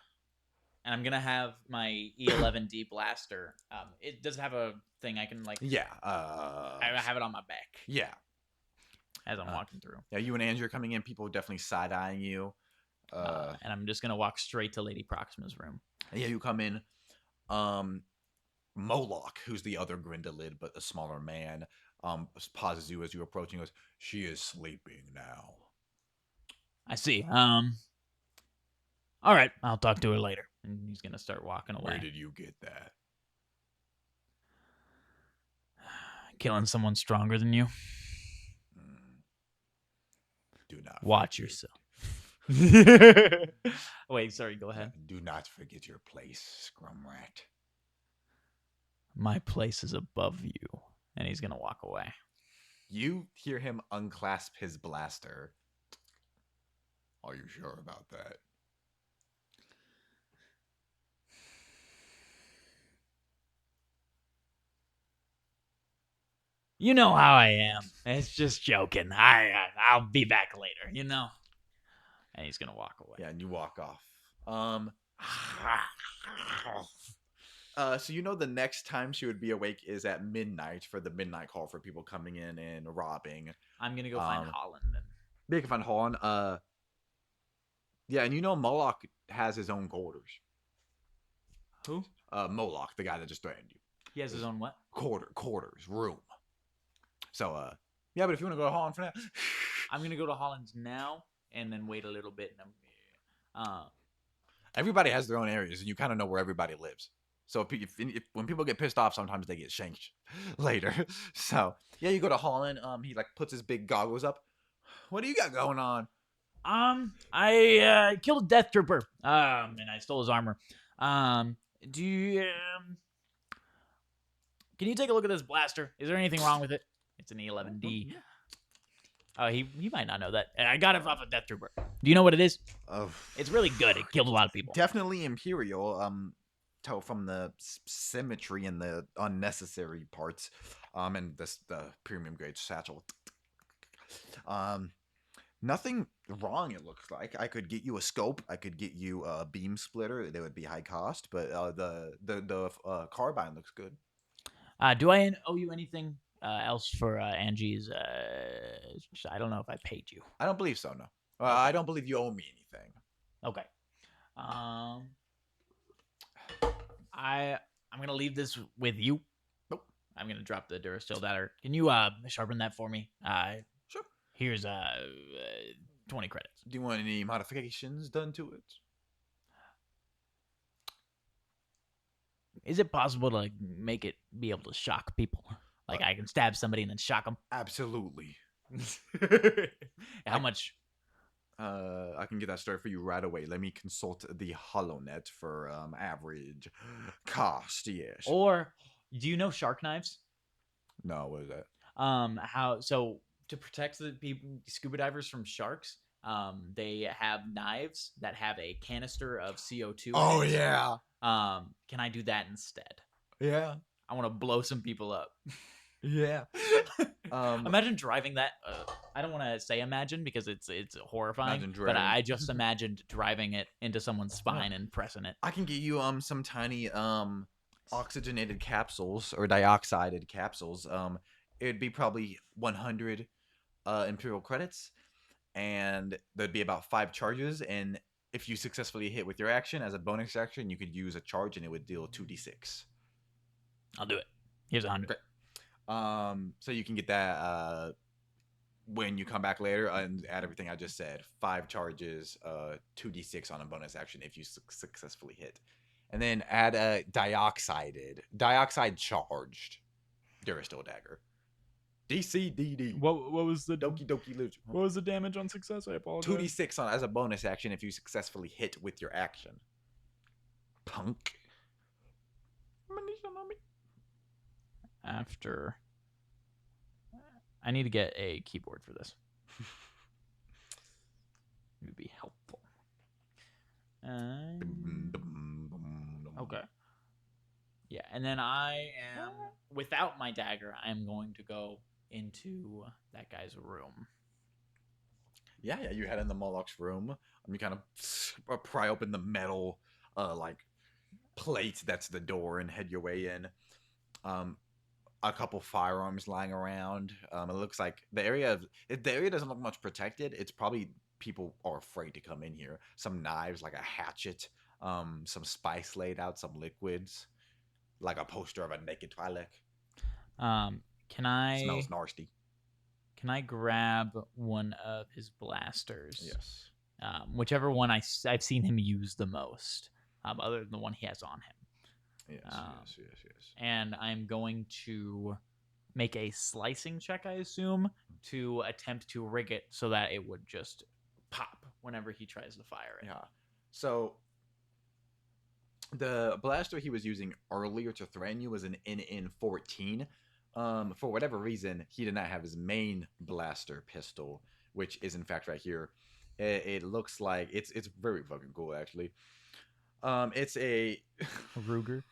And I'm gonna have my E11D blaster. It does have a thing I can like. Yeah. I have it on my back Yeah. as I'm walking through. Yeah, you and Andrew are coming in, people are definitely side eyeing you. And I'm just gonna walk straight to Lady Proxima's room. Yeah, you come in. Moloch, who's the other Grindelid, but a smaller man, pauses you as you approach and goes, "She is sleeping now." I see. All right, I'll talk to her later. And he's gonna start walking away. Where did you get that? Killing someone stronger than you. Do not watch forget. yourself. Wait, sorry. Go ahead. Do not forget your place, Scrumrat. My place is above you, and he's gonna walk away. You hear him unclasp his blaster. Are you sure about that? You know how I am. It's just joking. I'll be back later. You know. And he's gonna walk away. Yeah, and you walk off. So you know the next time she would be awake is at midnight for the midnight call for people coming in and robbing. I'm gonna go find Holland then. They can find Holland. Yeah, and you know Moloch has his own quarters. Who? Moloch, the guy that just threatened you. He has his own what? Quarters, room. So, yeah, but if you want to go to Holland for now, I'm gonna go to Holland's now and then wait a little bit. And everybody has their own areas, and you kind of know where everybody lives. So if when people get pissed off, sometimes they get shanked later. So yeah, you go to Holland. He like puts his big goggles up. What do you got going on? I killed a death trooper. And I stole his armor. Do you can you take a look at this blaster? Is there anything wrong with it? It's an E11D. He might not know that. I got it off a death trooper. Do you know what it is? It's really good. It killed a lot of people. Definitely Imperial. Tell from the symmetry and the unnecessary parts. And the premium grade satchel. Nothing wrong. It looks like I could get you a scope. I could get you a beam splitter. They would be high cost, but the carbine looks good. Do I owe you anything else for Angie's? I don't know if I paid you. I don't believe so. No, I don't believe you owe me anything. Okay. I'm gonna leave this with you. Nope. I'm gonna drop the Durasteel dagger. Can you sharpen that for me? Sure. Here's 20 credits. Do you want any modifications done to it? Is it possible to like make it be able to shock people? Like I can stab somebody and then shock them? Absolutely. How much? I can get that started for you right away. Let me consult the HoloNet for average cost. Yes. Or do you know shark knives? No, what is that? How so to protect the people, scuba divers from sharks? They have knives that have a canister of CO2. Oh in it. yeah. Can I do that instead? Yeah. I want to blow some people up. Yeah. Imagine driving that. I don't want to say imagine because it's horrifying. But I just imagined driving it into someone's spine and pressing it. I can get you some tiny oxygenated capsules or dioxided capsules. It'd be probably 100 Imperial credits, and there'd be about 5 charges. And if you successfully hit with your action as a bonus action, you could use a charge, and it would deal 2d6. I'll do it. Here's 100. Great. So you can get that when you come back later and add everything I just said. 5 charges, 2d6 on a bonus action if you successfully hit, and then add a dioxide charged Durasteel dagger. DCDD. What was the Doki Doki Literature. what was the damage on success? I apologize. 2d6 on as a bonus action if you successfully hit with your action. Punk. After, I need to get a keyboard for this. It would be helpful. Okay. Yeah, and then I am, without my dagger, I am going to go into that guy's room. Yeah, you head in the Moloch's room. You kind of pry open the metal, like plate that's the door and head your way in. A couple firearms lying around. It looks like the area doesn't look much protected. It's probably people are afraid to come in here. Some knives, like a hatchet, some spice laid out, some liquids, like a poster of a naked Twi'lek. Smells nasty. Can I grab one of his blasters? Yes. Whichever one I've seen him use the most, other than the one he has on him. Yes. And I'm going to make a slicing check, I assume, to attempt to rig it so that it would just pop whenever he tries to fire it. Yeah. So the blaster he was using earlier to threaten you was an NN-14. For whatever reason, he did not have his main blaster pistol, which is in fact right here. It looks like it's very fucking cool, actually. It's a Ruger.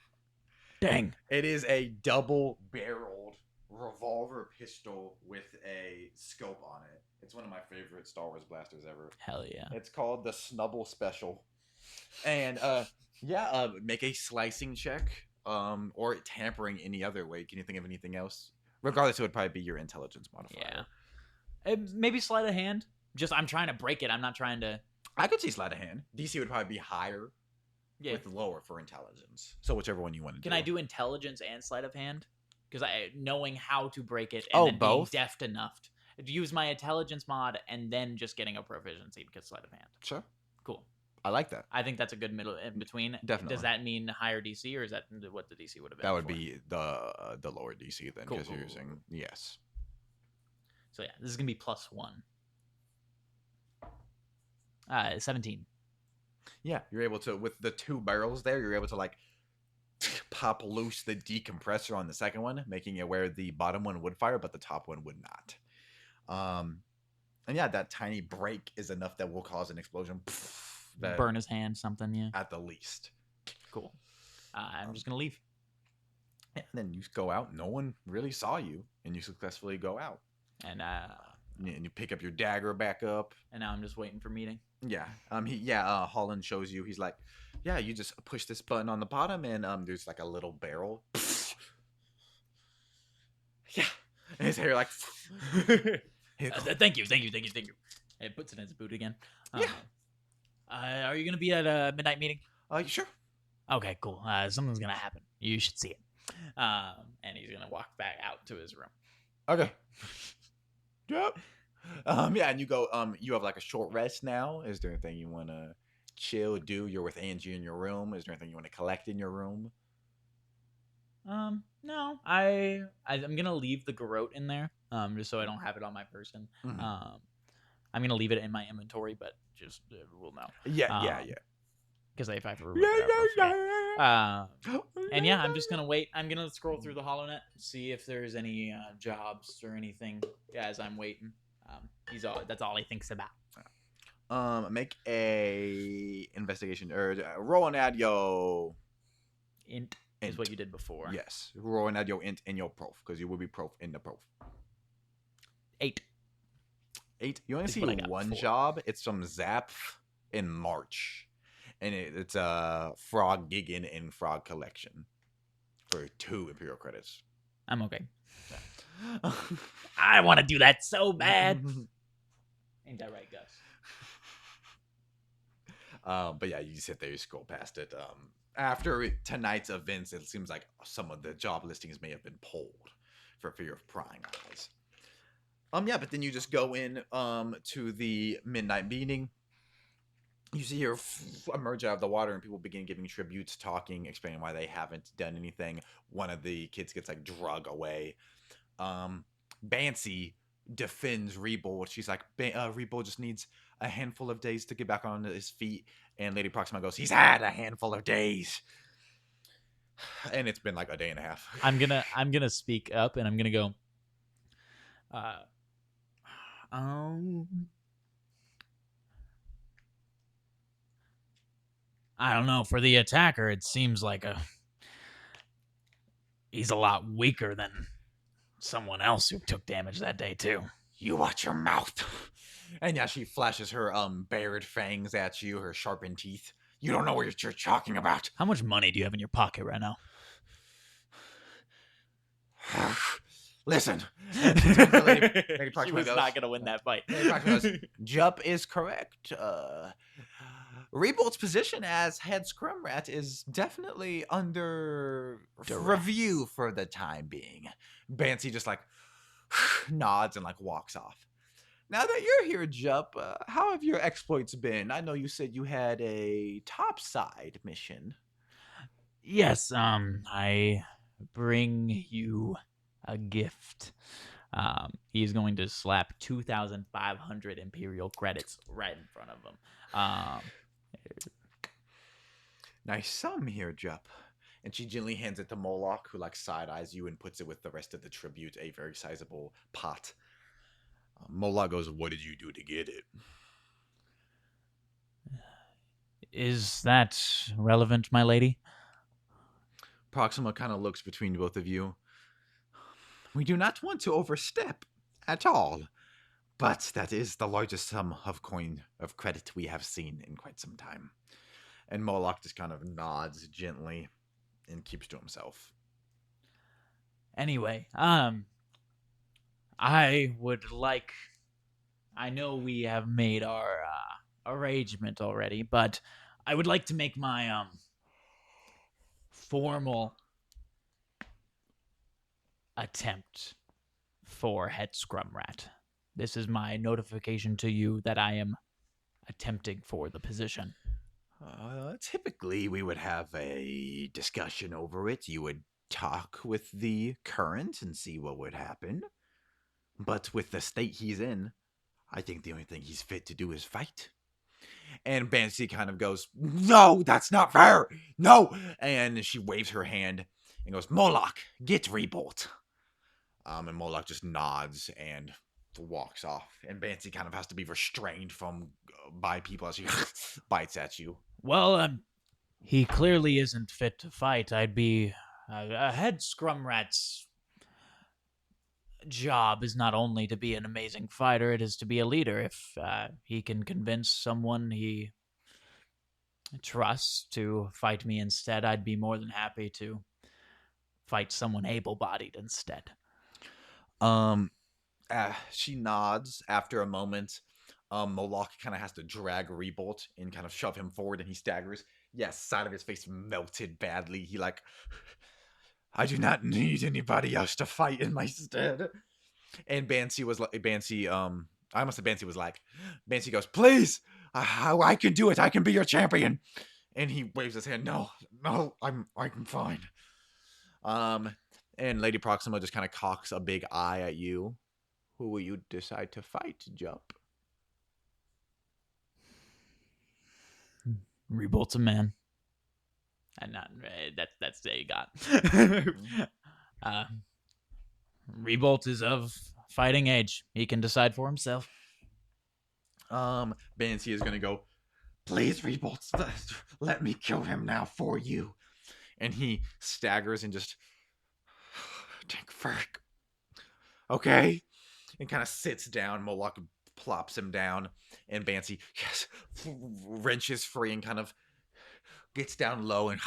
Dang. It is a double-barreled revolver pistol with a scope on it. It's one of my favorite Star Wars blasters ever. Hell yeah. It's called the Snubble Special. And make a slicing check, or tampering any other way. Can you think of anything else? Regardless, it would probably be your intelligence modifier. Yeah. Maybe sleight of hand. Just I'm trying to break it. I'm not trying to. I could see sleight of hand. DC would probably be higher. Yeah. With lower for intelligence. So whichever one you want to do. Can I do intelligence and sleight of hand? Because knowing how to break it and then both? being deft enough to use my intelligence mod and then just getting a proficiency because sleight of hand. Sure. Cool. I like that. I think that's a good middle in between. Definitely. Does that mean higher DC or is that what the DC would have been? That would be the lower DC then, because Cool. you're using yes. So yeah, this is gonna be +1. 17. Yeah, you're able to, with the two barrels there, you're able to like pop loose the decompressor on the second one, making it where the bottom one would fire, but the top one would not. And yeah, that tiny break is enough that will cause an explosion. Burn his hand, something, yeah. At the least. Cool. I'm just gonna leave. Yeah, and then you go out. No one really saw you, and you successfully go out. And you pick up your dagger back up. And now I'm just waiting for meeting. Yeah. Holland shows you. He's like, yeah, you just push this button on the bottom, and there's like a little barrel. Yeah. And his hair like. Thank you. And it puts it in his boot again. Yeah. Are you gonna be at a midnight meeting? Sure. Okay, cool. Something's gonna happen. You should see it. And he's gonna walk back out to his room. Okay. Yep. And you go. You have like a short rest now. Is there anything you want to chill, do? You're with Angie in your room. Is there anything you want to collect in your room? No. I'm gonna leave the garrote in there. Just so I don't have it on my person. Mm-hmm. I'm gonna leave it in my inventory, but just we'll know. Yeah. Because if I have to remove it, and yeah, I'm just gonna wait. I'm gonna scroll through the HoloNet, see if there's any jobs or anything as I'm waiting. That's all he thinks about. Make a investigation or roll an add yo Int is what you did before. Yes, roll an add yo int in your prof, because you will be prof in the prof. 8. You only see one job. It's from Zap in March, and it's a frog gigging in frog collection for 2 Imperial credits. I'm okay. I want to do that so bad. Ain't that right, Gus? But yeah, you sit there, you scroll past it. After tonight's events, it seems like some of the job listings may have been pulled for fear of prying eyes. But then you just go in to the midnight meeting. You see her emerge out of the water, and people begin giving tributes, talking, explaining why they haven't done anything. One of the kids gets like drug away. Bancy defends Rebold. She's like, Rebold just needs a handful of days to get back on his feet. And Lady Proxima goes, he's had a handful of days. And it's been like a day and a half. I'm gonna speak up and I'm gonna go. I don't know. For the attacker, it seems like he's a lot weaker than someone else who took damage that day too. You watch your mouth. And yeah, she flashes her bared fangs at you, her sharpened teeth. You don't know what you're talking about. How much money do you have in your pocket right now? Listen. Lady she was not going to win that fight. Jup is correct. Rebold's position as head Scrumrat is definitely under review for the time being. Bancy just like nods and like walks off. Now that you're here, Jup, how have your exploits been? I know you said you had a topside mission. Yes, I bring you a gift. He's going to slap 2,500 Imperial credits right in front of him. Nice sum here, Jup. And she gently hands it to Moloch, who like side-eyes you and puts it with the rest of the tribute, a very sizable pot. Moloch goes, what did you do to get it? Is that relevant, my lady? Proxima kind of looks between both of you. We do not want to overstep at all, but that is the largest sum of coin of credit we have seen in quite some time. And Moloch just kind of nods gently and keeps to himself. Anyway, I know we have made our arrangement already, but I would like to make my formal attempt for head Scrumrat. This is my notification to you that I am attempting for the position. Typically, we would have a discussion over it. You would talk with the current and see what would happen. But with the state he's in, I think the only thing he's fit to do is fight. And Bancy kind of goes, no, that's not fair. No. And she waves her hand and goes, Moloch, get Rebolt. And Moloch just nods and walks off. And Bancy kind of has to be restrained by people as he bites at you. Well, he clearly isn't fit to fight. I'd be a head Scrumrat's job is not only to be an amazing fighter, it is to be a leader. If he can convince someone he trusts to fight me instead, I'd be more than happy to fight someone able-bodied instead. She nods after a moment. Moloch kind of has to drag Rebolt and kind of shove him forward, and he staggers. Yes, side of his face melted badly. He like, I do not need anybody else to fight in my stead. And Bancy was like, Bancy goes, please, I can do it. I can be your champion. And he waves his hand. No, I'm fine. And Lady Proxima just kind of cocks a big eye at you. Who will you decide to fight, Jup? Rebolt's a man. And not that's what you got. Rebolt is of fighting age. He can decide for himself. Bancy is gonna go, please, Rebolt, let me kill him now for you. And he staggers and just take Ferk. Okay. And kind of sits down. Moloch plops him down, and Bancy wrenches free and kind of gets down low and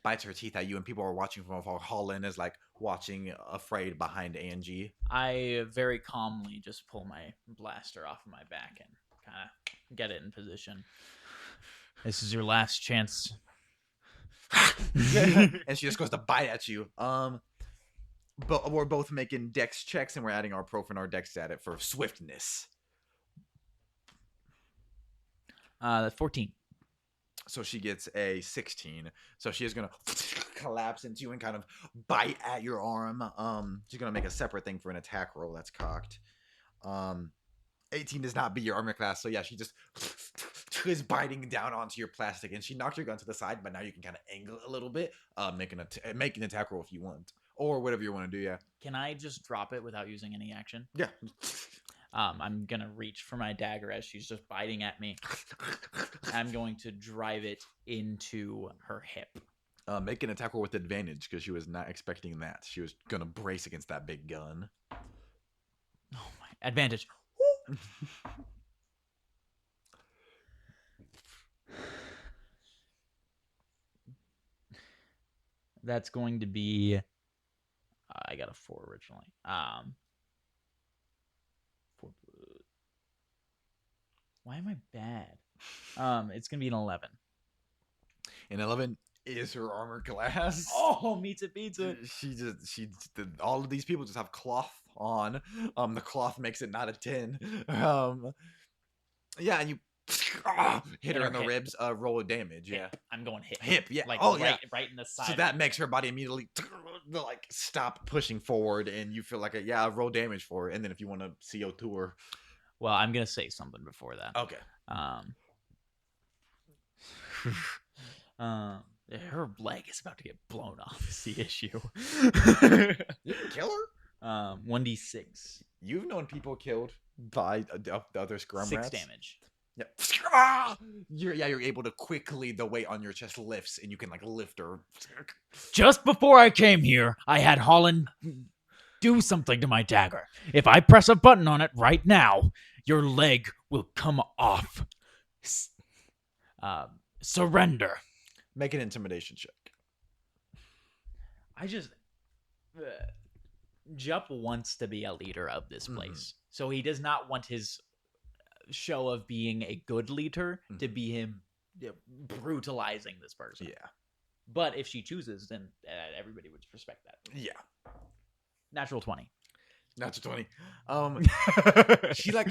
bites her teeth at you. And people are watching from afar. Holland is like watching, afraid behind Angie. I very calmly just pull my blaster off of my back and kind of get it in position. This is your last chance. And she just goes to bite at you. But we're both making dex checks, and we're adding our prof and our dex at it for swiftness. 14. So she gets a 16. So she is gonna collapse into you and kind of bite at your arm. She's gonna make a separate thing for an attack roll that's cocked. Um, 18 does not beat your armor class, so yeah, she just is biting down onto your plastic, and she knocked your gun to the side, but now you can kind of angle it a little bit, make an attack roll if you want, or whatever you want to do. Yeah, Can I just drop it without using any action? yeah. I'm gonna reach for my dagger as she's just biting at me. I'm going to drive it into her hip. Make an attack roll with advantage because she was not expecting that. She was gonna brace against that big gun. Oh my advantage. That's going to be. I got a 4 originally. 4. Why am I bad? It's gonna be an 11. An 11 is her armor class. Oh, meets it. All of these people just have cloth on. The cloth makes it not a 10. Yeah, and you hit her in the hip. ribs. Roll of damage. Hip. Yeah, I'm going hip. hip. Yeah. Like yeah. right in the side. So that makes her body immediately like stop pushing forward, and you feel like roll damage for her. And then if you want to CO2 her, Well, I'm gonna say something before that. okay. Her leg is about to get blown off. Is the issue? You can kill her. 1d6. You've known people killed by the other Scrumrats. 6 damage. Yeah. You're able to quickly, the weight on your chest lifts, and you can like lift her. Just before I came here, I had Holland do something to my dagger. If I press a button on it right now, your leg will come off. Surrender. Make an intimidation check. I just Jup wants to be a leader of this place, so he does not want his show of being a good leader to be him brutalizing this person. Yeah. But if she chooses, then everybody would respect that. Yeah. Natural 20. Natural 20. She like,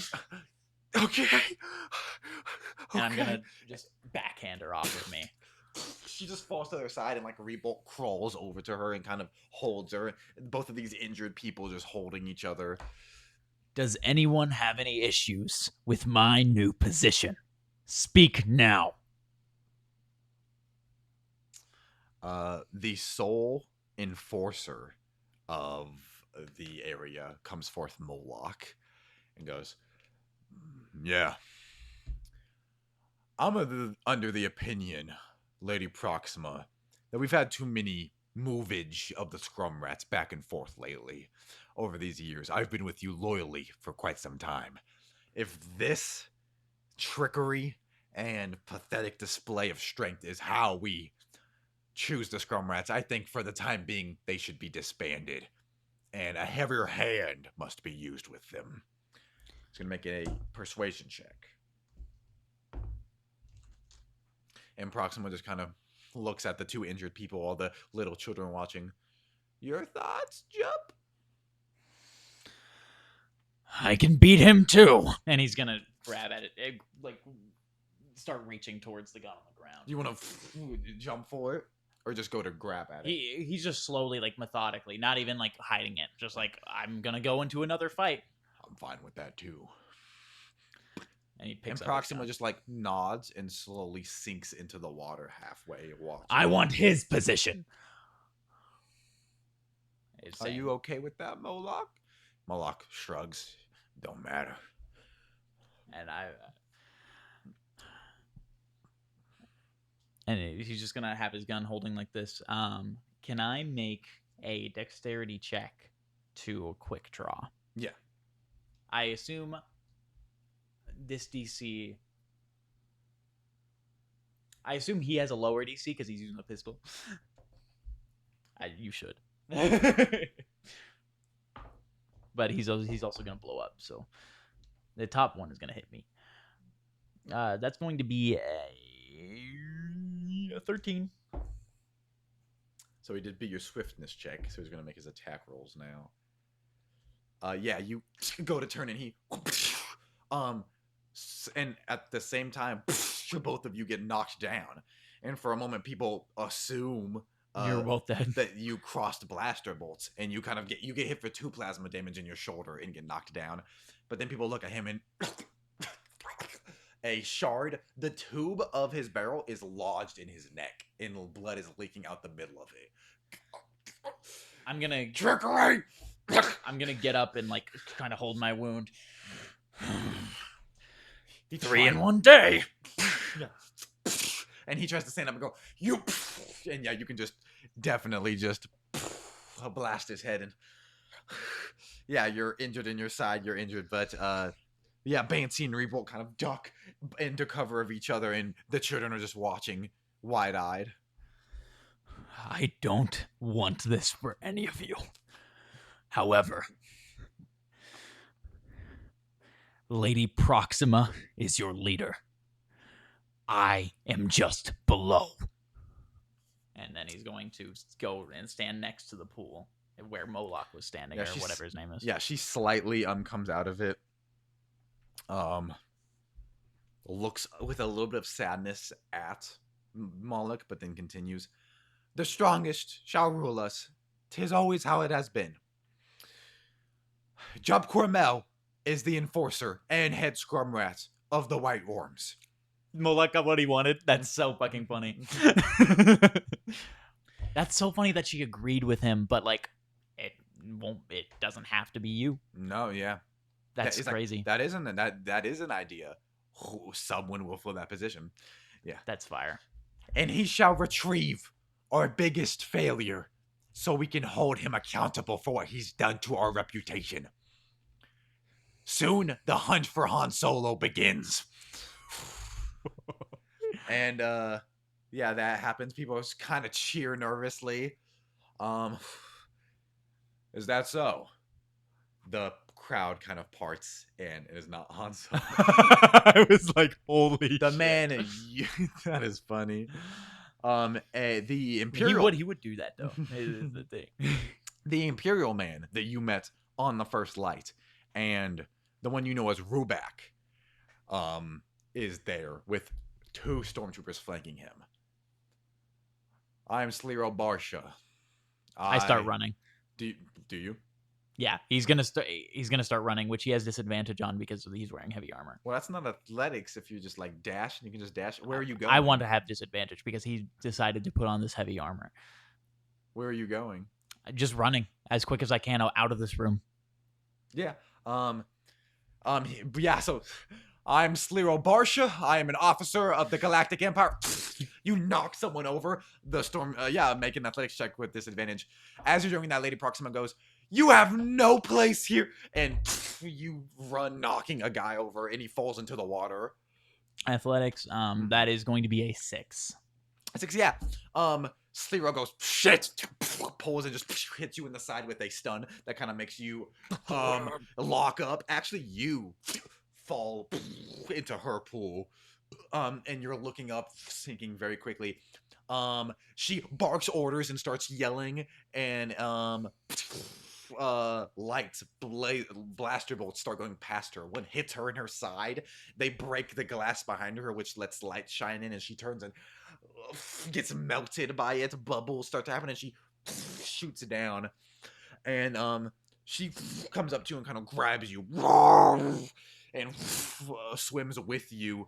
okay. And I'm gonna just backhand her off of me. She just falls to their side, and like Rebolt crawls over to her and kind of holds her. Both of these injured people just holding each other. Does anyone have any issues with my new position? Speak now. The sole enforcer of the area comes forth, Moloch, and goes, yeah. I'm under the opinion, Lady Proxima, that we've had too many movage of the Scrumrats back and forth lately. Over these years, I've been with you loyally for quite some time. If this trickery and pathetic display of strength is how we choose the Scrumrats, I think for the time being, they should be disbanded. And a heavier hand must be used with them. It's going to make a persuasion check. And Proxima just kind of looks at the two injured people, all the little children watching. Your thoughts, Jup? I can beat him too. And he's gonna grab at it, like start reaching towards the gun on the ground. You want to jump for it? Or just go to grab at it? He's just slowly, like methodically, not even like hiding it. Just like, I'm gonna go into another fight. I'm fine with that too. And he picks and Proxima just like nods and slowly sinks into the water halfway. I want his position. Are you okay with that, Moloch? Moloch shrugs. Don't matter. And he's just gonna have his gun holding like this. Can I make a dexterity check to a quick draw? Yeah. I assume this DC. I assume he has a lower DC because he's using a pistol. You should. But he's also gonna blow up, so the top one is gonna hit me. That's going to be a 13. So he did beat your swiftness check, so he's gonna make his attack rolls now. Yeah, you go to turn and he and at the same time both of you get knocked down. And for a moment, people assume You're both dead. that you crossed blaster bolts, and you kind of get hit for 2 plasma damage in your shoulder and get knocked down. But then people look at him and a shard, the tube of his barrel is lodged in his neck, and blood is leaking out the middle of it. I'm gonna Trickery! I'm gonna get up and like kind of hold my wound. He 3 in tried- 1 day. And he tries to stand up and go, you, and yeah, you can just definitely just blast his head, and yeah, you're injured in your side, you're injured, but yeah, Banshee and Revolt kind of duck into cover of each other, and the children are just watching wide-eyed. I don't want this for any of you. However, Lady Proxima is your leader. I am just below. And then he's going to go and stand next to the pool where Moloch was standing, or whatever his name is. Yeah, she slightly comes out of it. Looks with a little bit of sadness at Moloch, but then continues. The strongest shall rule us. 'Tis always how it has been. Job Cormel is the enforcer and head Scrumrat of the White Worms. Moloch got what he wanted. That's so fucking funny. That's so funny that she agreed with him, but like, it doesn't have to be you. No, yeah. That's crazy. That is an idea. Someone will fill that position. Yeah. That's fire. And he shall retrieve our biggest failure, so we can hold him accountable for what he's done to our reputation. Soon, the hunt for Han Solo begins. And, yeah, that happens. People kind of cheer nervously. Is that so? The crowd kind of parts, and it is not Han Solo. I was like, holy The shit. man, that is funny. The Imperial... He would do that, though, is the thing. The Imperial man that you met on the first light, and the one you know as Rubak, is there with 2 stormtroopers flanking him. I'm Slero Barsha. I start running. Do you? Yeah, he's gonna start running, which he has disadvantage on because he's wearing heavy armor. Well, that's not athletics if you just like dash and you can just dash. Where are you going? I want to have disadvantage because he decided to put on this heavy armor. Where are you going? Just running as quick as I can out of this room. Yeah. Yeah, so I'm Slero Barsha. I am an officer of the Galactic Empire. You knock someone over. The storm, make an athletics check with disadvantage. As you're doing that, Lady Proxima goes, you have no place here. And you run knocking a guy over, and he falls into the water. Athletics, that is going to be a 6. 6, yeah. Slero goes, shit, pulls and just hits you in the side with a stun that kind of makes you lock up. Actually, you fall into her pool, and you're looking up, sinking very quickly. She barks orders and starts yelling, and blaster bolts start going past her. One hits her in her side. They break the glass behind her, which lets light shine in, and she turns and gets melted by it. Bubbles start to happen, and she shoots down. And she comes up to you and kind of grabs you and swims with you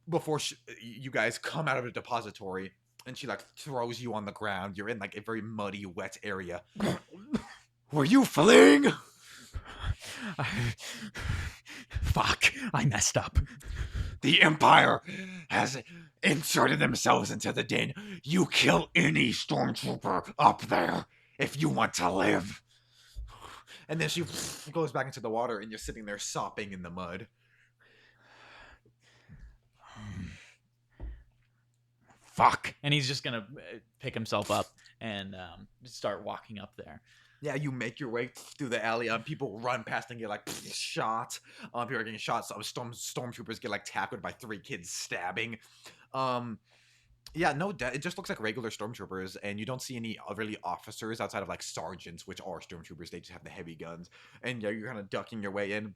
before you guys come out of the depository, and she like throws you on the ground. You're in like a very muddy, wet area. Were you fleeing? Fuck, I messed up. The Empire has inserted themselves into the den. You kill any stormtrooper up there if you want to live. And then she goes back into the water, and you're sitting there sopping in the mud. Fuck. And he's just gonna pick himself up and start walking up there. Yeah, you make your way through the alley. People run past and get like shot. People are getting shot. So stormtroopers get like tackled by 3 kids stabbing. Yeah, no, it just looks like regular stormtroopers, and you don't see any really officers outside of like sergeants, which are stormtroopers. They just have the heavy guns, and yeah, you're kind of ducking your way in.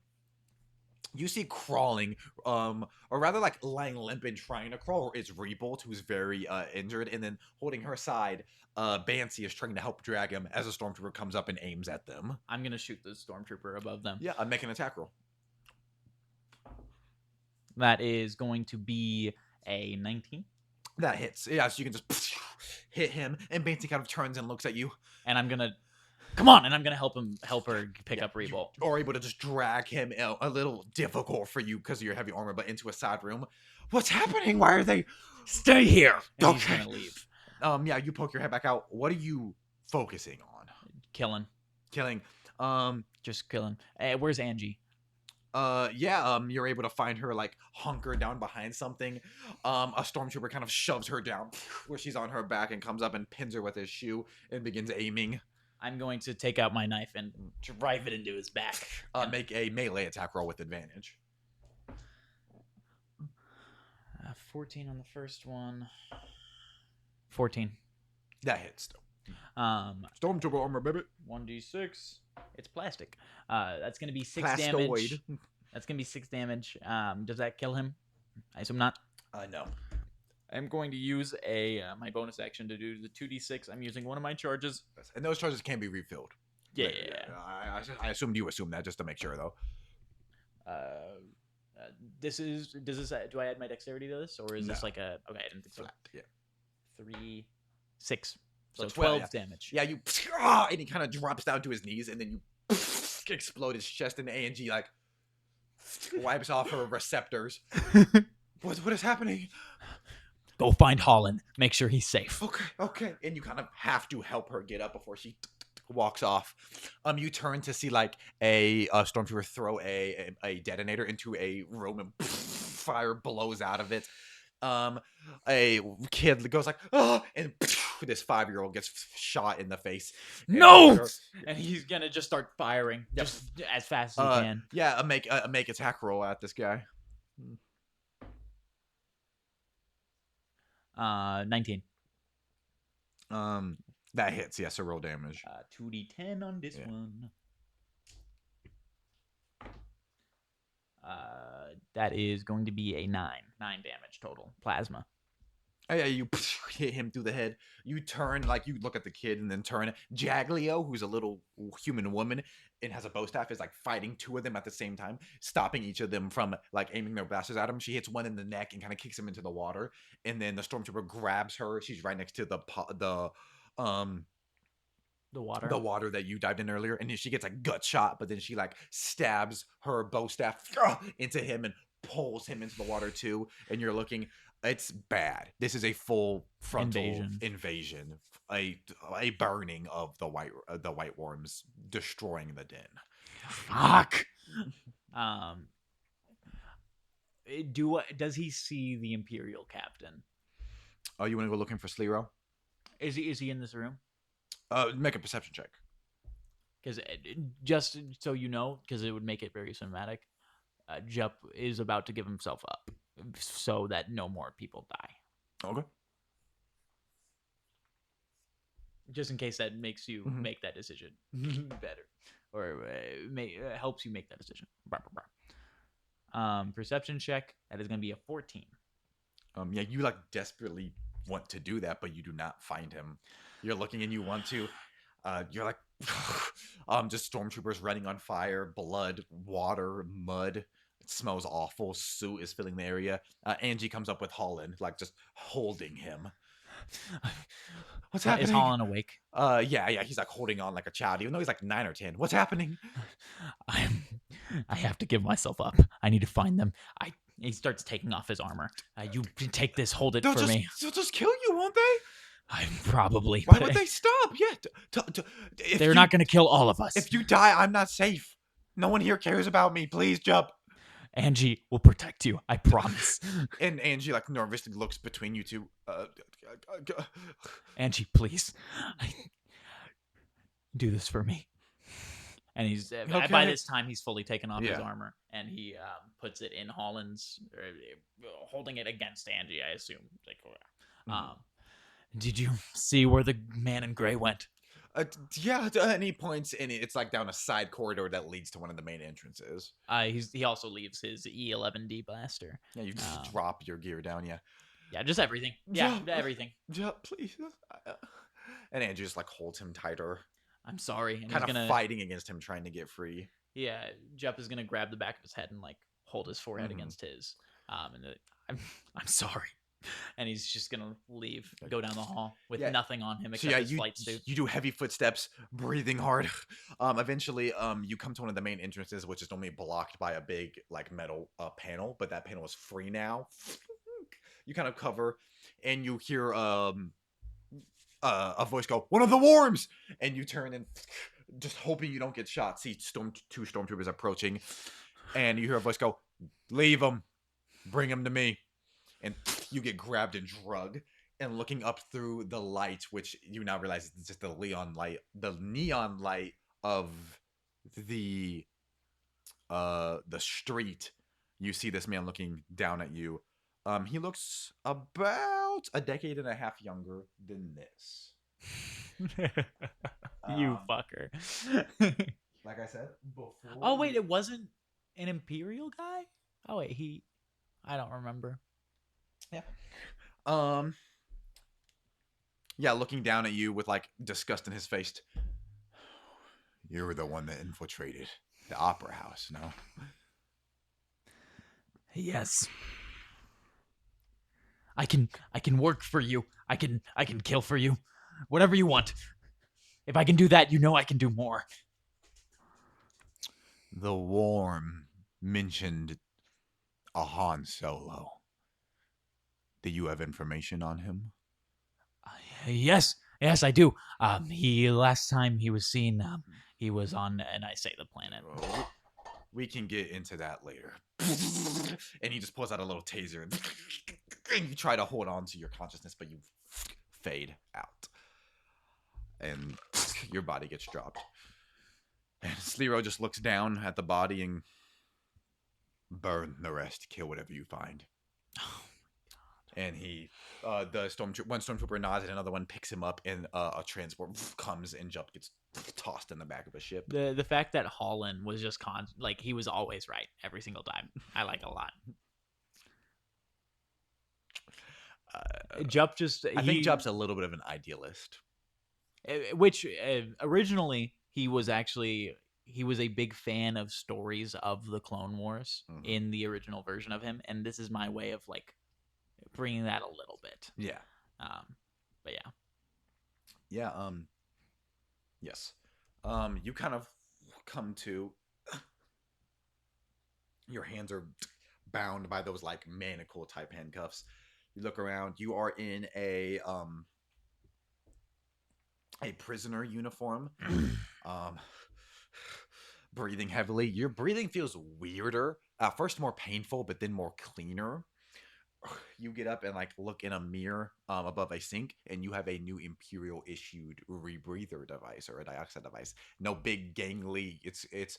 You see crawling, or rather like lying limp and trying to crawl is Rebolt, who's very injured, and then holding her side, Bancy is trying to help drag him as a stormtrooper comes up and aims at them. I'm gonna shoot the stormtrooper above them. Yeah, I'm making an attack roll. That is going to be a 19. That hits. Yeah, so you can just hit him, and Bancy kind of turns and looks at you. And I'm gonna come on, and I'm gonna help her pick up You Rebolt. are able to just drag him out, a little difficult for you because of your heavy armor, but into a side room. What's happening? Why are they? Stay here. And Okay. he's gonna leave. Yeah, you poke your head back out. What are you focusing on? Killing. Killing. Just killing. Where's Angie? You're able to find her like hunkered down behind something. A stormtrooper kind of shoves her down where she's on her back and comes up and pins her with his shoe and begins aiming. I'm going to take out my knife and drive it into his back. Make a melee attack roll with advantage. 14 on the first one. 14. That hits. Stormtrooper armor, baby. 1d6. It's plastic. That's going to be 6 damage. That's going to be 6 damage. Does that kill him? I assume not. No. I'm going to use my bonus action to do the 2d6. I'm using one of my charges. And those charges can be refilled. Yeah. I assumed you assumed that just to make sure, though. Do I add my dexterity to this, or is this like a? Okay, I didn't think so. Flat, yeah. 3, 6. So 12 damage. Yeah, you and he kind of drops down to his knees, and then you explode his chest, and Angie like wipes off her receptors. What is happening? Go find Holland. Make sure he's safe. Okay. And you kind of have to help her get up before she walks off. You turn to see like a stormtrooper throw a detonator into a room, and fire blows out of it. A kid goes like, oh, and this 5-year-old gets shot in the face. No! And he's gonna just start firing just as fast as he can. Yeah, make attack roll at this guy. 19. That hits. Yes, a roll damage. 2d10 on this one. That is going to be a 9 damage total plasma. Oh, yeah, you hit him through the head. You turn, like, you look at the kid and then turn. Jaglio, who's a little human woman and has a bow staff, is like fighting 2 of them at the same time, stopping each of them from like aiming their blasters at him. She hits one in the neck and kind of kicks him into the water. And then the stormtrooper grabs her. She's right next to the water that you dived in earlier, and then she gets a gut shot, but then she like stabs her bow staff into him and pulls him into the water too. And you're looking, it's bad. This is a full frontal invasion, a burning of the white worms, destroying the den. Fuck. Does he see the Imperial captain? Oh, you want to go looking for Slero? Is he in this room? Make a perception check. Because just so you know, because it would make it very cinematic, Jup is about to give himself up so that no more people die. Okay. Just in case that makes you make that decision better, or helps you make that decision. Perception check. That is going to be a 14. Yeah, you like desperately want to do that, but you do not find him. You're looking and you want to. You're like, just stormtroopers running on fire, blood, water, mud. It smells awful. Soot is filling the area. Angie comes up with Holland, like just holding him. What's happening? Is Holland awake? Yeah. He's like holding on like a child, even though he's like 9 or 10. What's happening? I have to give myself up. I need to find them. He starts taking off his armor. You take this, hold it for me. They'll just kill you, won't they? Probably. Why would they stop? Yeah. They're not going to kill all of us. If you die, I'm not safe. No one here cares about me. Please jump. Angie will protect you. I promise. And Angie, like, nervously looks between you two. Angie, please. Do this for me. And he's by this time, he's fully taken off his armor. And he puts it in Holland's, holding it against Angie, I assume. Did you see where the man in gray went? Yeah, at any points, and it's like down a side corridor that leads to one of the main entrances. He also leaves his E11D blaster. Yeah, you just Um, drop your gear down. Yeah, yeah, just everything. Yeah, yeah, everything. yeah, please. And Andrew just like holds him tighter, I'm sorry, and he's kind of gonna. fighting against him, trying to get free. Yeah, Jup is gonna grab the back of his head and like hold his forehead Mhm. against his. I'm I'm sorry, and he's just gonna leave, go down the hall with Yeah. nothing on him So except yeah, his you flight suit. you do heavy footsteps, breathing hard. Eventually, you come to one of the main entrances, which is normally blocked by a big like metal panel, but that panel is free now. You kind of cover, and you hear a voice go, "One of the worms!" And you turn and just hoping you don't get shot. See two stormtroopers approaching, and you hear a voice go, "Leave them, bring them to me." And you get grabbed and drugged. And looking up through the light, which you now realize is just the neon light of the street, you see this man looking down at you. He looks about a decade and a half younger than this. You Um, fucker. like I said before. Oh wait, it wasn't an Imperial guy. Oh wait, he. I don't remember. Yeah. Um. Yeah, looking down at you with like disgust in his face. You were the one that infiltrated the opera house, no? Yes. I can work for you. I can kill for you. Whatever you want. If I can do that, you know I can do more. The Worm mentioned a Han Solo. Do you have information on him? Yes, I do. He last time he was seen, he was on, and I say the planet. We can get into that later. And he just pulls out a little taser. And you try to hold on to your consciousness, but you fade out. And your body gets dropped. And Slero just looks down at the body and burn the rest. Kill whatever you find. And he, one stormtrooper nods, and another one picks him up, and a transport comes, and Jump gets tossed in the back of a ship. The fact that Holland was just like he was always right every single time, I like a lot. Jup just I think Jup's a little bit of an idealist. Which originally he was a big fan of stories of the Clone Wars in the original version of him, and this is my way of like bringing that a little bit. Yeah. But yeah. Yeah. Yes. You kind of come to. Your hands are bound by those like manacle type handcuffs. You look around. You are in a prisoner uniform. Breathing heavily. Your breathing feels weirder. First more painful, but then more cleaner. You get up and like look in a mirror above a sink, and you have a new Imperial issued rebreather device or a dioxide device. No big gangly. It's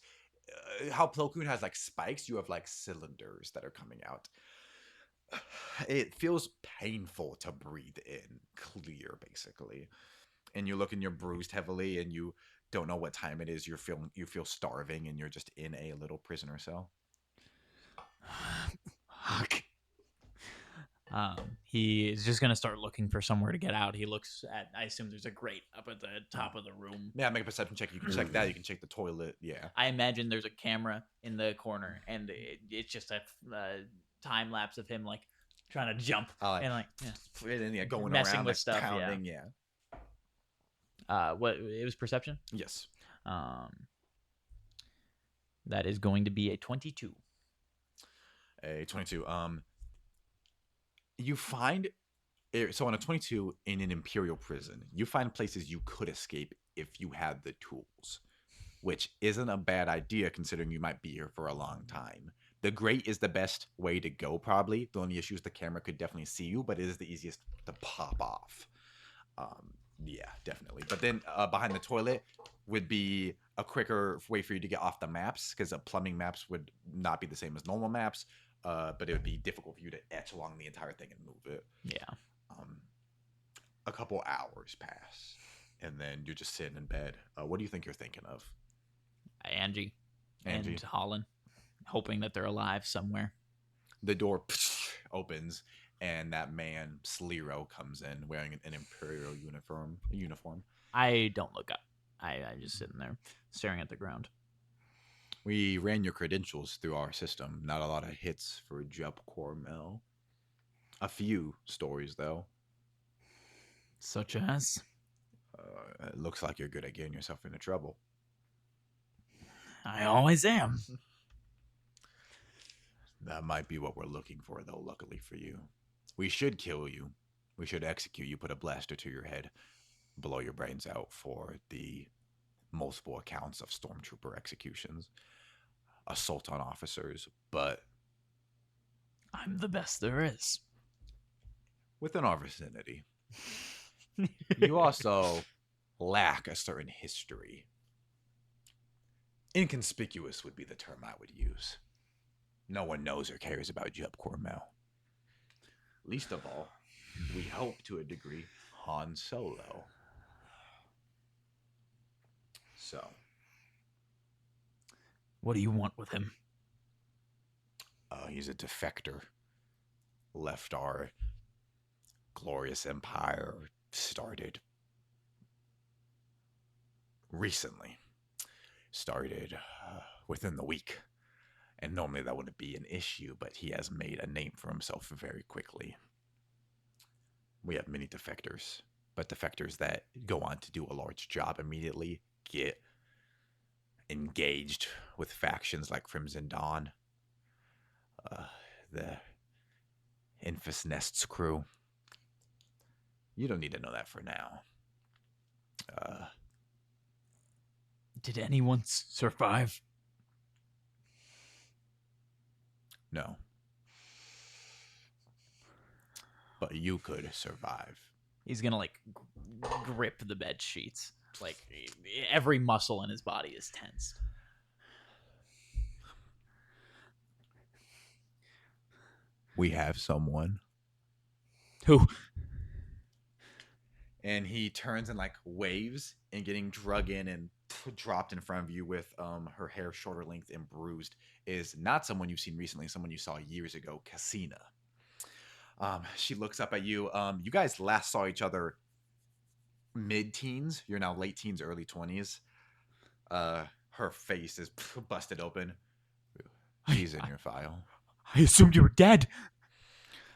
how Plo Koon has like spikes. You have like cylinders that are coming out. It feels painful to breathe in clear, basically. And you look and you're bruised heavily, and you don't know what time it is. You feel starving, and you're just in a little prisoner cell. Fuck. He is just gonna start looking for somewhere to get out. He looks at. I assume there's a grate up at the top of the room. Yeah, make a perception check. You can check that. You can check the toilet. Yeah. I imagine there's a camera in the corner, and it's just a time lapse of him like trying to jump and like going messing around with like, stuff. pounding. Yeah. What it was perception? Yes. That is going to be a 22. A 22. You find so on a 22 in an Imperial prison, you find places you could escape if you had the tools, which isn't a bad idea considering you might be here for a long time. The grate is the best way to go, probably. The only issue is the camera could definitely see you, but it is the easiest to pop off. Yeah, definitely. But then behind the toilet would be a quicker way for you to get off the maps, because plumbing maps would not be the same as normal maps, but it would be difficult for you to etch along the entire thing and move it. Yeah. A couple hours pass. And then you're just sitting in bed. What do you think you're thinking of? Angie and Angie. Holland, hoping that they're alive somewhere. The door opens, and that man, Slero, comes in wearing an Imperial uniform. I don't look up. I'm just sitting there staring at the ground. We ran your credentials through our system. Not a lot of hits for Jup Cormel. A few stories, though. Such as? It looks like you're good at getting yourself into trouble. I always am. That might be what we're looking for, though, luckily for you. We should kill you. We should execute you, put a blaster to your head, blow your brains out for the multiple accounts of stormtrooper executions, assault on officers, but I'm the best there is. within our vicinity. You also lack a certain history. Inconspicuous would be the term I would use. No one knows or cares about Jup Cormel. Least of all, we hope to a degree, Han Solo. So, What do you want with him? he's a defector. Left our glorious empire, started recently. Started within the week. And normally that wouldn't be an issue, but he has made a name for himself very quickly. We have many defectors, but defectors that go on to do a large job immediately get engaged with factions like Crimson Dawn, the Infus Nests crew. You don't need to know that for now. Did anyone survive? No. But you could survive. He's gonna like grip the bed sheets. Like every muscle in his body is tensed. We have someone. Who? And he turns and like waves, and getting drug in and dropped in front of you with her hair shorter length and bruised is not someone you've seen recently, someone you saw years ago, Cassina. She looks up at you. You guys last saw each other mid-teens. You're now late teens, early 20s. Her face is busted open. She's in your file. I assumed you were dead.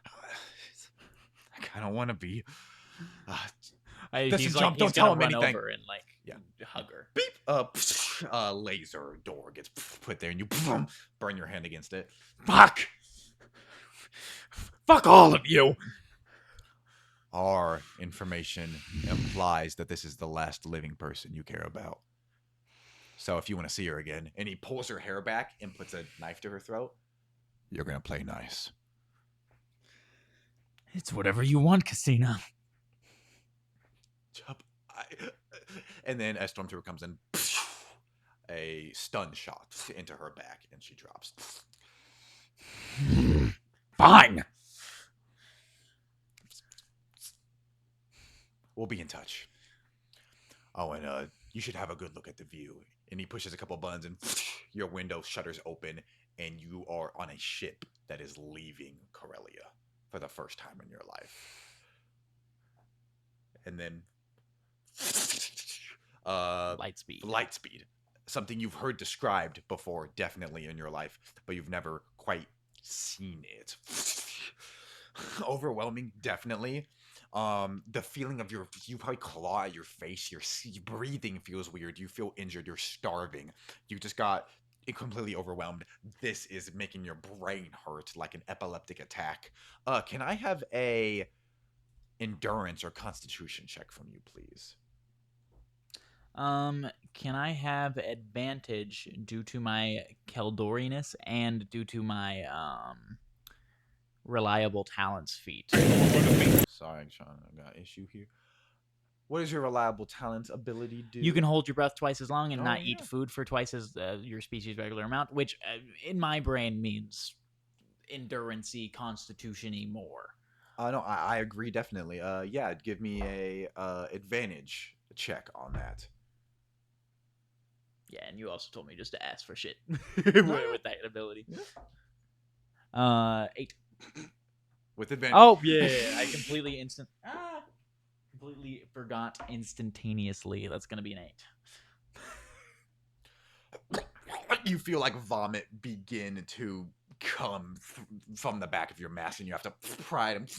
I kind of want to be. He's jump, like, don't he's tell gonna him run anything. over and like hug her. Beep. Laser door gets put there, and you burn your hand against it. Fuck! Fuck all of you! Our information implies that this is the last living person you care about. So if you want to see her again, and he pulls her hair back and puts a knife to her throat, you're going to play nice. It's whatever you want, Cassina. And then a stormtrooper comes in, a stun shot into her back, and she drops. Fine. We'll be in touch. Oh, and you should have a good look at the view. And he pushes a couple buttons, and your window shutters open, and you are on a ship that is leaving Corellia for the first time in your life. And then light speed, something you've heard described before, definitely in your life, but you've never quite seen it. Overwhelming, definitely. The feeling of you probably claw at your face, your breathing feels weird, you feel injured, you're starving, you just got completely overwhelmed. This is making your brain hurt like an epileptic attack. Can I have a endurance or constitution check from you, please? Can I have advantage due to my Keldoriness and due to my reliable talents feat? Sorry, Sean, I got an issue here. What does your reliable talent ability do? You can hold your breath twice as long and Oh, not yeah. eat food for twice as your species' regular amount, which in my brain means endurance-y, constitution-y more. No, I agree definitely. Yeah, give me a advantage check on that. Yeah, and you also told me just to ask for shit with that ability. Yeah. 8. With advantage. Oh yeah, I completely forgot instantaneously. That's gonna be an 8. You feel like vomit begin to come from the back of your mask, and you have to pry it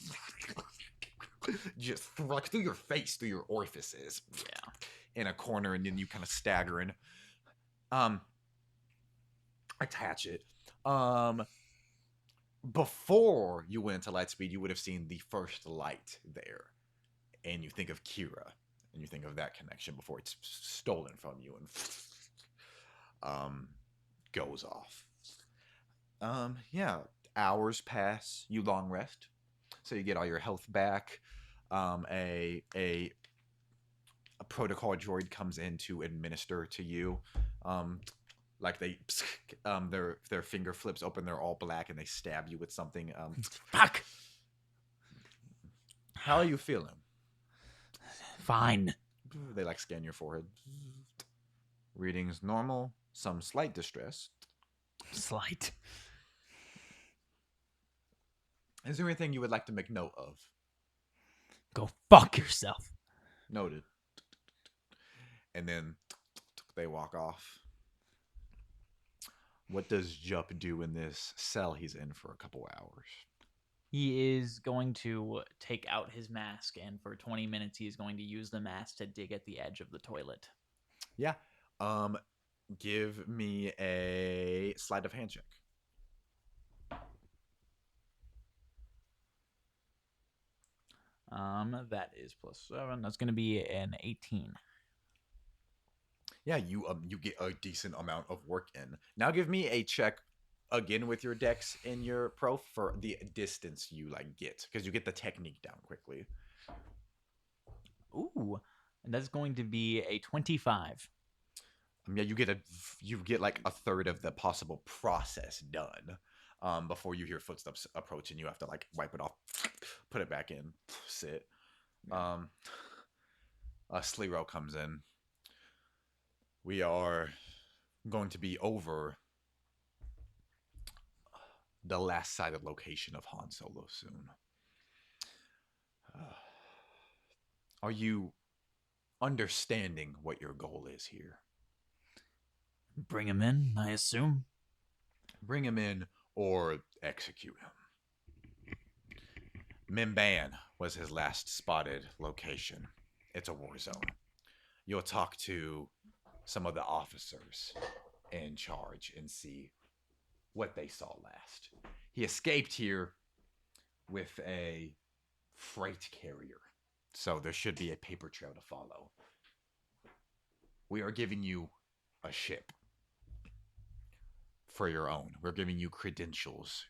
just through your face, through your orifices. Yeah. In a corner, and then you kind of stagger and attach it. Before you went into Lightspeed, you would have seen the first light there, and you think of Kira, and you think of that connection before it's stolen from you and goes off. Yeah, hours pass. You long rest, so you get all your health back. A protocol droid comes in to administer to you. Like their finger flips open, they're all black, and they stab you with something. Fuck. How are you feeling? Fine. They like scan your forehead. Readings normal, some slight distress. Slight. Is there anything you would like to make note of? Go fuck yourself. Noted. And then they walk off. What does Jup do in this cell he's in for a couple hours? He is going to take out his mask, and for 20 minutes, he is going to use the mask to dig at the edge of the toilet. Yeah. Give me a sleight of hand check. That is +7. That's going to be an 18. Yeah, you get a decent amount of work in. Now give me a check again with your dex and your pro for the distance you like get, because you get the technique down quickly. Ooh, and that's going to be a 25. Yeah, you get like a third of the possible process done before you hear footsteps approach, and you have to like wipe it off, put it back in, sit. Slero comes in. We are going to be over the last sighted location of Han Solo soon. Are you understanding what your goal is here? Bring him in, I assume. Bring him in or execute him. Mimban was his last spotted location. It's a war zone. You'll talk to some of the officers in charge and see what they saw last. He escaped here with a freight carrier, so there should be a paper trail to follow. We are giving you a ship for your own. We're giving you credentials.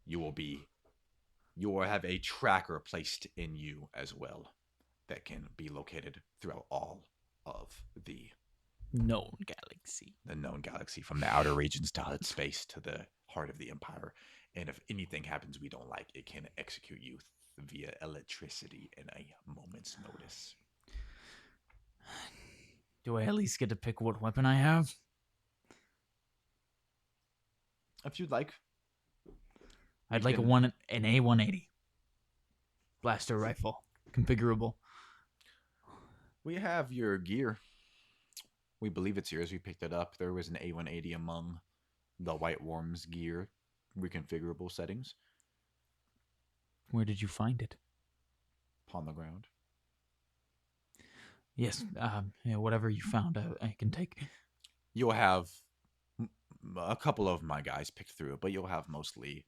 You will have a tracker placed in you as well that can be located throughout all of the known galaxy. The known galaxy, from the outer regions to Hut space to the heart of the Empire. And if anything happens we don't like, it can execute you via electricity in a moment's notice. Do I at least get to pick what weapon I have? If you'd like. I'd like an A180 blaster rifle, configurable. We have your gear. We believe it's yours. We picked it up. There was an A180 among the White Worm's gear reconfigurable settings. Where did you find it? Upon the ground. Yes, whatever you found, I can take. You'll have a couple of my guys picked through it, but you'll have mostly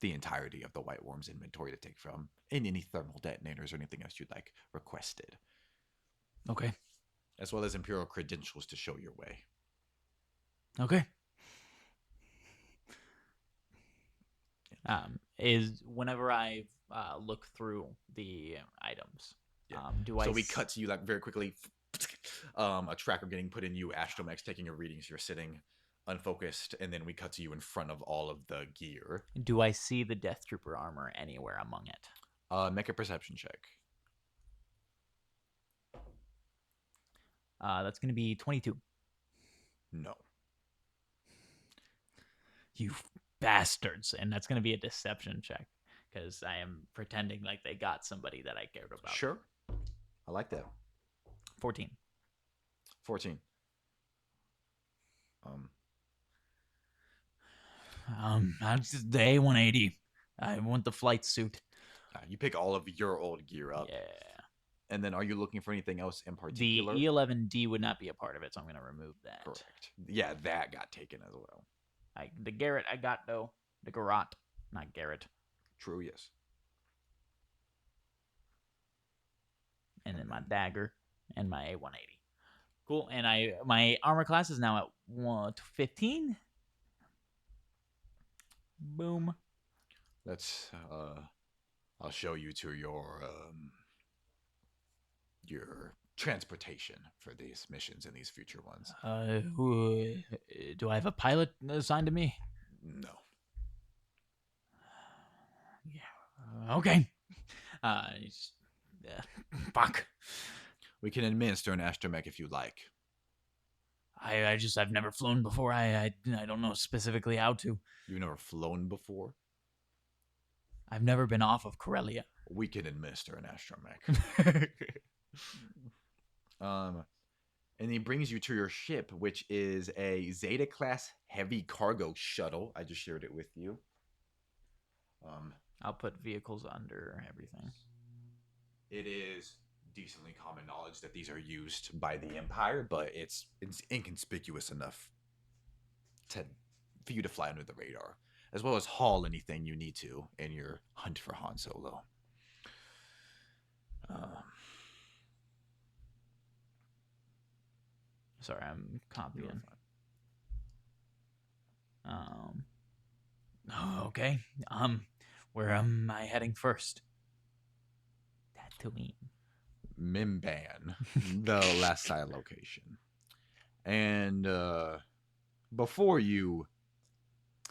the entirety of the White Worm's inventory to take from, and any thermal detonators or anything else you'd like requested. Okay. As well as Imperial credentials to show your way. Okay. Is whenever I look through the items, So we cut to you like very quickly. A tracker getting put in you, Astromex taking your readings. You're sitting unfocused, and then we cut to you in front of all of the gear. Do I see the Death Trooper armor anywhere among it? Make a perception check. That's going to be 22. No. You bastards. And that's going to be a deception check because I am pretending like they got somebody that I cared about. Sure. I like that. 14. 14. The A180. I want the flight suit. You pick all of your old gear up. Yeah. And then are you looking for anything else in The particular? E11D would not be a part of it, so I'm going to remove that. Correct. Yeah, that got taken as well. The Garrett I got, though. The Garrot, not Garrett. True, yes. And then my dagger and my A180. Cool. And my armor class is now at 15. Boom. Let's I'll show you to your transportation for these missions and these future ones. Do I have a pilot assigned to me? No. Yeah. Okay. Fuck. We can administer an astromech if you like. I've never flown before. I don't know specifically how to. You've never flown before? I've never been off of Corellia. We can administer an astromech. And he brings you to your ship, which is a Zeta class heavy cargo shuttle. I just shared it with you. I'll put vehicles under everything. It is decently common knowledge that these are used by the Empire, but it's inconspicuous enough for you to fly under the radar, as well as haul anything you need to in your hunt for Han Solo. Sorry, I'm copying. Okay. Where am I heading first? Tatooine. Mimban, the last side location. And before you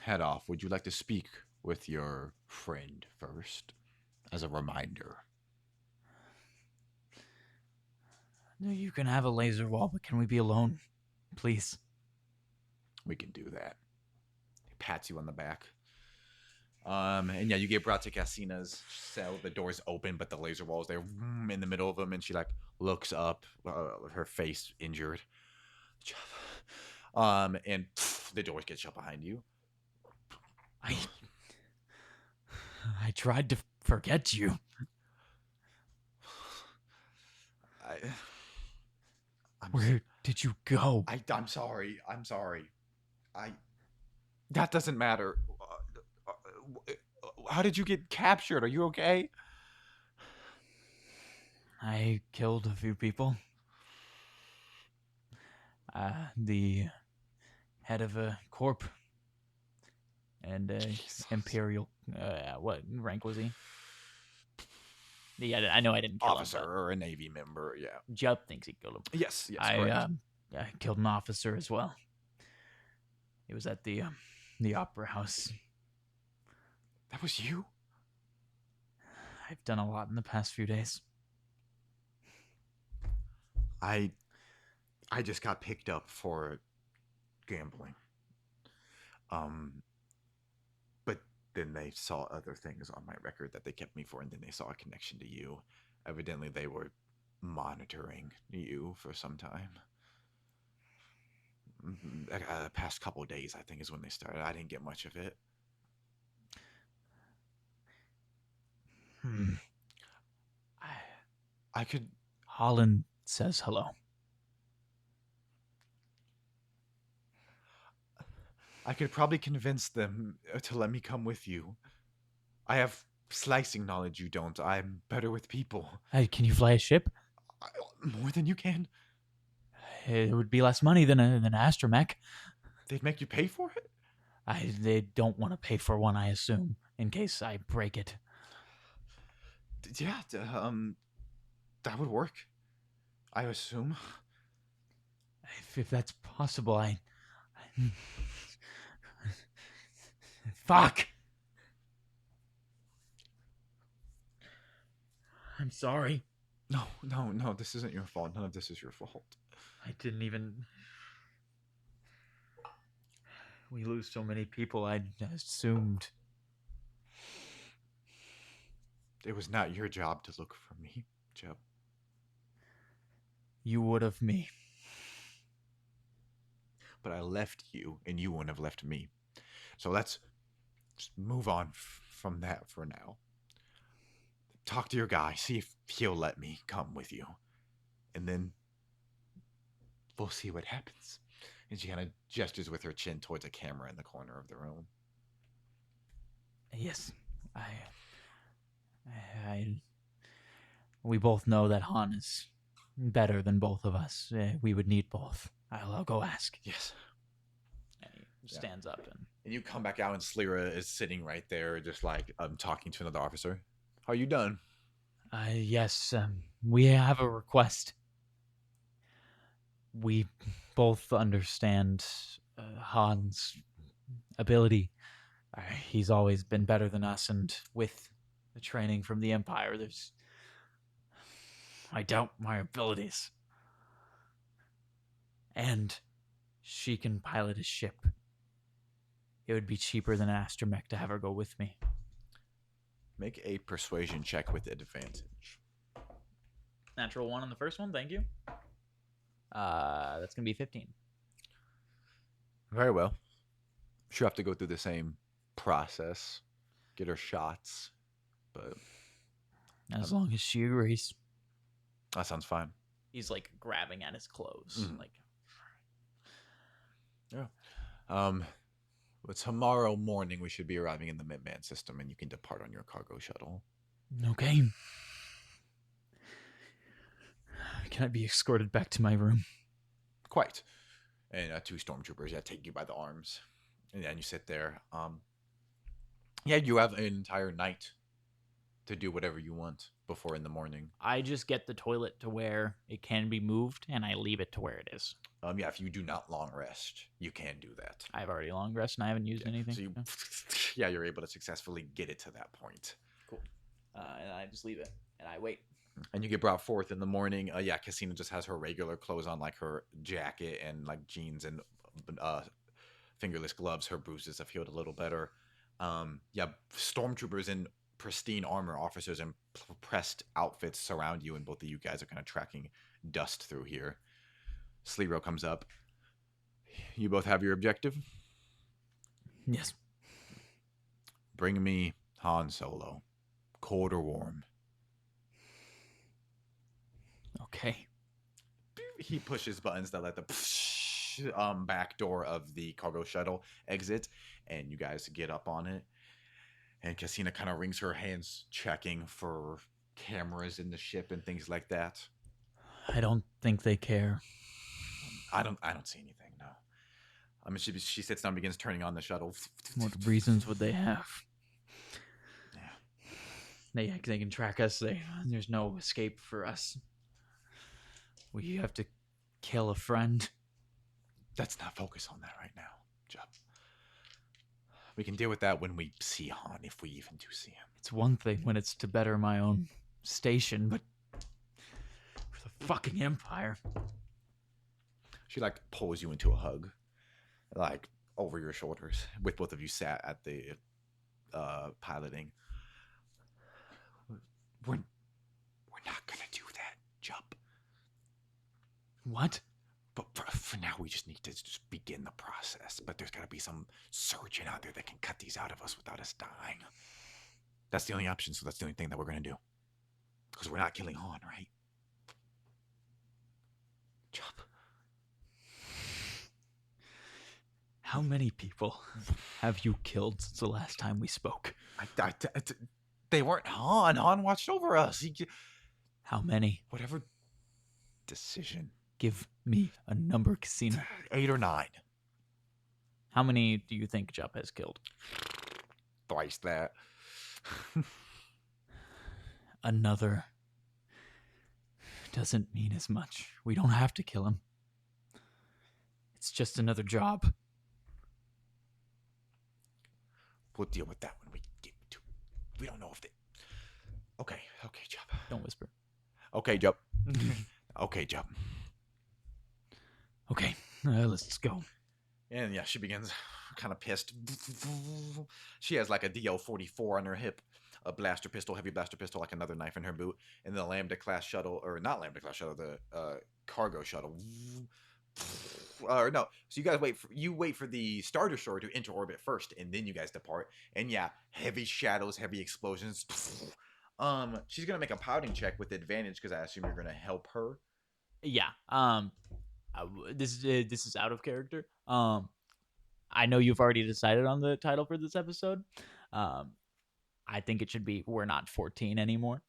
head off, would you like to speak with your friend first, as a reminder? No, you can have a laser wall, but can we be alone, please? We can do that. He pats you on the back. And yeah, you get brought to Cassina's cell. The door's open, but the laser wall is there in the middle of them, and she like looks up, her face injured. And the doors get shut behind you. I tried to forget you. Where did you go? I'm sorry. That doesn't matter. How did you get captured? Are you okay? I killed a few people. The head of a corp and a imperial. What rank was he? Yeah, I know I didn't kill officer him, or a Navy member. Yeah. Jup thinks he killed him. Yes. I killed an officer as well. It was at the opera house. That was you? I've done a lot in the past few days. I just got picked up for gambling. But then they saw other things on my record that they kept me for, and then they saw a connection to you. Evidently, they were monitoring you for some time. The past couple of days, I think, is when they started. I didn't get much of it. I could... Holland says hello. I could probably convince them to let me come with you. I have slicing knowledge you don't. I'm better with people. Can you fly a ship? More than you can. It would be less money than an astromech. They'd make you pay for it? They don't want to pay for one, I assume, in case I break it. Yeah, that would work. I assume. If that's possible, I... Fuck! I'm sorry. No, this isn't your fault. None of this is your fault. I didn't even. We lose so many people, I assumed. It was not your job to look for me, Joe. You would have me. But I left you, and you wouldn't have left me. So let's just move on from that for now. Talk to your guy, see if he'll let me come with you. And then we'll see what happens. And she kind of gestures with her chin towards a camera in the corner of the room. Yes, we both know that Han is better than both of us. We would need both. I'll go ask. Yes. And he stands up And you come back out, and Slira is sitting right there, just like talking to another officer. Are you done? Yes, we have a request. We both understand Han's ability. He's always been better than us, and with the training from the Empire, I doubt my abilities. And she can pilot a ship. It would be cheaper than an astromech to have her go with me. Make a persuasion check with advantage. Natural 1 on the first one, thank you. That's going to be 15. Very well. She'll have to go through the same process, get her shots, but as long as she agrees. That sounds fine. He's like grabbing at his clothes. Like, but tomorrow morning we should be arriving in the Midman system, and you can depart on your cargo shuttle. Okay. Can I be escorted back to my room? Quite. And 2 stormtroopers take you by the arms, and then you sit there. You have an entire night to do whatever you want before in the morning. I just get the toilet to where it can be moved, and I leave it to where it is. If you do not long rest, you can do that. I've already long rested, and I haven't used anything. So you're able to successfully get it to that point. Cool. And I just leave it, and I wait. And you get brought forth in the morning. Cassina just has her regular clothes on, like her jacket and like jeans and fingerless gloves. Her bruises have healed a little better. Stormtroopers in pristine armor, officers in pressed outfits surround you, and both of you guys are kind of tracking dust through here. Slero comes up. You both have your objective? Yes. Bring me Han Solo, cold or warm. Okay. He pushes buttons that let the back door of the cargo shuttle exit, and you guys get up on it. And Cassina kind of wrings her hands, checking for cameras in the ship and things like that. I don't think they care. I don't see anything. No. I mean, she sits down, and begins turning on the shuttle. What reasons would they have? Yeah. They can track us. There's no escape for us. We have to kill a friend. Let's not focus on that right now, Jup. We can deal with that when we see Han, if we even do see him. It's one thing when it's to better my own station, but for the fucking Empire. She pulls you into a hug, over your shoulders, with both of you sat at the piloting. We're not gonna do that, Jup. What? But for now, we just need to just begin the process. But there's got to be some surgeon out there that can cut these out of us without us dying. That's the only option, so that's the only thing that we're going to do. Because we're not killing Han, right? Chop. How many people have you killed since the last time we spoke? They weren't Han. Han watched over us. How many? Whatever decision. Give me a number, Cassina. 8 or 9. How many do you think Jup has killed? Twice that. Another doesn't mean as much. We don't have to kill him. It's just another job. We'll deal with that when we get to it. We don't know if they... Okay, Jup. Don't whisper. Okay, Jup. Okay, Jup. Okay, let's go. And yeah, she begins kind of pissed. She has like a DO-44 on her hip, a blaster pistol, heavy blaster pistol, like another knife in her boot, and the Lambda class shuttle, or not Lambda class shuttle, the cargo shuttle. Or no, so you guys wait for the star destroyer to enter orbit first, and then you guys depart. And yeah, heavy shadows, heavy explosions. She's gonna make a pouting check with advantage because I assume you're gonna help her. Yeah. This is out of character. I know you've already decided on the title for this episode. Um, I think it should be "We're Not 14 Anymore."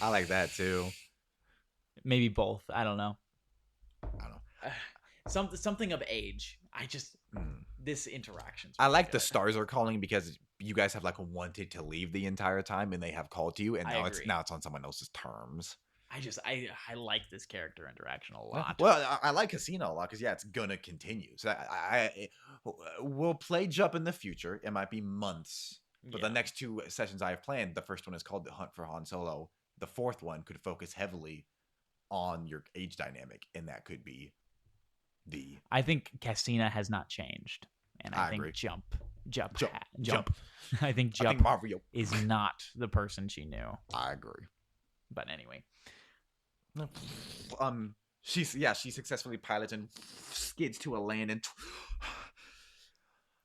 I like that too. Maybe both. I don't know. I don't know. Something of age. Mm. This interaction's I really like the good. stars are calling because you guys have like wanted to leave the entire time, and they have called to you, and I now it's agree. on someone else's terms. I like this character interaction a lot. Well, I like Casino a lot because yeah, it's gonna continue. So we'll play Jump in the future. It might be months, but the next two sessions I have planned, the first one is called The Hunt for Han Solo. The fourth one could focus heavily on your age dynamic, and that could be the. I think Cassina has not changed, and I think agree. Jump. Jump. I think I Jump think Mario is not the person she knew. I agree. But anyway, She successfully pilots and skids to a land, and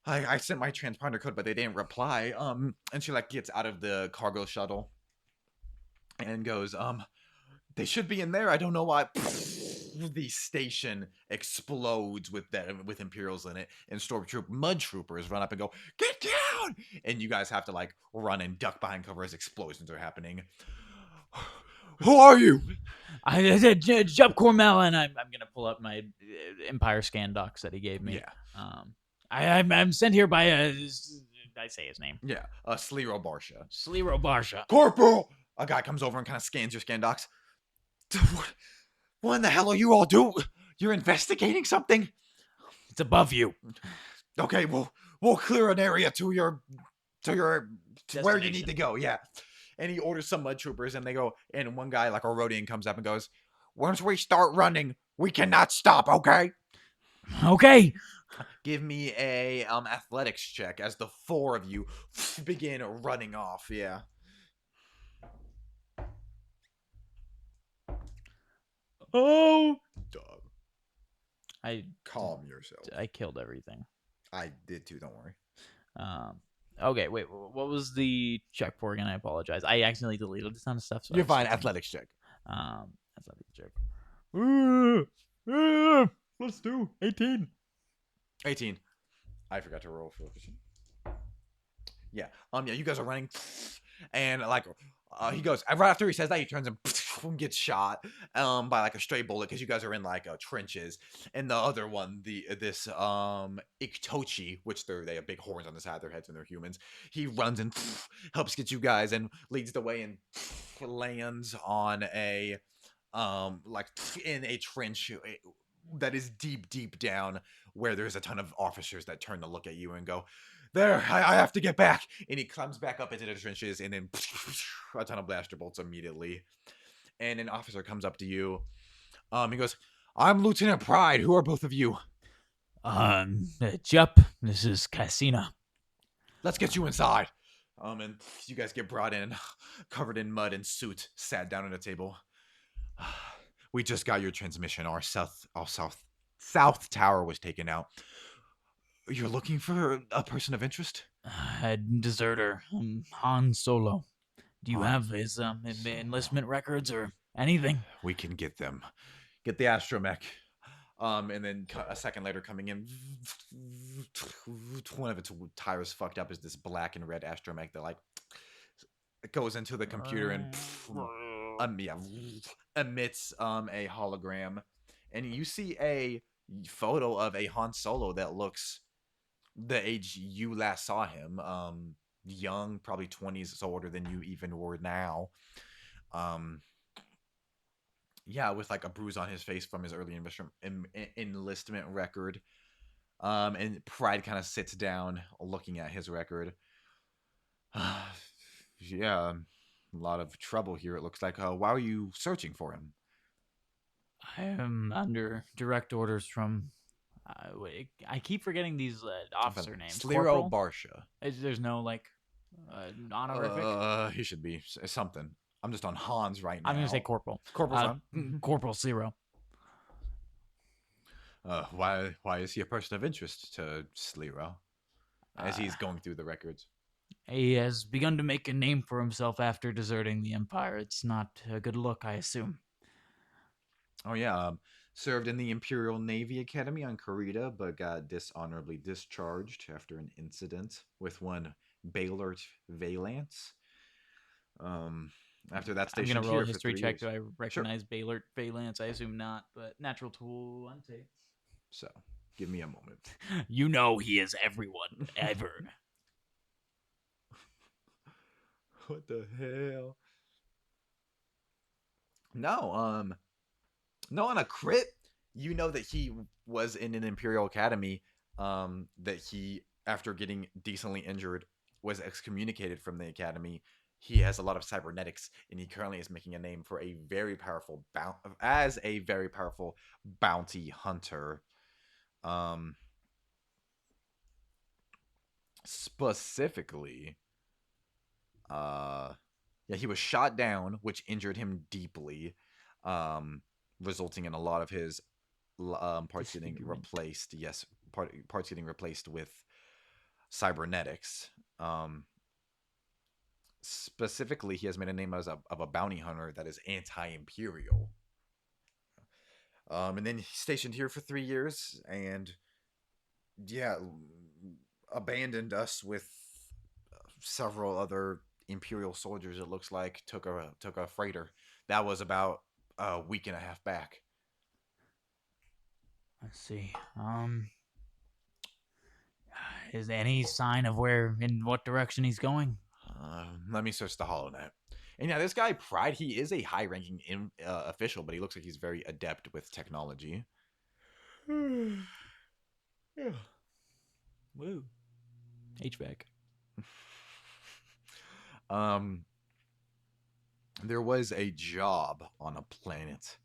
I sent my transponder code, but they didn't reply. And she like gets out of the cargo shuttle and goes, they should be in there. I don't know why. The station explodes with Imperials in it, and mud troopers run up and go, "Get down!" And you guys have to like run and duck behind cover as explosions are happening. Who are you? I said Jump Cormel, and I'm gonna pull up my Empire scan docs that he gave me. Yeah. I'm sent here by I say his name. Yeah. Slero Barsha. Slero Barsha. Corporal! A guy comes over and kind of scans your scan docs. What in the hell are you all doing? You're investigating something? It's above you. Okay, we'll clear an area to where you need to go. Yeah. And he orders some mud troopers, and they go. And one guy, like a Rhodian, comes up and goes, "Once we start running, we cannot stop. Okay." Okay. Give me a athletics check as the four of you begin running off. Yeah. Oh. Dog. I Calm yourself. I killed everything. I did too. Don't worry. Okay, wait. What was the check for again? I apologize. I accidentally deleted a ton of stuff. So You're fine. Athletics check. Athletics check. Let's do 18. 18. I forgot to roll for efficient. Yeah. Yeah, you guys are running, and like he goes right after he says that, he turns and gets shot by like a stray bullet because you guys are in like trenches. And the other one, this Iktochi, which they have big horns on the side of their heads and they're humans. He runs and helps get you guys and leads the way and lands on a like in a trench that is deep down, where there's a ton of officers that turn to look at you and go, "There, I have to get back." And he climbs back up into the trenches, and then a ton of blaster bolts immediately. And an officer comes up to you. He goes, "I'm Lieutenant Pride. Who are both of you?" Jup, this is Cassina. "Let's get you inside." And you guys get brought in, covered in mud and soot, sat down at a table. "We just got your transmission. Our south tower was taken out. You're looking for a person of interest?" A deserter, Han Solo. Do you have his enlistment records or anything? "We can get them. Get the astromech." And then a second later, coming in, one of its tires fucked up, is this black and red astromech that like it goes into the computer and emits a hologram, and you see a photo of a Han Solo that looks the age you last saw him, young, probably 20s, so older than you even were now. Yeah, with like a bruise on his face from his early enlistment record. And Pride kind of sits down looking at his record. Yeah, a lot of trouble here, it looks like. Why are you searching for him? I am under direct orders from. I keep forgetting these officer names. Slero Corporal. Barsha. There's no like honorific. He should be something. I'm just on Hans right now. I'm gonna say corporal. Corporal's on. Corporal Zero. Why is he a person of interest to Slero? As he's going through the records. He has begun to make a name for himself after deserting the Empire. It's not a good look, I assume. Oh yeah, served in the Imperial Navy Academy on Kurita, but got dishonorably discharged after an incident with one Ballard Valance. After that I'm station gonna roll a here history for 3 check. years. Do I recognize Ballard Valance? I assume not, but natural 20. So, give me a moment. You know he is everyone ever. What the hell? No, no, on a crit, you know that he was in an Imperial Academy. That he, after getting decently injured, was excommunicated from the academy. He has a lot of cybernetics, and he currently is making a name for a very powerful as a very powerful bounty hunter. Specifically, yeah, he was shot down, which injured him deeply, resulting in a lot of his parts getting replaced. Yes, parts getting replaced with cybernetics. Specifically, he has made a name as of a bounty hunter that is anti-imperial. And then he's stationed here for 3 years, and yeah, abandoned us with several other imperial soldiers. It looks like took a freighter that was about a week and a half back. Let's see. Is there any sign of in what direction he's going? Let me search the HoloNet. And yeah, this guy Pride, he is a high-ranking official, but he looks like he's very adept with technology. Yeah. Woo. HVAC. There was a job on a planet.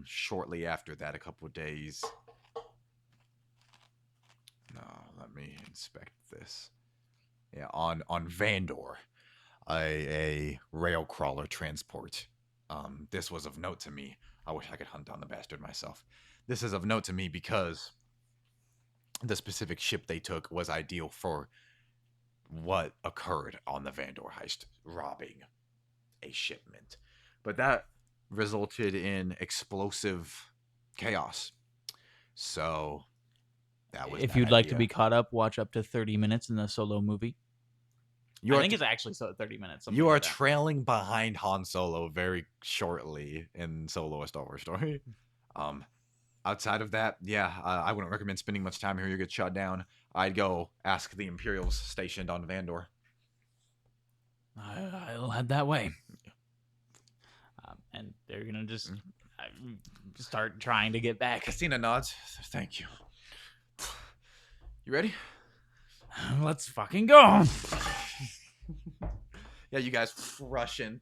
Shortly after that, a couple of days. No, let me inspect this. Yeah, on Vandor, a rail crawler transport. This was of note to me. I wish I could hunt down the bastard myself. This is of note to me because the specific ship they took was ideal for what occurred on the Vandor heist, robbing a shipment. But that resulted in explosive chaos. So that was. If you'd like to be caught up, watch up to 30 minutes in the Solo movie. I think it's actually 30 minutes. You are trailing behind Han Solo very shortly in Solo: A Star Wars Story. Outside of that, yeah, I wouldn't recommend spending much time here. You get shot down. I'd go ask the Imperials stationed on Vandor. I'll head that way. And they're gonna just start trying to get back. Christina nods. Thank you. You ready? Let's fucking go. Yeah, you guys rush in.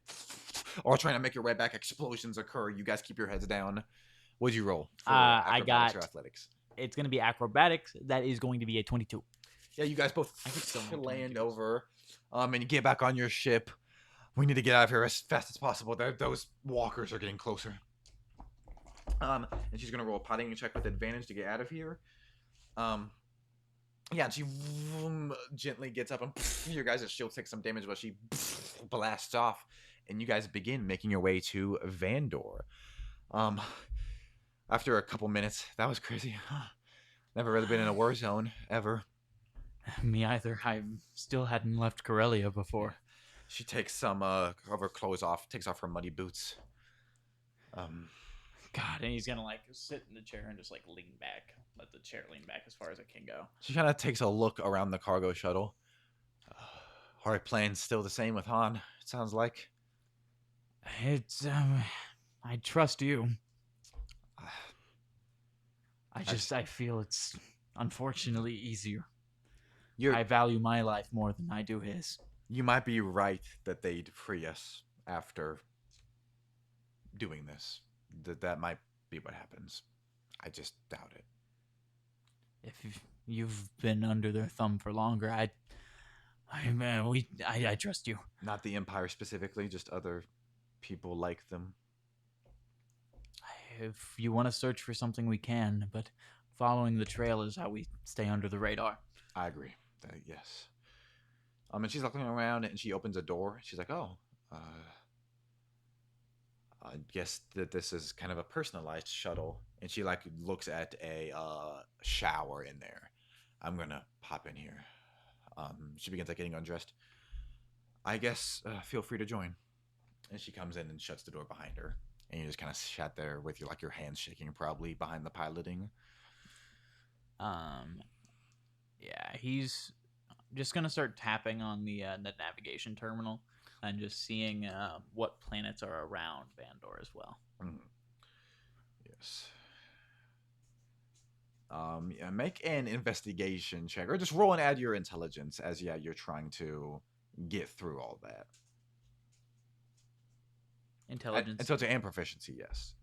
All trying to make your way back. Explosions occur. You guys keep your heads down. What'd you roll? For I got or athletics. It's gonna be acrobatics. That is going to be a 22. Yeah, you guys both land over, and you get back on your ship. We need to get out of here as fast as possible. Those walkers are getting closer. And she's gonna roll a potting check with advantage to get out of here. Yeah, and she gently gets up, and your guys' shield takes some damage, but she blasts off, and you guys begin making your way to Vandor. After a couple minutes, that was crazy. Never really been in a war zone ever. Me either. I still hadn't left Corellia before. She takes some of her clothes off, takes off her muddy boots. God, and he's gonna sit in the chair and just lean back. Let the chair lean back as far as it can go. She kind of takes a look around the cargo shuttle. Our plan's still the same with Han, it sounds like. It's, I trust you. I feel it's unfortunately easier. I value my life more than I do his. You might be right that they'd free us after doing this. That might be what happens. I just doubt it. If you've been under their thumb for longer, I trust you. Not the Empire specifically, just other people like them. If you want to search for something, we can, but following the trail is how we stay under the radar. I agree. Yes. And she's looking around and she opens a door. She's like, "Oh, I guess that this is kind of a personalized shuttle." And she like looks at a shower in there. I'm gonna pop in here. She begins like getting undressed. I guess feel free to join. And she comes in and shuts the door behind her. And you just kind of sat there with your hands shaking, probably behind the piloting. Yeah, he's just gonna start tapping on the navigation terminal and just seeing what planets are around Vandor as well. Yes. Yeah, make an investigation check, or just roll and add your intelligence as you're trying to get through all that. Intelligence, And proficiency, yes.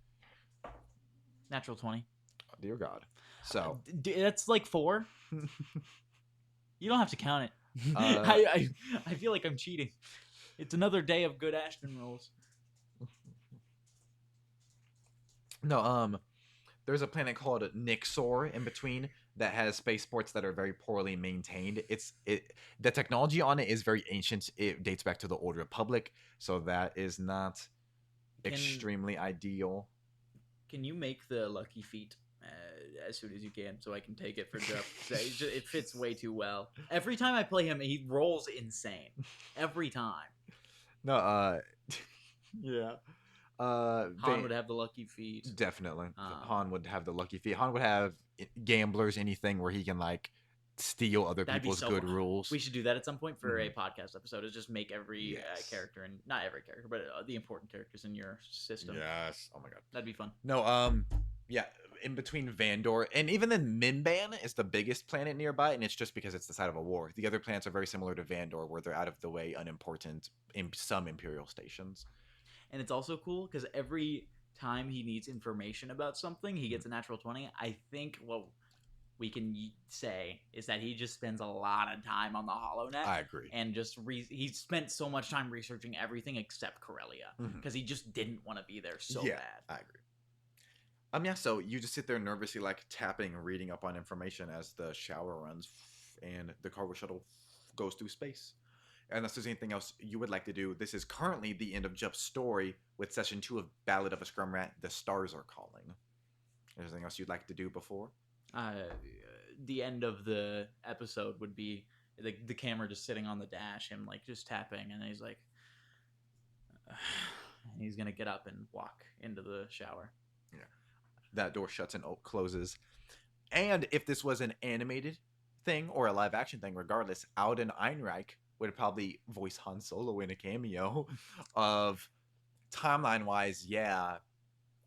natural 20. Oh, dear God. So That's like 4. You don't have to count it. Uh, I feel like I'm cheating. It's another day of good Ashton rolls. no, there's a planet called Nixor in between that has spaceports that are very poorly maintained. The technology on it is very ancient. It dates back to the Old Republic, so that is not extremely ideal. Can you make the lucky feat as soon as you can so I can take it for Jeff? It fits way too well. Every time I play him, he rolls insane. Every time. No, yeah. Han would have the lucky feat. Definitely. Han would have the lucky feat. Han would have gamblers, anything where he can like steal other people's good rules. We should do that at some point for a podcast episode. Is just make every character, and not every character, but the important characters in your system. Yes. Oh my God. That'd be fun. No. Yeah. In between Vandor and even then, Minban is the biggest planet nearby, and it's just because it's the site of a war. The other planets are very similar to Vandor, where they're out of the way, unimportant in some Imperial stations. And it's also cool because every time he needs information about something, he gets a natural 20. I think what we can say is that he just spends a lot of time on the HoloNet. I agree. And just he spent so much time researching everything except Corellia because he just didn't want to be there so bad. I agree. Yeah, so you just sit there nervously, like tapping, reading up on information as the shower runs and the cargo shuttle goes through space. Unless there's anything else you would like to do, this is currently the end of Jeff's story with session 2 of Ballad of a Scrumrat, The Stars Are Calling. Is there anything else you'd like to do before? The end of the episode would be the camera just sitting on the dash, him like just tapping, and he's like, he's gonna get up and walk into the shower. Yeah, that door shuts and closes. And if this was an animated thing or a live action thing, regardless, Alden Ehrenreich would probably voice Han Solo in a cameo. Of timeline wise, yeah.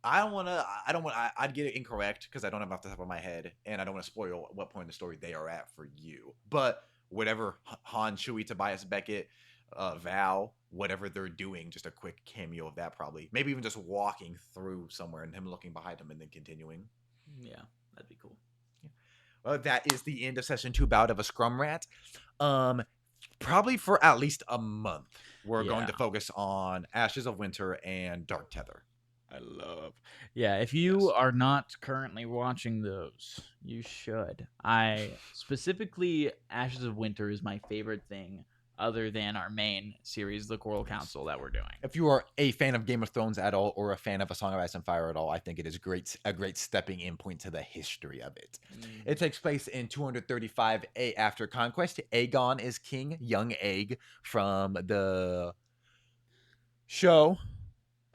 I'd get it incorrect because I don't have it off the top of my head, and I don't want to spoil what point in the story they are at for you. But whatever Han, Chewie, Tobias Beckett, Val, whatever they're doing, just a quick cameo of that probably. Maybe even just walking through somewhere and him looking behind him and then continuing. Yeah, that'd be cool. Yeah. Well, that is the end of session 2, Ballad of a Scrumrat. Probably for at least a month, we're going to focus on Ashes of Winter and Dark Tether. I love. Yeah, if you are not currently watching those, you should. Specifically, Ashes of Winter is my favorite thing other than our main series, The Coral Council, that we're doing. If you are a fan of Game of Thrones at all, or a fan of A Song of Ice and Fire at all, I think it is a great stepping in point to the history of it. It takes place in 235 after Conquest. Aegon is king, young Aeg from the show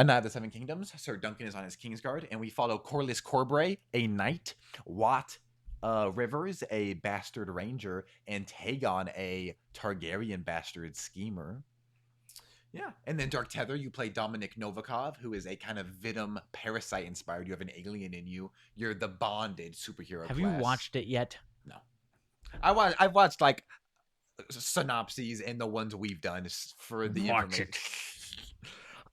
A Night of the Seven Kingdoms. Sir Duncan is on his Kingsguard, and we follow Corlys Corbray, a knight, Wat Rivers, a bastard ranger, and Taegon, a Targaryen bastard schemer. Yeah, and then Dark Tether, you play Dominic Novikov, who is a kind of Venom parasite inspired. You have an alien in you. You're the bonded superhero. Have you watched it yet? No. I've watched like synopses and the ones we've done for the information.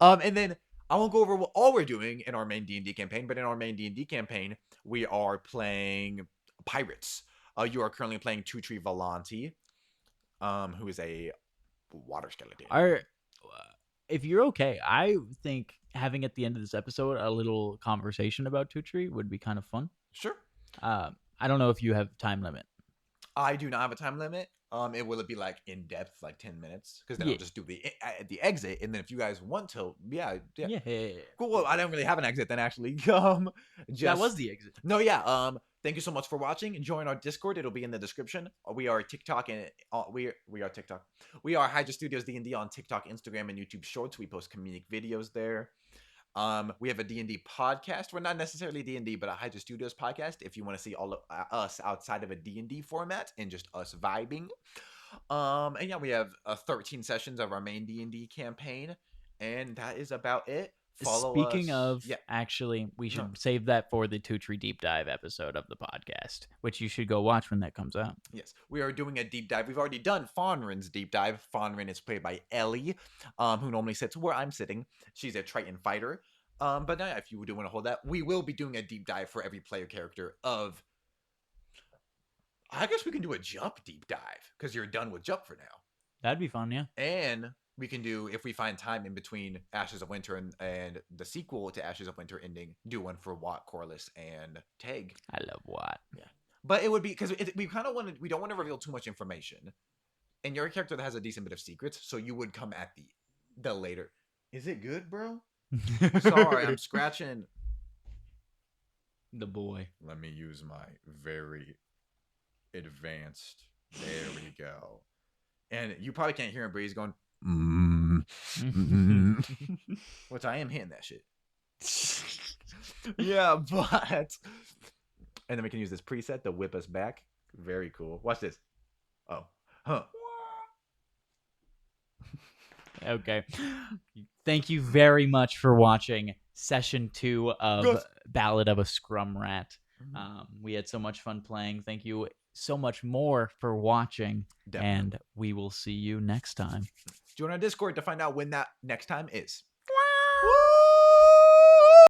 And then I won't go over what all we're doing in our main D&D campaign, but in our main D&D campaign, we are playing pirates. You are currently playing Tutri Volanti, who is a water skeleton. If you're okay, I think having at the end of this episode a little conversation about Tutri would be kind of fun. Sure. I don't know if you have time limit. I do not have a time limit. Will it be like in depth, like 10 minutes? Because then Yeah. I'll just do the exit, and then if you guys want to, yeah. Yeah. Cool. Well, I don't really have an exit then, actually. That was the exit. No, yeah. Thank you so much for watching. Join our Discord. It'll be in the description. We are TikTok and we are TikTok. We are Hydra Studios D&D on TikTok, Instagram, and YouTube Shorts. We post comedic videos there. We have a D&D podcast. We're not necessarily D&D, but a Hydra Studios podcast. If you want to see all of us outside of a D&D format and just us vibing. And yeah, we have 13 sessions of our main D&D campaign, and that is about it. Speaking us. of, Yeah. actually, we should save that for the Tutri deep dive episode of the podcast, which you should go watch when that comes out. Yes, we are doing a deep dive. We've already done Fonrin's deep dive. Fonrin is played by Ellie, who normally sits where I'm sitting. She's a Triton fighter. But now, if you do want to hold that, we will be doing a deep dive for every player character of. I guess we can do a jump deep dive because you're done with jump for now. That'd be fun, yeah. And we can do, if we find time in between Ashes of Winter and the sequel to Ashes of Winter ending, do one for Watt, Corliss, and Teg. I love Watt. Yeah. But it would be, because we kind of we don't want to reveal too much information. And you're a character that has a decent bit of secrets, so you would come at the later. Is it good, bro? Sorry, I'm scratching. The boy. Let me use my very advanced. There we go. And you probably can't hear him, but he's going, which I am hitting that shit. Yeah, but. And then we can use this preset to whip us back. Very cool. Watch this. Oh. Huh. Okay. Thank you very much for watching session 2 of Ballad of a Scrumrat. We had so much fun playing. Thank you so much more for watching. Definitely. And we will see you next time. Join our Discord to find out when that next time is. Woo!